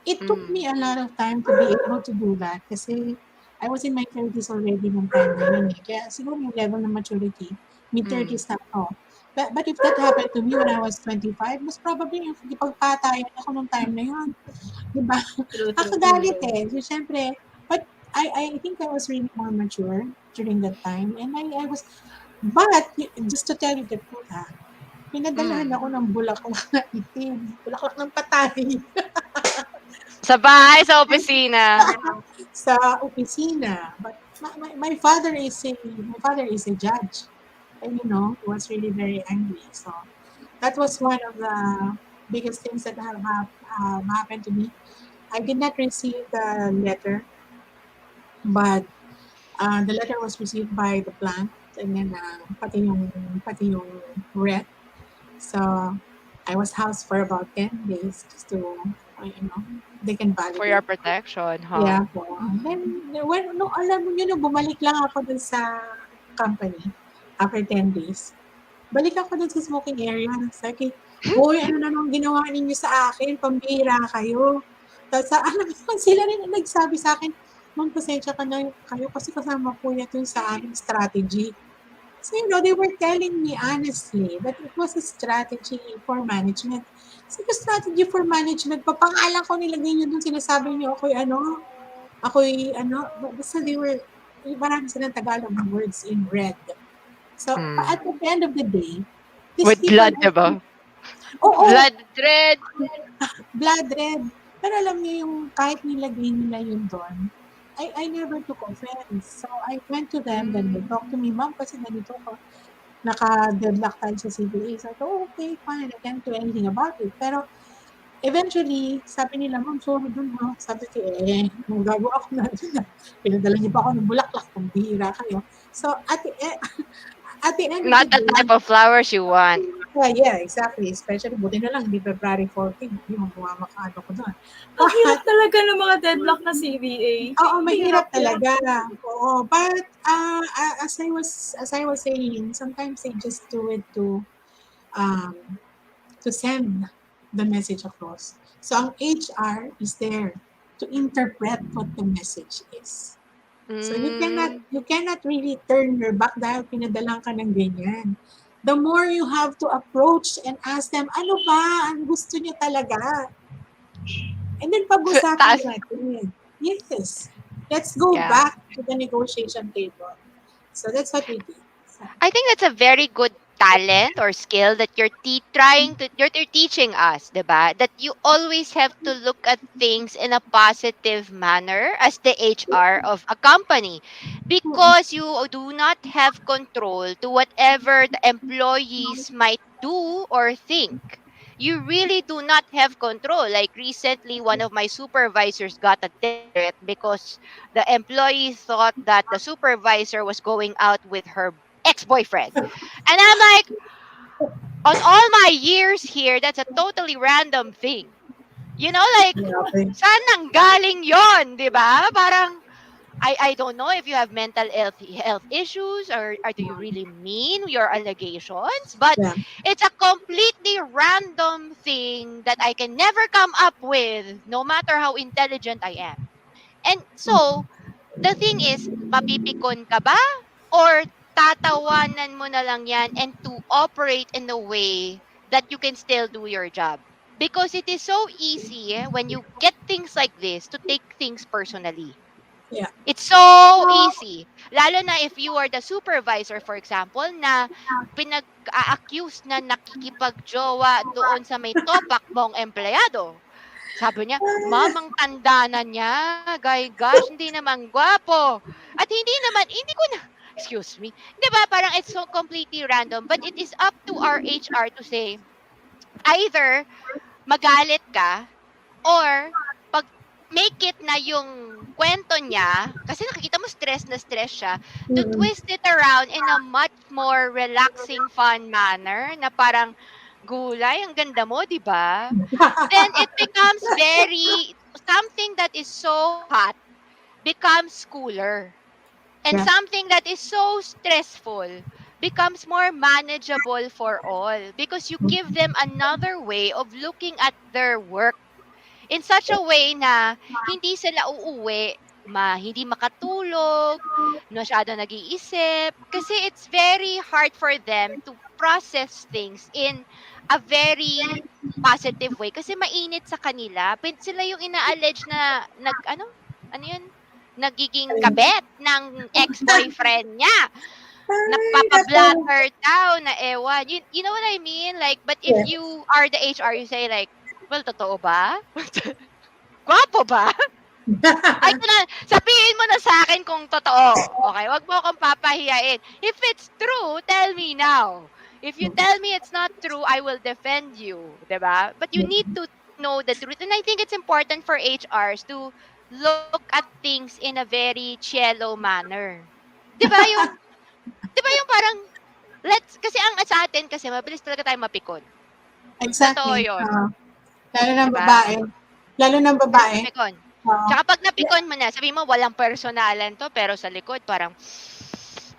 It took me a lot of time to be able to do that kasi I was in my 30s already nung time na yun eh. Kaya siguro yung level ng maturity, Mm. mid-30s na ako. But if that happened to me when I was 25, mas probably yung ipagpatayan ako nung time na yun. Diba? True, true, true. Nakagalit eh. So, syempre, but I think I was really more mature during that time. And I was, but just to tell you the truth ha, pinadalahan Mm. ako ng bulaklak na itim, bulaklak ng patay Sa bahay, sa opisina. sa opisina. But my father is a judge. And he was really very angry. So that was one of the biggest things that have happened to me. I did not receive the letter, but the letter was received by the plant, and then pati yung rep. So I was housed for about 10 days just to, they can For your validate. protection, huh? Yeah po. And then, when, no, alam mo yun, no, bumalik lang ako dun sa company after 10 days. Balik ako dun sa smoking area. Sabi, hoy, ano na nang ginawa ninyo sa akin? Pambira kayo. Tapos, alam mo, sila rin ang nagsabi sa akin, Ma'am, pasensya ka na kayo kasi kasama po yan dun sa aming strategy. So, they were telling me honestly that it was a strategy for management. Sige, strategy for management, papangalan ko nilagay nyo dun, sinasabi nyo ako'y basta marami silang Tagalog words in red. So, Mm. at the end of the day, these With people blood, are, diba? oo, Blood red. blood red. Pero alam niyo yung kahit nilagay nila yun doon, I never took offense. So, I went to them, then they talked to me, Ma'am, kasi ganito ko, naka-deadlock tayo sa CBA. So, oh, okay, fine, I can't do anything about it. Pero, eventually, sabi nila, Ma'am, sorry dun ha. Sabi ko, nung gago ako na dun na. Pinadala niyo pa ako ng bulaklak, kung bihira kayo. So, at the end of the Not the day, type of flowers you want. yeah, exactly. Especially, buti na lang, hindi February 14, hindi mo bumamakaano ko doon. Ang hirap But, talaga ng mga deadlock na CBA. oo, mahirap Hirap yan. talaga. Oo, but as I was saying, sometimes they just do it um, to send the message across. So, ang HR is there to interpret what the message is. So, you cannot Mm. you cannot really turn your back dahil pinadalang ka ng ganyan. The more you have to approach and ask them, ano ba ang gusto niyo talaga? And then pag-usapan Taas. natin. Yes. Let's go Yeah. back to the negotiation table. So that's what we did. So, I think that's a very good talent or skill that you're teaching us, 'di ba? That you always have to look at things in a positive manner as the HR of a company, mm, because you do not have control to whatever the employees might do or think. You really do not have control. Like recently, one of my supervisors got a death threat because the employee thought that the supervisor was going out with her ex-boyfriend. And I'm like, on all my years here, that's a totally random thing. Like, grabe. saan nang galing yon, di ba? Parang, I don't know if you have mental health issues, or do you really mean your allegations, but Yeah. it's a completely random thing that I can never come up with, no matter how intelligent I am. And so, the thing is, mapipikon ka ba? Or tatawanan mo na lang yan and to operate in a way that you can still do your job? Because it is so easy when you get things like this to take things personally. Yeah. It's so easy. Lalo na if you are the supervisor, for example, na pinag-accuse na nakikipagjowa doon sa may topak mong empleyado. Sabi niya, mamang tanda na niya. Gosh, hindi naman gwapo. At hindi ko na, excuse me. Di ba, parang it's so completely random. But it is up to our HR to say, either magalit ka, or pag make it na yung kwento niya, kasi nakikita mo stress na stress siya, to Mm. twist it around in a much more relaxing, fun manner, na parang, gulay, ang ganda mo, di ba? Then it becomes something that is so hot becomes cooler. And Yeah. something that is so stressful becomes more manageable for all, because you give them another way of looking at their work in such a way na hindi sila uuwi hindi makatulog, masyado nag-iisip. Kasi it's very hard for them to process things in a very positive way. Kasi mainit sa kanila. Sila yung ina-allege na ano yun? Nagiging kabet ng ex-boyfriend niya. Ay, nako. Nagpapa-blatter daw na ewan. You know what I mean? Like, but if Yes. you are the HR, you say like, well, totoo ba? Gwapo ba? Ay, ito na, sabihin mo na sa akin kung totoo. Okay, wag mo akong papahiyain. If it's true, tell me now. If you tell me it's not true, I will defend you, 'di ba? But you need to know the truth. And I think it's important for HRs to look at things in a very Cielo manner. 'Di ba yung 'di ba yung parang kasi ang sa atin kasi mabilis talaga tayong mapikon. Totoo Exactly. 'yun, Lalo 'di ng ba? babae. Lalo ng Mabilis babae. mapikon. Oo. Tsaka 'pag napikon mo na, sabihin mo walang personalan 'to, pero sa likod parang,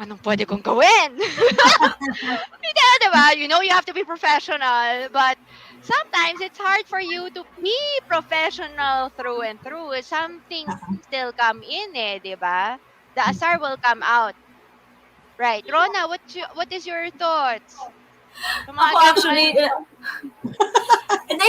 anong puwede kong gawin? Hindi, 'di ba? You know you have to be professional, but sometimes it's hard for you to be professional through and through. Something still come in, 'di ba? The asar will come out. Right. Rona, what is your thoughts? Sa Ako mga gano'ng actually, and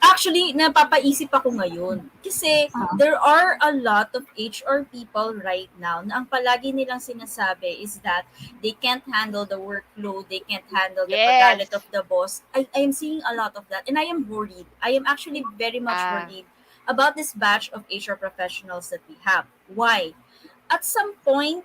actually, napapaisip ako ngayon. Kasi there are a lot of HR people right now na ang palagi nilang sinasabi is that they can't handle the workload, they can't handle the Yes. pagalit of the boss. I am seeing a lot of that and I am worried. I am actually very much worried about this batch of HR professionals that we have. Why? At some point,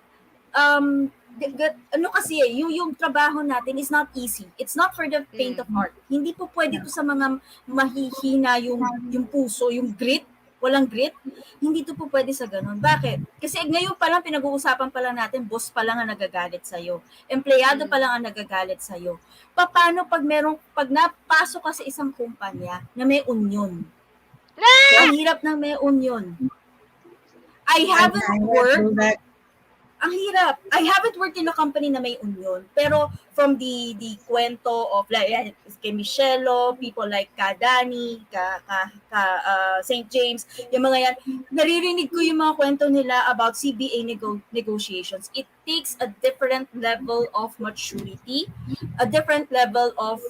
ano kasi yung trabaho natin is not easy. It's not for the faint of heart. Hindi po pwede to sa mga mahihina yung puso, yung grit, walang grit. Hindi to po pwede sa ganun. Bakit? Kasi ngayon pa lang pinag-uusapan pa lang natin, boss pa lang ang nagagalit sa'yo. Empleyado pa lang ang nagagalit sa'yo. Paano pag napasok ka sa isang kumpanya na may union? Ang hirap ng may union. I haven't worked ang hirap. I haven't worked in a company na may union. Pero from the kwento of like kay Cielo, people like Dani, St. James, yung mga yan, naririnig ko yung mga kwento nila about CBA negotiations. It takes a different level of maturity, a different level of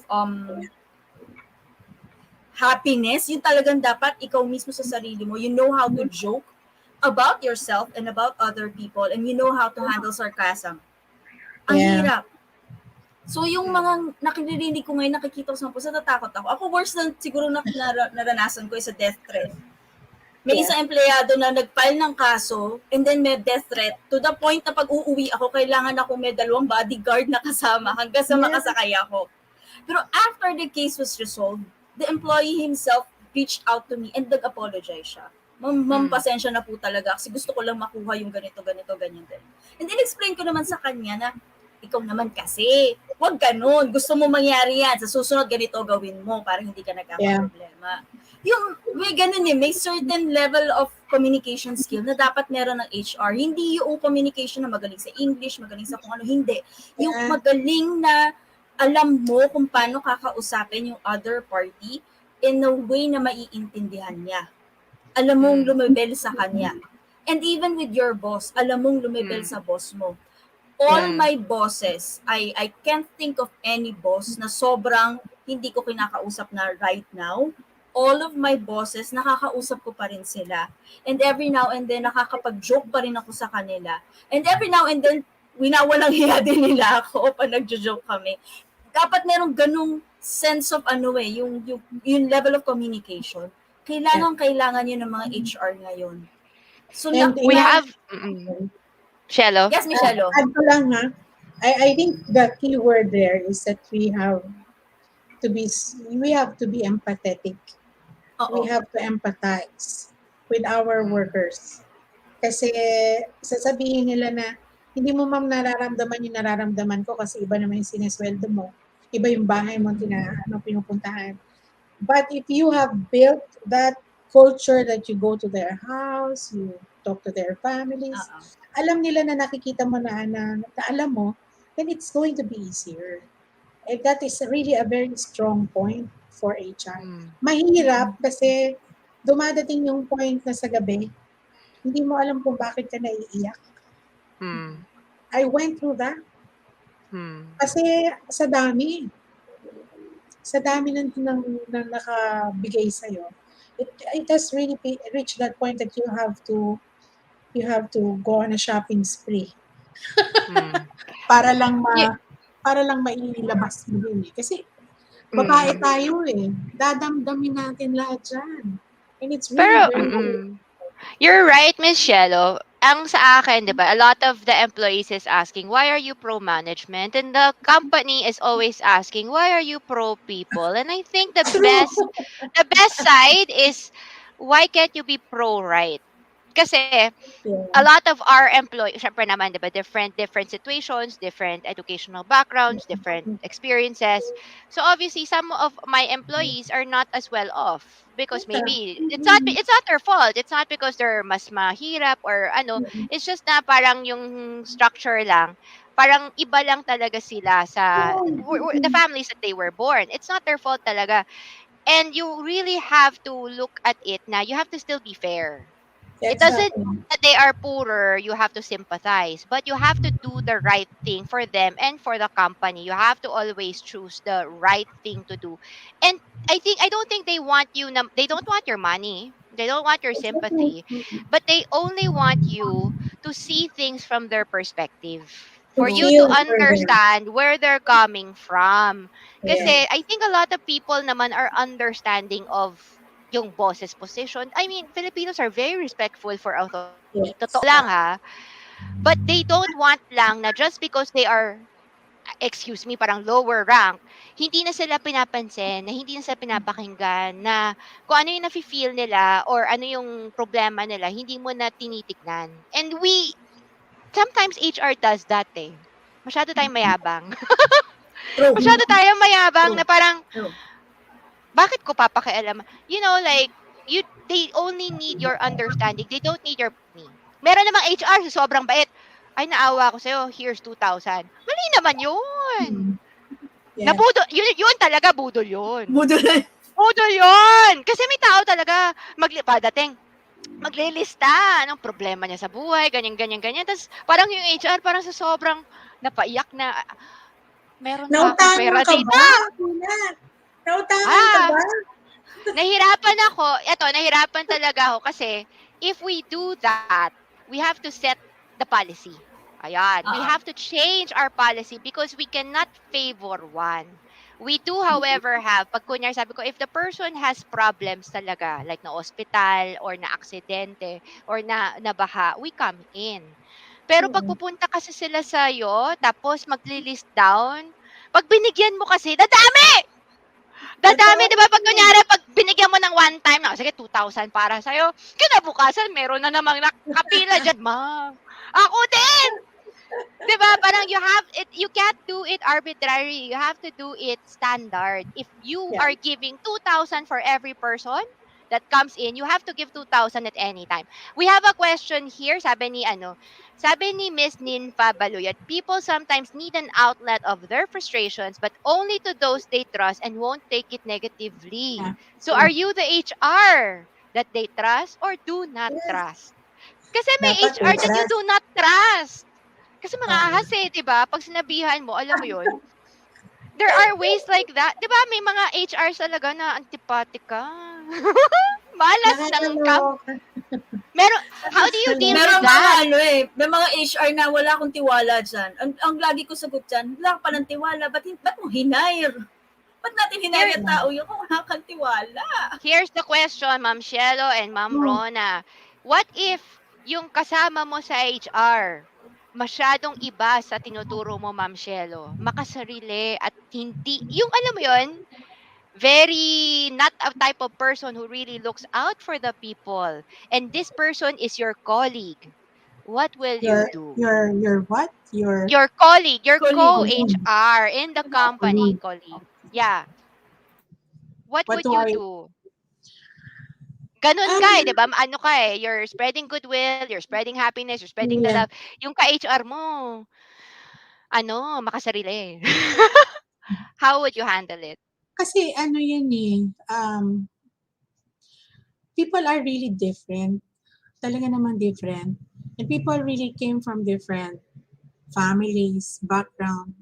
happiness. Yung talagang dapat ikaw mismo sa sarili mo, you know how to joke about yourself and about other people, and you know how to handle sarcasm. Ang hirap. So yung mga nakirinig ko ngayon, nakikita ko sa mga natatakot ako. Ako worse na siguro naranasan ko sa death threat. May isang empleyado na nag-file ng kaso and then may death threat to the point na pag uuwi ako, kailangan ako may 2 bodyguard na kasama hanggang sa makasakay ako. Pero after the case was resolved, the employee himself reached out to me and nag-apologize siya. Ma'am, pasensya na po talaga kasi gusto ko lang makuha yung ganito, ganyan din. And then explain ko naman sa kanya na ikaw naman kasi, wag ganun. Gusto mo mangyari yan. Sa susunod, ganito gawin mo para hindi ka nagkakaproblema. Yung may ganun may certain level of communication skill na dapat meron ng HR. Hindi yung communication na magaling sa English, magaling sa kung ano, hindi. Yung magaling na alam mo kung paano kakausapin yung other party in a way na maiintindihan niya. Alam mong lumibel sa kanya. And even with your boss, alam mong lumibel sa boss mo. All my bosses, I can't think of any boss na sobrang hindi ko kinakausap na right now. All of my bosses, nakakausap ko pa rin sila. And every now and then, nakakapag-joke pa rin ako sa kanila. And every now and then, winawalang hiya din nila ako pag nagjo-joke kami. Dapat merong ganung sense of yung level of communication. Kailangan yun ng mga HR ngayon. So we have Cielo. Yes, Cielo. Add ko lang I think the key word there is that we have to be empathetic. We have to empathize with our workers. Kasi sasabihin nila na hindi mo ma'am nararamdaman yung nararamdaman ko kasi iba naman yung sinesweldo mo. Iba yung bahay mo pinupuntahan. But if you have built that culture that you go to their house, you talk to their families, alam nila na nakikita mo na alam mo, then it's going to be easier. And that is really a very strong point for HR. Mahirap kasi dumadating yung point na sa gabi, Hindi mo alam kung bakit ka naiiyak. Hmm. I went through that. Hmm. Kasi sa dami ng nakabigay sa'yo, it has really reached that point that you have to go on a shopping spree Hmm. para lang Ye para lang mailabas mo din eh. Kasi babae mm. tayo eh. Dadamdamin natin lahat dyan. And it's really Pero very you're right, Miss Cielo. Ang sa akin, 'di ba, a lot of the employees is asking, "Why are you pro management?" And the company is always asking, "Why are you pro people?" And I think true. the best side is, why can't you be pro right? Kasi a Yeah. lot of our employees, syempre naman, 'di ba, different situations, different educational backgrounds, different experiences. So obviously, some of my employees are not as well off because Yeah. maybe Mm-mm. it's not their fault. It's not because they're mas mahirap or ano. It's just na parang yung structure lang. Parang iba lang talaga sila sa the Mm-mm. families that they were born. It's not their fault talaga. And you really have to look at it na you have to still be fair. It doesn't Exactly. mean that they are poorer, you have to sympathize, but you have to do the right thing for them and for the company. You have to always choose the right thing to do. And I don't think they don't want your money. They don't want your Exactly. sympathy, but they only want you to see things from their perspective. To For you to feel for them. understand where they're coming from. Kasi Yes. I think a lot of people naman are understanding of yung boss's position. I mean, Filipinos are very respectful for authority. Totoo Yes. lang ha. But they don't want lang na just because they are, excuse me, parang lower rank, hindi na sila pinapansin, na hindi na sila pinapakinggan, na kung ano yung nafe-feel nila or ano yung problema nila, hindi mo na tinitignan. And sometimes HR does that eh. Masyado tayong mayabang. True. Masyado tayong mayabang True. na parang, True. bakit ko papakialaman? You know, like, they only need your understanding. They don't need your money. Meron namang HR sa sobrang bait. Ay, naawa ko sa'yo. Here's 2,000. Mali naman yun. Mm. Yeah. Nabudol. Yun talaga, budol yun. Budol. Budol yun. Kasi may tao talaga, padating, maglilista. Anong problema niya sa buhay, ganyan, ganyan, ganyan. Tapos, parang yung HR, parang sa sobrang napaiyak na, meron ba akong Nautangan pera ka dito? ba? Tina? Nautangan ka Ah, ba? Nahirapan talaga ako kasi if we do that, we have to set the policy. Ayan, we Ah, have to change our policy because we cannot favor one. We do, however, pag kunyari sabi ko, if the person has problems talaga, like na ospital or na aksidente or na nabaha, we come in. Pero pag Mm. pupunta kasi sila sa'yo, tapos magli-list down, pag binigyan mo kasi, dadami! Dadami, Totoo. 'di ba? Pag kunyari, pag binigyan mo ng one time na, sige, 2,000 para sa'yo, kinabukasan, meron na namang nakapila dyan, ma'am. Ako din! 'Di ba? Parang you can't do it arbitrary. You have to do it standard. If you Yeah. are giving 2,000 for every person that comes in, you have to give 2,000 at any time. We have a question here, sabi ni Miss Ninfa Baluyat, people sometimes need an outlet of their frustrations, but only to those they trust and won't take it negatively. Yeah. So are True. you the HR that they trust or do not Yes. trust? Kasi may Dapat HR that you trust. do not trust. Kasi mga Oo. ahas eh, 'di ba? Pag sinabihan mo, alam mo 'yun, there are ways like that. 'Di ba may mga HRs talaga na antipati ka. Malas ng Nakakaloka. Meron, how do you deal with meron Nakakaloka. mga that? ano eh, may mga HR na wala akong tiwala dyan. Ang lagi ko sagot dyan, wala ka palang tiwala, ba't mo hinire? Ba't natin hinire Here, ang tao yung kung wala kang tiwala? here's the question, Ma'am Cielo and Ma'am Hmm. Rona. What if yung kasama mo sa HR, masyadong iba sa tinuturo mo, Ma'am Cielo, makasarili at hindi, yung alam mo 'yun, very not a type of person who really looks out for the people, and this person is your colleague, what will you Your do? your what? Your Your colleague, your Colleague. co-HR in the company colleague. colleague. Yeah. What What would do you I do? Ganun ka eh, 'di um ba? Ano ka eh, you're spreading goodwill, you're spreading happiness, you're spreading the yeah. love. Yung ka-HR mo, makasarili. How would you handle it? Kasi ano yan eh, people are really different. talaga naman different. And people really came from different families, background.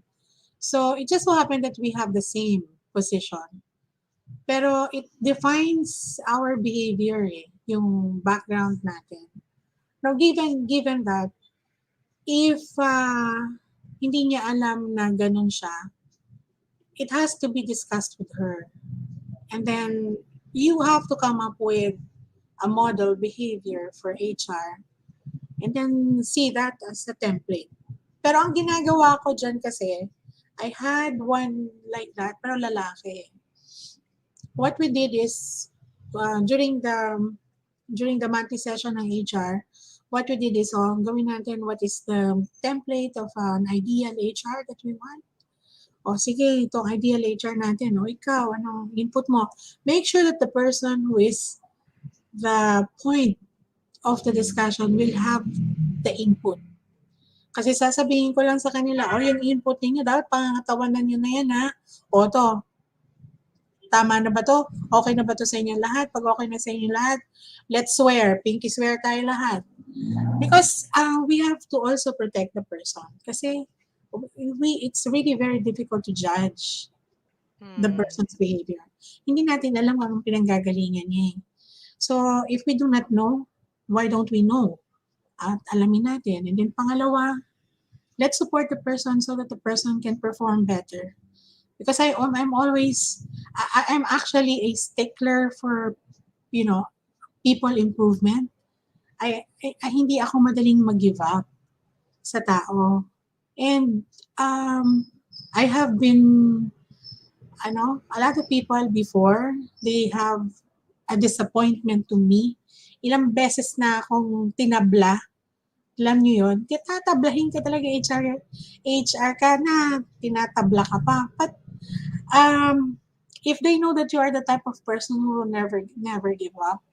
So it just so happened that we have the same position. Pero it defines our behavior yung background natin. Now, given that, if hindi niya alam na ganun siya, it has to be discussed with her. And then you have to come up with a model behavior for HR and then see that as a template. Pero ang ginagawa ko dyan kasi, I had one like that, pero lalaki. What we did is, during the monthly session ng HR, what we did is, gawin natin what is the template of an ideal HR that we want. O sige, itong ideal HR natin. O ikaw, ano, input mo. Make sure that the person who is the point of the discussion will have the input. Kasi sasabihin ko lang sa kanila, yung input ninyo, dapat pangangatawanan nyo na yan, ha? O to, tama na ba to? Okay na ba to sa inyo lahat? Pag okay na sa inyo lahat, let's swear. Pinky swear tayo lahat. Because we have to also protect the person. Kasi it's really very difficult to judge the person's behavior. Hindi natin alam anong pinanggagalingan niya. So, if we do not know, why don't we know? At alamin natin. And then pangalawa, let's support the person so that the person can perform better. Because I'm always, I'm actually a stickler for, people improvement. Hindi ako madaling mag-give up sa tao. And I have been, a lot of people before, they have a disappointment to me. Ilang beses na akong tinabla. Alam niyo yun? Tatablahin ka talaga, HR ka na, tinatabla ka pa. But if they know that you are the type of person who will never give up,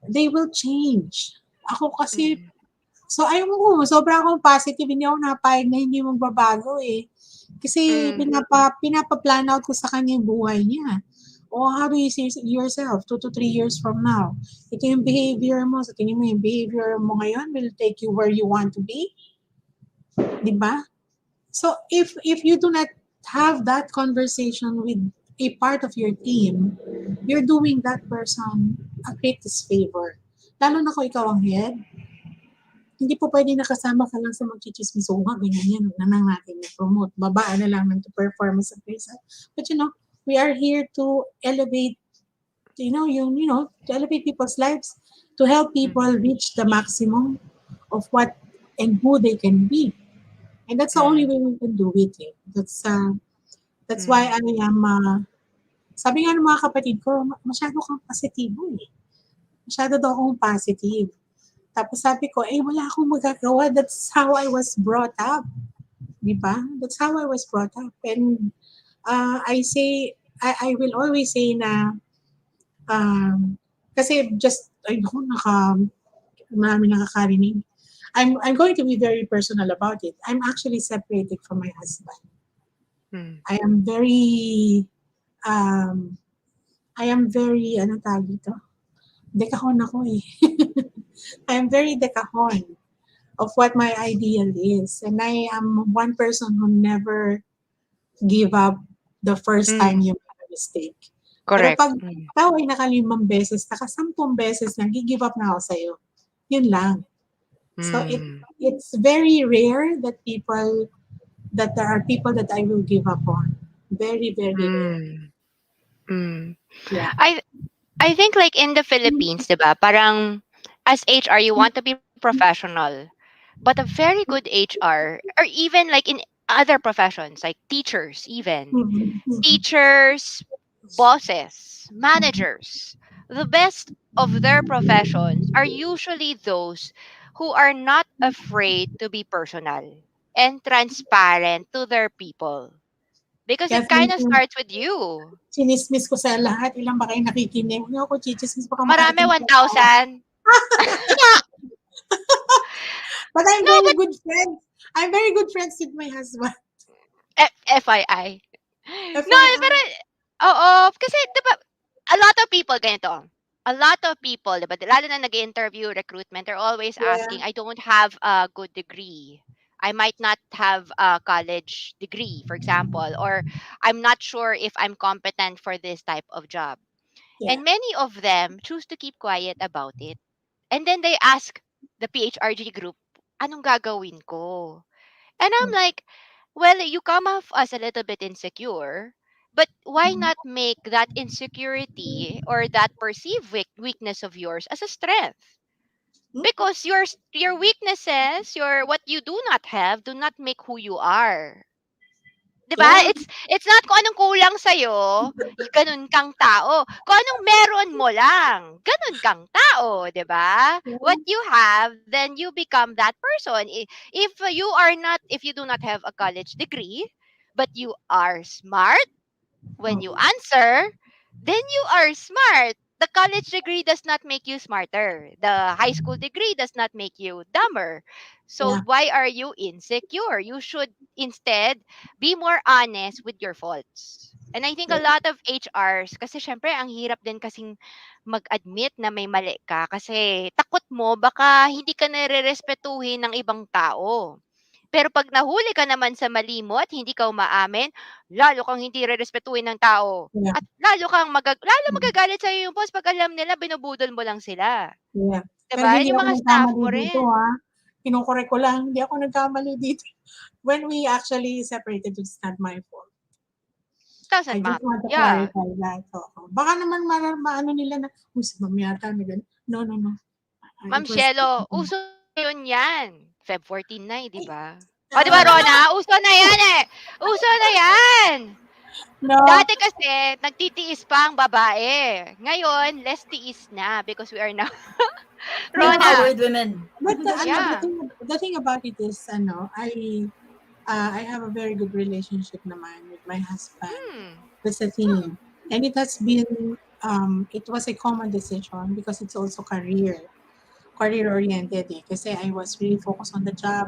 they will change. Ako kasi, so ayaw mo, sobra akong positive, hindi ako napayag na hindi magbabago eh. Kasi pinapa-plan out ko sa kanya yung buhay niya. O how do you see yourself 2 to 3 years from now? Ito yung behavior mo. Sa tingin mo yung behavior mo ngayon will take you where you want to be. Diba? So if you do not have that conversation with a part of your team, you're doing that person a great disfavor. Lalo na kung ikaw ang head, hindi po pwede nakasama ka lang sa magchichismis. O nga, ganyan yan. Huwag na lang natin na-promote. Babaan na lang ng performance sa Presas. But we are here to elevate, to elevate people's lives, to help people reach the maximum of what and who they can be. And that's the only way we can do it. That's why I am, sabi nga ng mga kapatid ko, masyado kang positibo eh. Masyado daw akong positive. Tapos sabi ko, wala akong magagawa. That's how I was brought up. Diba? That's how I was brought up. And I will always say na, kasi marami nakakarinig. I'm going to be very personal about it. I'm actually separated from my husband. I am very, anong tawag dito? Dekahon ako eh. I am very dekahon of what my ideal is. And I am one person who never give up the first time you make a mistake. Correct. Pero pag ikaw ay nakalimang beses, nakasampung beses, nag-give up na ako sa'yo. Yun lang. So it's very rare that there are people that I will give up on. Very, very rare. Yeah. I think like in the Philippines, diba, parang as HR, you want to be professional. But a very good HR, or even like in other professions, like teachers even, teachers, bosses, managers, the best of their professions are usually those who are not afraid to be personal and transparent to their people. Because Kaya it kind of starts with you. sinismis ko sa lahat. Ilang ba kayo nakikinig? Hindi ako chichismis. Baka Marami, makarating 1,000. But I'm No, very but good friends. I'm very good friends with my husband. FYI. No, FYI. pero, oo, kasi, diba, a lot of people, ganito, a lot of people, but lalo na nag-interview recruitment, are always Yeah. asking, I don't have a good degree. I might not have a college degree, for example, or I'm not sure if I'm competent for this type of job. Yeah. And many of them choose to keep quiet about it. And then they ask the PHRG group, anong gagawin ko? And I'm like, well, you come off as a little bit insecure, but why Mhm. not make that insecurity or that perceived weakness of yours as a strength? Mhm. Because your weaknesses, your what you do not have, do not make who you are. 'Di ba? Yeah. It's not kung anong kulang sa ganun kang tao. Kung anong meron mo lang, ganun kang tao, 'di ba? Yeah. What you have, then you become that person. If you are not, if you do not have a college degree, but you are smart, when you Mhm. answer, then you are smart. The college degree does not make you smarter. The high school degree does not make you dumber. So Yeah. why are you insecure? You should instead be more honest with your faults. And I think a Yeah. lot of HRs, kasi syempre ang hirap din kasing mag-admit na may mali ka kasi takot mo baka hindi ka nare-respetuhin ng ibang tao. Pero pag nahuli ka naman sa mali mo at hindi ka umaamin, lalo kang hindi rerespetuhin ng tao. Yeah. At lalo magagalit sa'yo yung boss pag alam nila binubudol mo lang sila. Yeah. 'Di Pero ba? hindi Yung ako mga staff nagkamali mo dito, rin. ha. Kino-correct ko lang, hindi ako nagkamali dito. When we actually separated, it's not my fault. I Doesn't just matter. want to Yeah. clarify that. Oo. Baka naman maano nila na, si ma'am yata na ganun. No, no, no. Ma'am It was, Cielo, uso yun yan. Feb 14 na eh, di ay, ba? O, di ba, ah, Rona? Uso na yan eh. Uso na yan. no. Dati kasi, nagtitiis pa ang babae. Ngayon, less tiis na because we are now. We No, Rona. empowered women. but Yeah. the thing about it is, I have a very good relationship naman with my husband. Hmm. That's the thing. And it has been, it was a common decision because it's also career oriented eh. Kasi I was really focused on the job.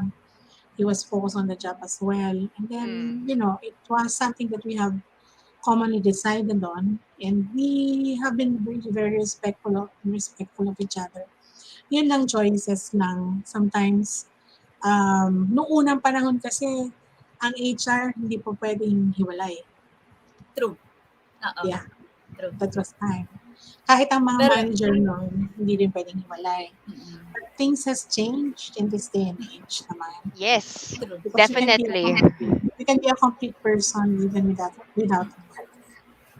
He was focused on the job as well. And then, Hmm. it was something that we have commonly decided on. And we have been really very respectful of each other. Yun lang choices lang. Sometimes, noong unang panahon kasi, ang HR hindi po pwedeng hiwalay. True. Oo. Yeah, True. that was time. Kahit ang mga Pero- manager noon, hindi rin pwedeng hiwalay. But things has changed in this day and age naman. Yes. True. Because Definitely. you can be a complete person even without work.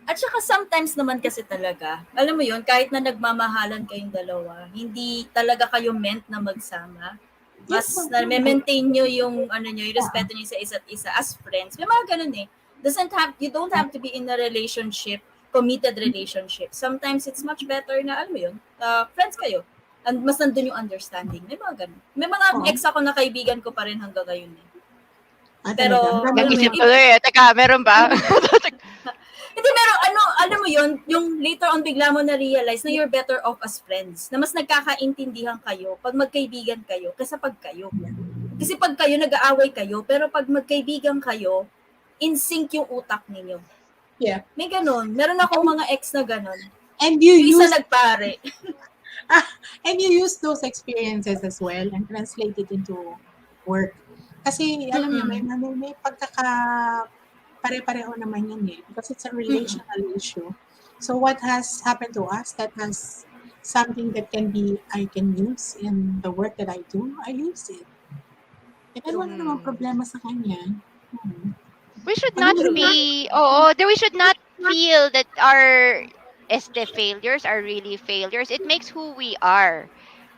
At saka sometimes naman kasi talaga, alam mo yun, kahit na nagmamahalan kayong dalawa, hindi talaga kayo meant na magsama. Mas Yes, na-maintain nyo yung yung respeto nyo sa isa't isa as friends. May mga ganun eh. You don't have to be in a relationship, committed relationship. Sometimes it's much better na, alam mo yun, friends kayo. And mas nandun yung understanding. May mga ganun. May mga Oo. ex ako na kaibigan ko pa rin hanggang ngayon eh. Pero, Pero- Nag-isip tuloy eh. Teka, meron ba? Hindi, pero alam mo yun, yung later on bigla mo na-realize na you're better off as friends. Na mas nagkakaintindihan kayo pag magkaibigan kayo kaysa pag kayo. Kasi pag kayo, nag-aaway kayo, pero pag magkaibigan kayo, in sync yung utak ninyo. yeah. May ganun. Meron akong mga ex na ganun. And you Yung isa use nagpare. those experiences as well and translate it into work. Kasi alam niyo may pare-pareho naman yan eh because it's a relational issue. So what has happened to us that has something that I can use in the work that I do, I use it. And wala namang problema sa kanya. We should Ano not yun? be, we should not feel that our failures are really failures. It makes who we are.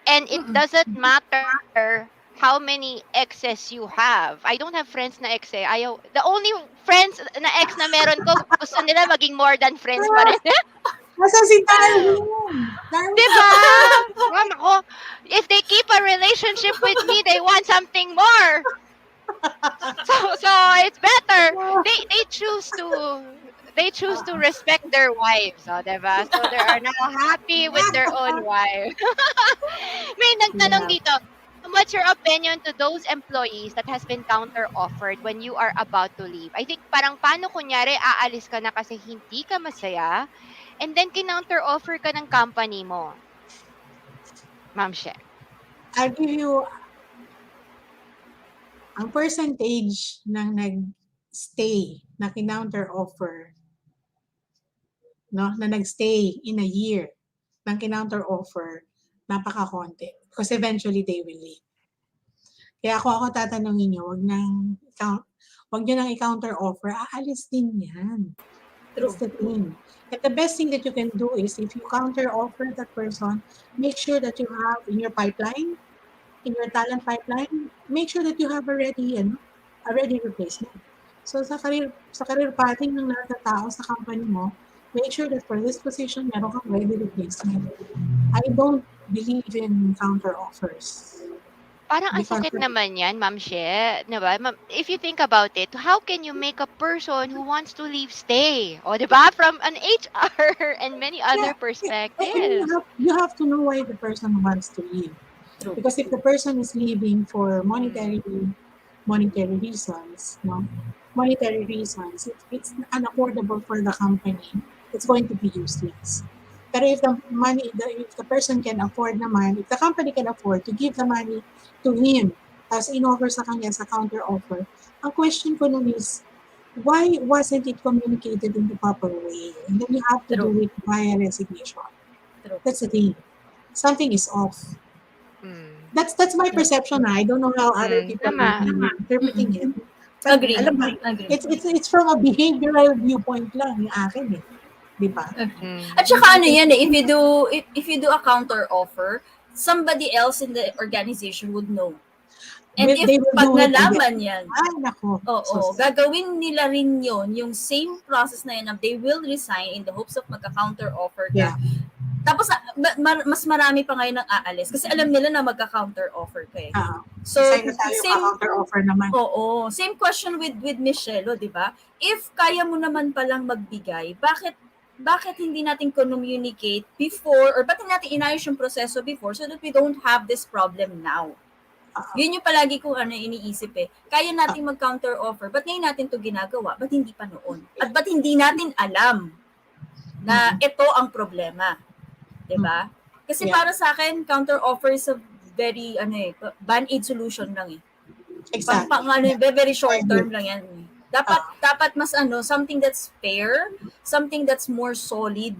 And it doesn't matter how many exes you have. I don't have friends na ex eh. The only friends na ex na meron ko, gusto nila maging more than friends pa rin. Nasa si Darwin! Diba? Ma'am, ako, if they keep a relationship with me, they want something more. So it's better. They choose to respect their wives, diba? So they are now happy with their own wife. May nagtanong dito, what's your opinion to those employees that has been counter-offered when you are about to leave? I think parang paano kunyari aalis ka na kasi hindi ka masaya and then kinounter offer ka ng company mo, Ma'am She. I'll give you ang percentage ng nag-stay na kinounter offer, no, na nag-stay in a year ng kinounter offer, napaka-konti. Because eventually they will leave. Kaya ako tatanungin niyo, wag niyo nang i-counter offer, aalis din yan. That's the thing. And the best thing that you can do is if you counter offer that person, make sure that you have in your pipeline, in your talent pipeline, make sure that you have a ready replacement. So sa career pathing ng lahat ng tao sa company mo, make sure that for this position, meron kang ready replacement. I don't believe in counter offers. Parang ang Because sakit naman yan, Ma'am She. Diba? If you think about it, how can you make a person who wants to leave stay? O, diba? From an HR and many other yeah, and perspectives. you have to know why the person wants to leave. True. Because if the person is leaving for monetary reasons, no, monetary reasons, it's unaffordable for the company. It's going to be useless. But if if the person can afford naman, if the company can afford to give the money to him as in-offer sa kanya sa counter offer, ang question ko nun is, why wasn't it communicated in the proper way? And then you have to do True. it via resignation. True. That's the thing. Something is off. Mm. That's my perception. I don't know how other people will Tama. be interpreting it. But Agree. alam mo, Agree. it's from a behavioral viewpoint lang yung akin eh. Di ba? Mm. At saka ano yan eh, if you do a counter offer, somebody else in the organization would know. And if They will pag do it again. nalaman yan, Ay, nako. oo, gagawin nila rin yun, yung same process na yun, na they will resign in the hopes of magka-counter offer ka. Yeah. Tapos mas marami pa ngayon ang aalis kasi alam nila na magka-counter offer ka eh. So, Sign na tayo counter offer naman. Oo, same question with Miss Cielo, 'di ba? If kaya mo naman palang magbigay, bakit hindi natin communicate before or bakit natin inayos yung proseso before so that we don't have this problem now? Yun yung palagi kong iniisip eh. Kaya natin mag-counter offer, ba't ngayon natin to ginagawa? Ba't hindi pa noon? At ba't hindi natin alam na ito ang problema? 'Di ba? Kasi Yeah. para sa akin, counter offer is a very band-aid solution lang eh. Exactly. Very short term lang yan. Dapat mas something that's fair, something that's more solid.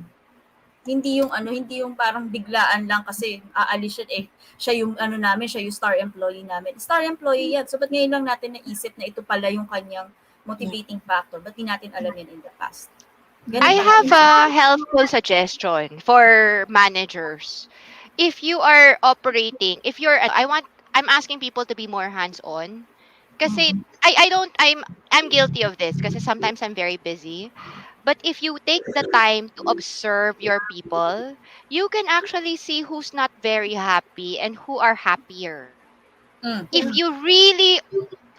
Hindi yung parang biglaan lang kasi aalis siya siya yung namin, siya yung star employee namin. Star employee yan. So ba't ngayon lang natin naisip na ito pala yung kanyang motivating factor? Ba't di natin alam yan in the past? Ganun I ba have natin? a helpful suggestion for managers. If you are operating, I'm asking people to be more hands-on. Kasi I'm guilty of this kasi sometimes I'm very busy. But if you take the time to observe your people, you can actually see who's not very happy and who are happier. If you really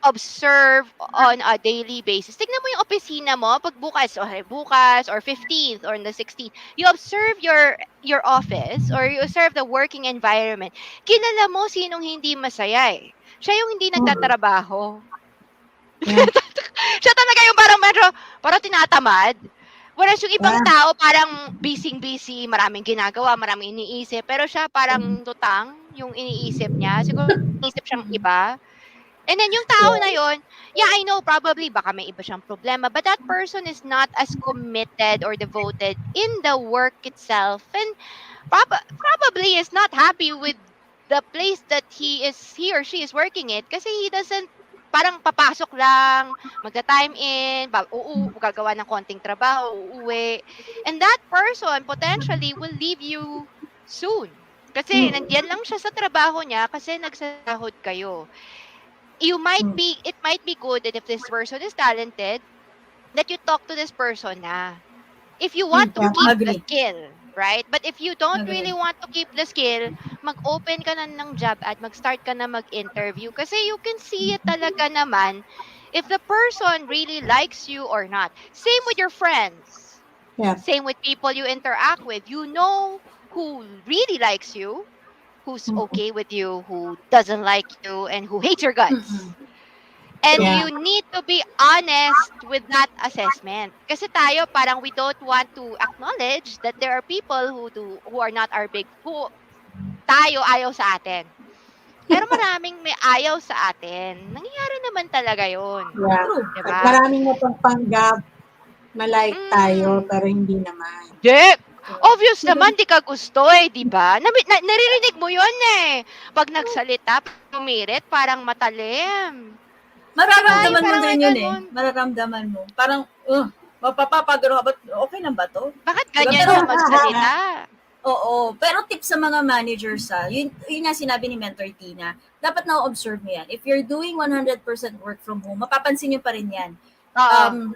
observe on a daily basis. Tignan mo yung opisina mo pag bukas or 15th or on the 16th. You observe your office or you observe the working environment. Kilala mo sinong hindi masaya eh. Siya yung hindi nagtatrabaho. Yeah. Siya talaga yung parang tinatamad. Whereas yung ibang tao parang busy, maraming ginagawa, maraming iniisip. Pero siya parang tutang yung iniisip niya. Siguro iniisip siyang iba. And then yung tao na yon, yeah, I know probably baka may iba siyang problema, but that person is not as committed or devoted in the work itself, and probably is not happy with the place that he or she is working it kasi he doesn't parang papasok lang, magta-time in, gagawa ng konting trabaho, uuwi. And that person potentially will leave you soon. Kasi nandiyan lang siya sa trabaho niya kasi nagsasahod kayo. It might be good that if this person is talented, that you talk to this person na. If you want to keep the Agree. skill, right? But if you don't Agree. really want to keep the skill, mag-open ka na ng job ad, mag-start ka na mag-interview. Kasi you can see it talaga naman if the person really likes you or not. Same with your friends. Yeah. Same with people you interact with. You know who really likes you, who's okay with you, who doesn't like you, and who hates your guts. And Yeah. you need to be honest with that assessment. Kasi tayo parang we don't want to acknowledge that there are people who are not our big who tayo ayaw sa atin. Pero maraming may ayaw sa atin. Nangyayari naman talaga 'yon, Yeah. 'di At ba? maraming napagpanggap na like tayo, Mm. pero hindi naman. Di. Obvious naman di ka gusto eh, 'di ba? Naririnig mo 'yon eh. Pag nagsalita, pumirit, parang matalim. 'Di ba? Yung Mararamdaman mo parang may din yun eh. ganun. Mararamdaman mo. Parang, mapapapagano ka ba? Okay lang ba to? Bakit Diba? ganyan Pero, siya magsalita? oo. Pero tip sa mga managers yun nga sinabi ni Mentor Tina, dapat na-observe mo yan. If you're doing 100% work from home, mapapansin nyo pa rin yan. Oo.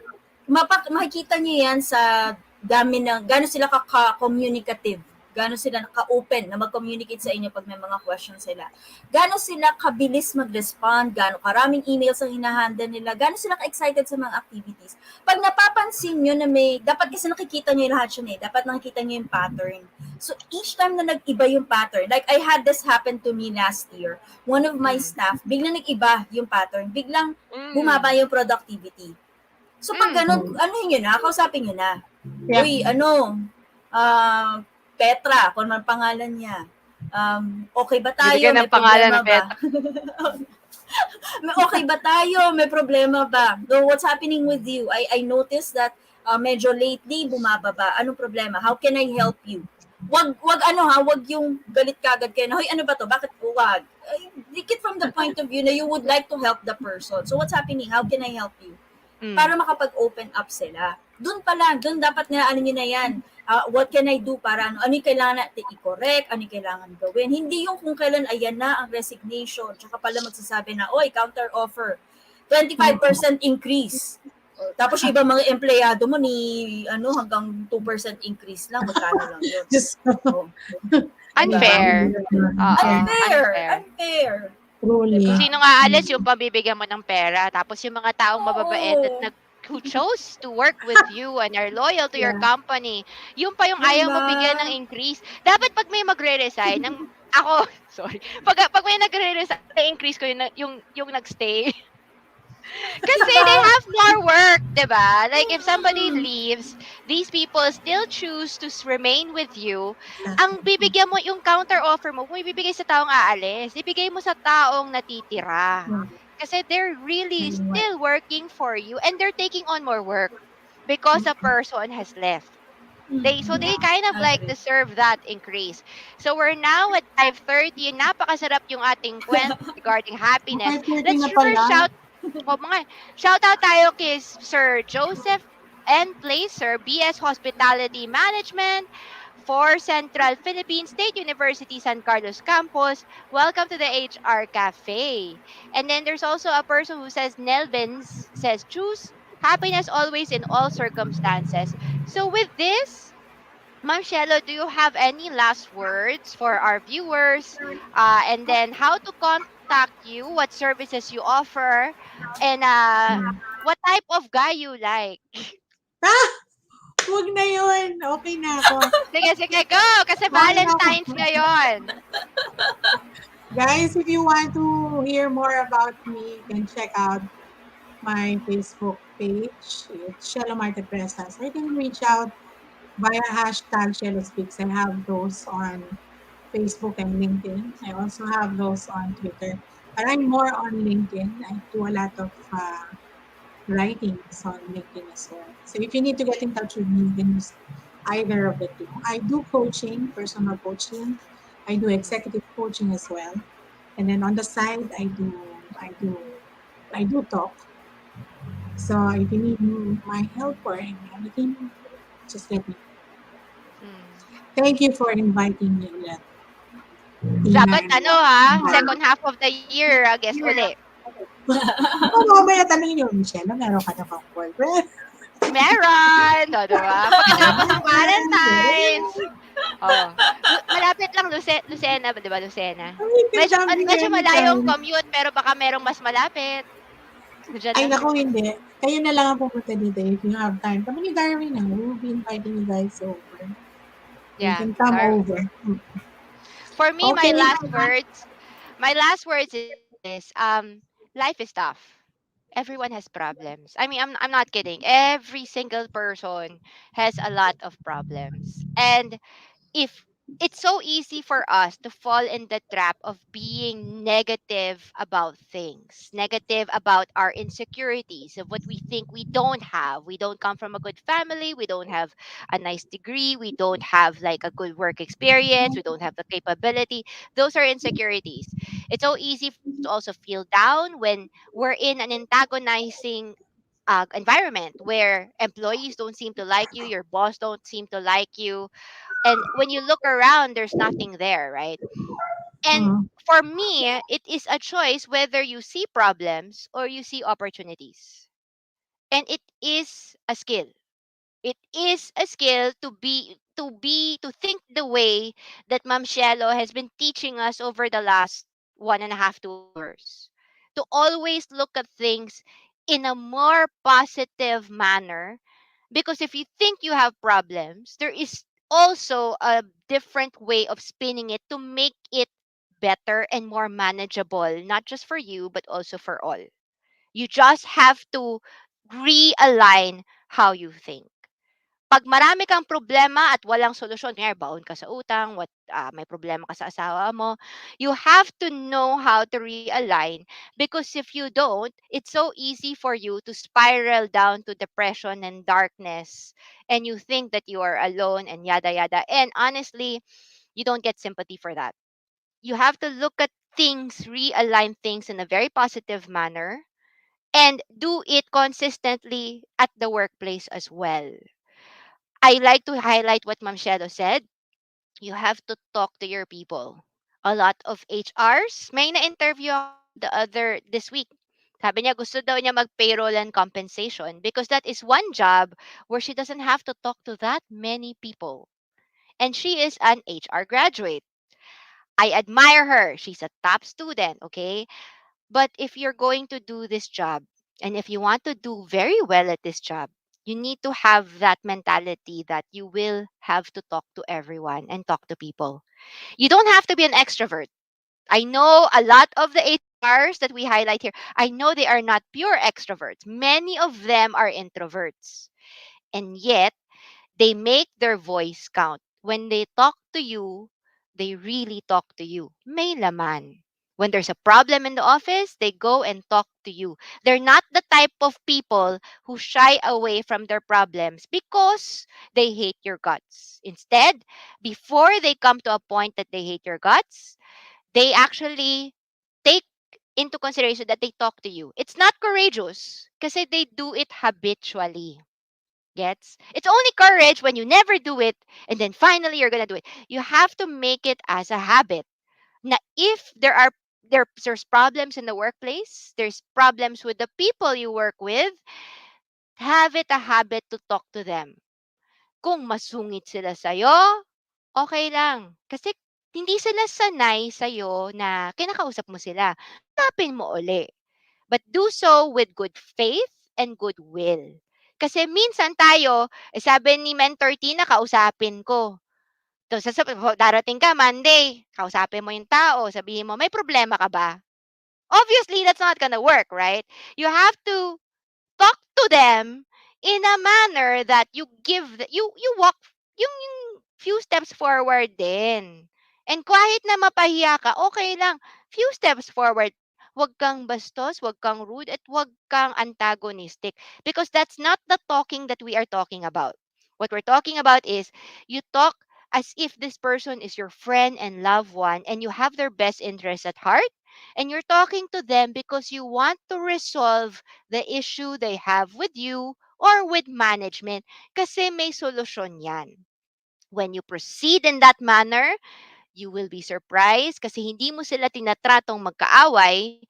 Makikita nyo yan sa dami ng, gano'n sila ka-communicative, gano'n sila ka-open na mag-communicate sa inyo pag may mga questions sila. Gano'n sila kabilis mag-respond, gano'n karaming emails ang hinahandle nila, gano'n sila ka-excited sa mga activities. Pag napapansin nyo na dapat kasi nakikita nyo yung lahat yun eh, dapat nakikita nyo yung pattern. So each time na nag-iba yung pattern, like I had this happen to me last year, one of my staff, biglang nag-iba yung pattern, biglang bumaba yung productivity. So pag ganun, yun na, kausapin nyo na. Yeah. Uy, Petra, kung ano pangalan niya. Okay ba tayo? Bibigyan ng May pangalan problema ng ba? Petra. Okay ba tayo? May problema ba? So what's happening with you? I noticed that medyo lately bumababa. Anong problema? How can I help you? Wag yung galit kagad kayo na, hoy, ano ba to? Bakit wag? Take it from the point of view na you would like to help the person. So what's happening? How can I help you? Para makapag-open up sila. Doon dapat na nyo na yan. What can I do para ano yung kailangan natin i-correct, ano yung kailangan gawin. Hindi yung kung kailan ayan na ang resignation, tsaka pala magsasabi na, oy, counter offer, 25% increase. Tapos iba mga empleyado mo ni hanggang 2% increase lang, magkano lang yun. Just Unfair. Unfair. truly. Kung sino nga alis yung pabibigyan mo ng pera, tapos yung mga taong mababait at who chose to work with you and are loyal to your company, yung pa yung ayaw mo bigyan ng increase. Dapat pag may magre-resign, sorry, pag may nagre-resign, increase ko yung nagstay. Kasi they have more work, diba? Like, if somebody leaves, these people still choose to remain with you. Ang bibigyan mo, yung counter offer mo, kung ibibigay sa taong aalis, ibigay mo sa taong natitira. Kasi they're really still working for you and they're taking on more work because a person has left. They kind of like deserve that increase. So we're now at 5:30. Napakasarap yung ating kwento regarding happiness. Let's shout out tayo kay Sir Joseph N. Placer, BS Hospitality Management for Central Philippine State University San Carlos Campus. Welcome to the HR Cafe. And then there's also a person who says, Nelvins says, choose happiness always in all circumstances. So with this, Ma'am Cielo, do you have any last words for our viewers? And then how to contact you, what services you offer, and what type of guy you like? Huwag na yun. Okay na ako. Sige, go! Kasi Valentine's ngayon. Guys, if you want to hear more about me, you can check out my Facebook page. It's Cielo Marte Presas. Or you can reach out via hashtag Cielo Speaks. I have those on Facebook and LinkedIn. I also have those on Twitter. But I'm more on LinkedIn. I do a lot of writings on LinkedIn as well. So if you need to get in touch with me, you can use either of the two. I do coaching, personal coaching. I do executive coaching as well. And then on the side, I do talk. So if you need my help or anything, just let me know. Thank you for inviting me ulit. Dapat second half of the year, I guess, ulit. Mamaya tanongin niyo, Michelle, meron ka na bang boyfriend? Meron! Diba? Pagkatapos ng Valentine's. Malapit lang, Lucena, di ba, Lucena? Medyo malayong commute, pero baka merong mas malapit. Ay, naku, hindi. Kayo na lang ang pupunta dito if you have time. Kami ni Darwin na. We'll be inviting you guys over. Yeah. You can come over. For me, my last words is, life is tough. everyone has problems. I mean, I'm not kidding. Every single person has a lot of problems. And if it's so easy for us to fall in the trap of being negative about things, negative about our insecurities, of what we think we don't have. We don't come from a good family, we don't have a nice degree, we don't have like a good work experience, we don't have the capability. Those are insecurities. It's so easy for us to also feel down when we're in an antagonizing environment where employees don't seem to like you, your boss don't seem to like you, and when you look around there's nothing there, right? And Mm. for me, it is a choice whether you see problems or you see opportunities. And it is a skill. It is a skill to think the way that Ma'am Cielo has been teaching us over the last 1.5 to 2 hours, to always look at things in a more positive manner, because if you think you have problems, there is also a different way of spinning it to make it better and more manageable, not just for you, but also for all. You just have to realign how you think. Pag marami kang problema at walang solusyon, kunyari baon ka sa utang, may problema ka sa asawa mo, you have to know how to realign, because if you don't, it's so easy for you to spiral down to depression and darkness, and you think that you are alone and yada yada. And honestly, you don't get sympathy for that. You have to look at things, realign things in a very positive manner, and do it consistently at the workplace as well. I like to highlight what Ma'am Shadow said. You have to talk to your people. A lot of HRs, may na-interview ako this week. Sabi niya gusto daw niya mag-payroll and compensation because that is one job where she doesn't have to talk to that many people. And she is an HR graduate. I admire her. She's a top student, okay? But if you're going to do this job, and if you want to do very well at this job, you need to have that mentality that you will have to talk to everyone and talk to people. You don't have to be an extrovert. I know a lot of the HRs that we highlight here, I know they are not pure extroverts. Many of them are introverts. And yet, they make their voice count. When they talk to you, they really talk to you. May laman. When there's a problem in the office, they go and talk to you. They're not the type of people who shy away from their problems because they hate your guts. Instead, before they come to a point that they hate your guts, they actually take into consideration that they talk to you. It's not courageous kasi they do it habitually. Gets? It's only courage when you never do it and then finally you're gonna do it. You have to make it as a habit. Now, if there's problems in the workplace, there's problems with the people you work with, have it a habit to talk to them. Kung masungit sila sa'yo, okay lang. Kasi hindi sila sanay sa'yo na kinakausap mo sila. Tapin mo uli. But do so with good faith and goodwill. Kasi minsan tayo, sabi ni Mentor Tina, kausapin ko. Tapos darating ka Monday, kausapin mo yung tao, sabihin mo, may problema ka ba? Obviously, that's not gonna work, right? You have to talk to them in a manner that you walk yung few steps forward din. And kahit na mapahiya ka, okay lang. Few steps forward. Huwag kang bastos, huwag kang rude, at huwag kang antagonistic. Because that's not the talking that we are talking about. What we're talking about is you talk as if this person is your friend and loved one and you have their best interests at heart, and you're talking to them because you want to resolve the issue they have with you or with management, kasi may solusyon yan. When you proceed in that manner, you will be surprised kasi hindi mo sila tinatratong magkaaway,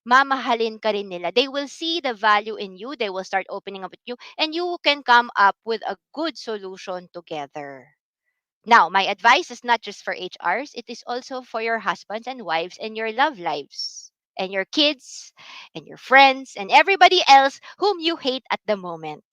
mamahalin ka rin nila. They will see the value in you, they will start opening up with you, and you can come up with a good solution together. Now, my advice is not just for HRs, it is also for your husbands and wives and your love lives and your kids and your friends and everybody else whom you hate at the moment.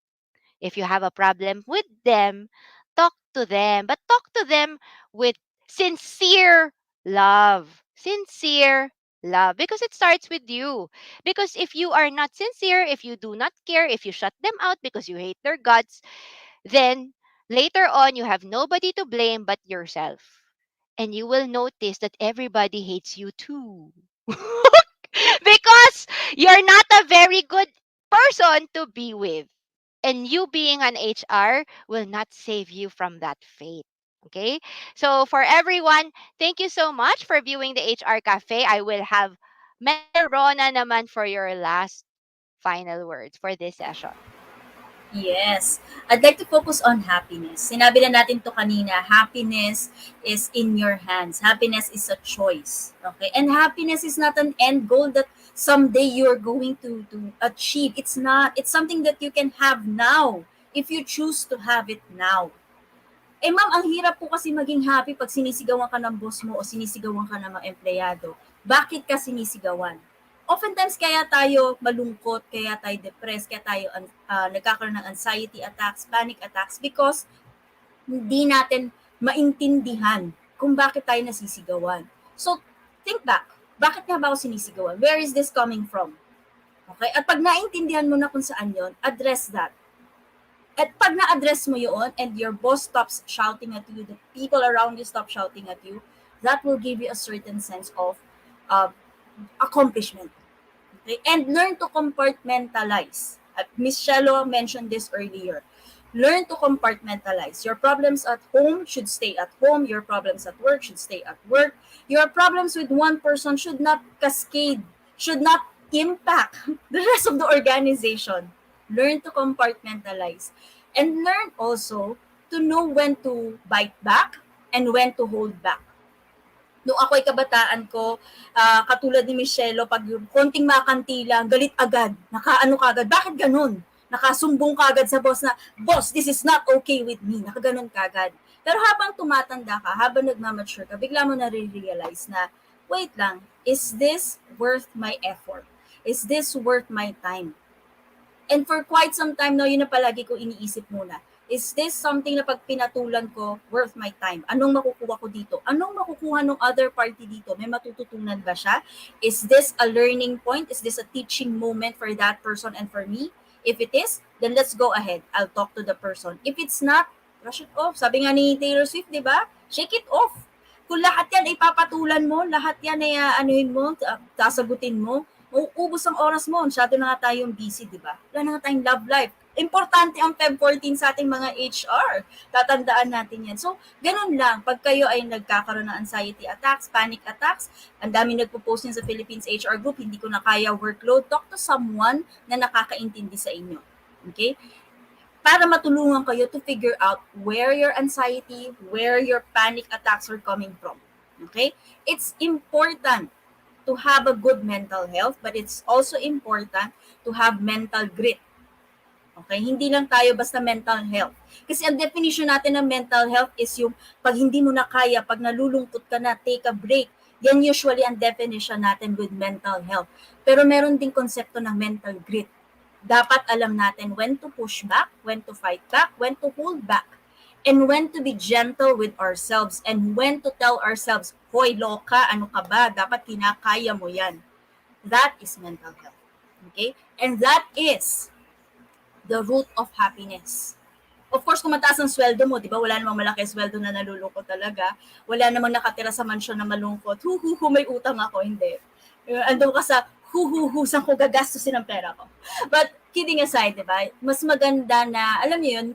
If you have a problem with them, talk to them, but talk to them with sincere love, sincere love, because it starts with you. Because if you are not sincere, if you do not care, if you shut them out because you hate their guts, then later on you have nobody to blame but yourself. And you will notice that everybody hates you too. Because you're not a very good person to be with. And you being an HR will not save you from that fate. Okay? So for everyone, thank you so much for viewing the HR Cafe. I will have Mel Rona naman for your last final words for this session. Yes. I'd like to focus on happiness. Sinabi na natin to kanina, happiness is in your hands. Happiness is a choice. Okay? And happiness is not an end goal that someday you're going to achieve. It's not. It's something that you can have now if you choose to have it now. Eh ma'am, ang hirap po kasi maging happy pag sinisigawan ka ng boss mo o sinisigawan ka ng mga empleyado. Bakit ka sinisigawan? Oftentimes kaya tayo malungkot, kaya tayo depressed, kaya tayo nagkakaroon ng anxiety attacks, panic attacks because hindi natin maintindihan kung bakit tayo nasisigawan. So, think back. Bakit nga ba ako sinisigawan? Where is this coming from? Okay? At pag naintindihan mo na kung saan yon, address that. At pag na-address mo yun and your boss stops shouting at you, the people around you stop shouting at you, that will give you a certain sense of uh, accomplishment. Okay? And learn to compartmentalize. Miss Cielo mentioned this earlier. Learn to compartmentalize. Your problems at home should stay at home. Your problems at work should stay at work. Your problems with one person should not cascade, should not impact the rest of the organization. Learn to compartmentalize. And learn also to know when to bite back and when to hold back. Nung ako'y kabataan ko, katulad ni Michelle, pag yung konting makanti lang, galit agad, nakaano kagad. Bakit ganun? Nakasumbong kagad sa boss na, boss, this is not okay with me. Nakaganon kagad. Pero habang tumatanda ka, habang nagmamature ka, bigla mo na-realize na, wait lang, is this worth my effort? Is this worth my time? And for quite some time now, yun na palagi ko iniisip muna. Is this something na pag pinatulan ko, worth my time? Anong makukuha ko dito? Anong makukuha ng other party dito? May matututunan ba siya? Is this a learning point? Is this a teaching moment for that person and for me? If it is, then let's go ahead. I'll talk to the person. If it's not, brush it off. Sabi nga ni Taylor Swift, di ba? Shake it off. Kung lahat yan ay papatulan mo, lahat yan ay anuhin mo, sasagutin mo, mauubos ang oras mo. Masyado na nga tayong busy, di ba? Wala na nga tayong love life. Importante ang Feb 14 sa ating mga HR. Tatandaan natin yan. So, ganun lang. Pag kayo ay nagkakaroon ng anxiety attacks, panic attacks, ang dami nagpo-post niyan sa Philippines HR group, hindi ko na kaya workload, talk to someone na nakakaintindi sa inyo. Okay? Para matulungan kayo to figure out where your anxiety, where your panic attacks are coming from. Okay? It's important to have a good mental health, but it's also important to have mental grit. Okay? Hindi lang tayo basta mental health. Kasi ang definition natin ng mental health is yung pag hindi mo na kaya, pag nalulungkot ka na, take a break. Yan usually ang definition natin with mental health. Pero meron ding konsepto ng mental grit. Dapat alam natin when to push back, when to fight back, when to hold back, and when to be gentle with ourselves, and when to tell ourselves, hoy, loka, ano ka ba? Dapat kinakaya mo yan. That is mental health. Okay? And that is the root of happiness. Of course, kung mataas ang sweldo mo, di ba? Wala namang malaki sweldo na nalulungkot talaga. Wala namang nakatira sa mansyon na malungkot. May utang ako. Hindi. Ando ka sa saan ko gagastusin ang pera ko. But kidding aside, di ba? Mas maganda na, alam niyo yun,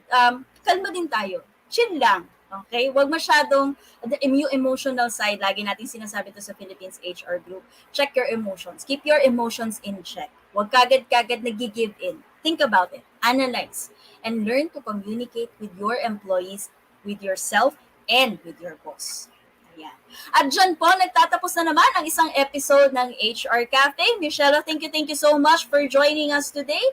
kalma din tayo. Chill lang. Okay? Huwag masyadong, yung emotional side, lagi natin sinasabi to sa Philippines HR group, check your emotions. Keep your emotions in check. Huwag kagad-kagad nag-give in. Think about it. Analyze. And learn to communicate with your employees, with yourself, and with your boss. Ayan. At dyan po, nagtatapos na naman ang isang episode ng HR Cafe. Michelle, thank you so much for joining us today.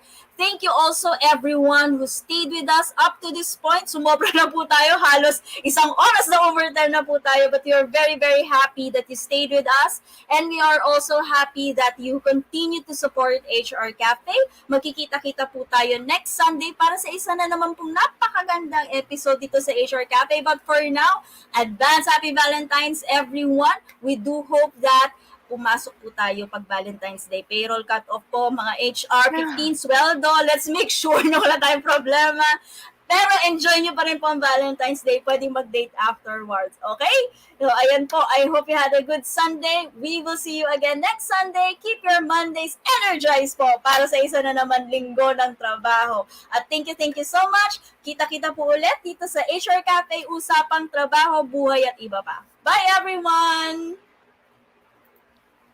Thank you also everyone who stayed with us up to this point. Sumobra na po tayo. Halos isang oras na overtime na po tayo. But we are very, very happy that you stayed with us. And we are also happy that you continue to support HR Cafe. Magkikita-kita po tayo next Sunday para sa isa na naman pong napakagandang episode dito sa HR Cafe. But for now, advance Happy Valentine's everyone. We do hope that pumasok po tayo pag Valentine's Day. Payroll cut-off po, mga HR, 15 sweldo. Let's make sure na wala tayong problema. Pero enjoy nyo pa rin po ang Valentine's Day. Pwedeng mag-date afterwards. Okay? So, ayan po. I hope you had a good Sunday. We will see you again next Sunday. Keep your Mondays energized po para sa isa na naman linggo ng trabaho. At thank you so much. Kita-kita po ulit dito sa HR Cafe, Usapang Trabaho, Buhay at Iba Pa. Bye everyone!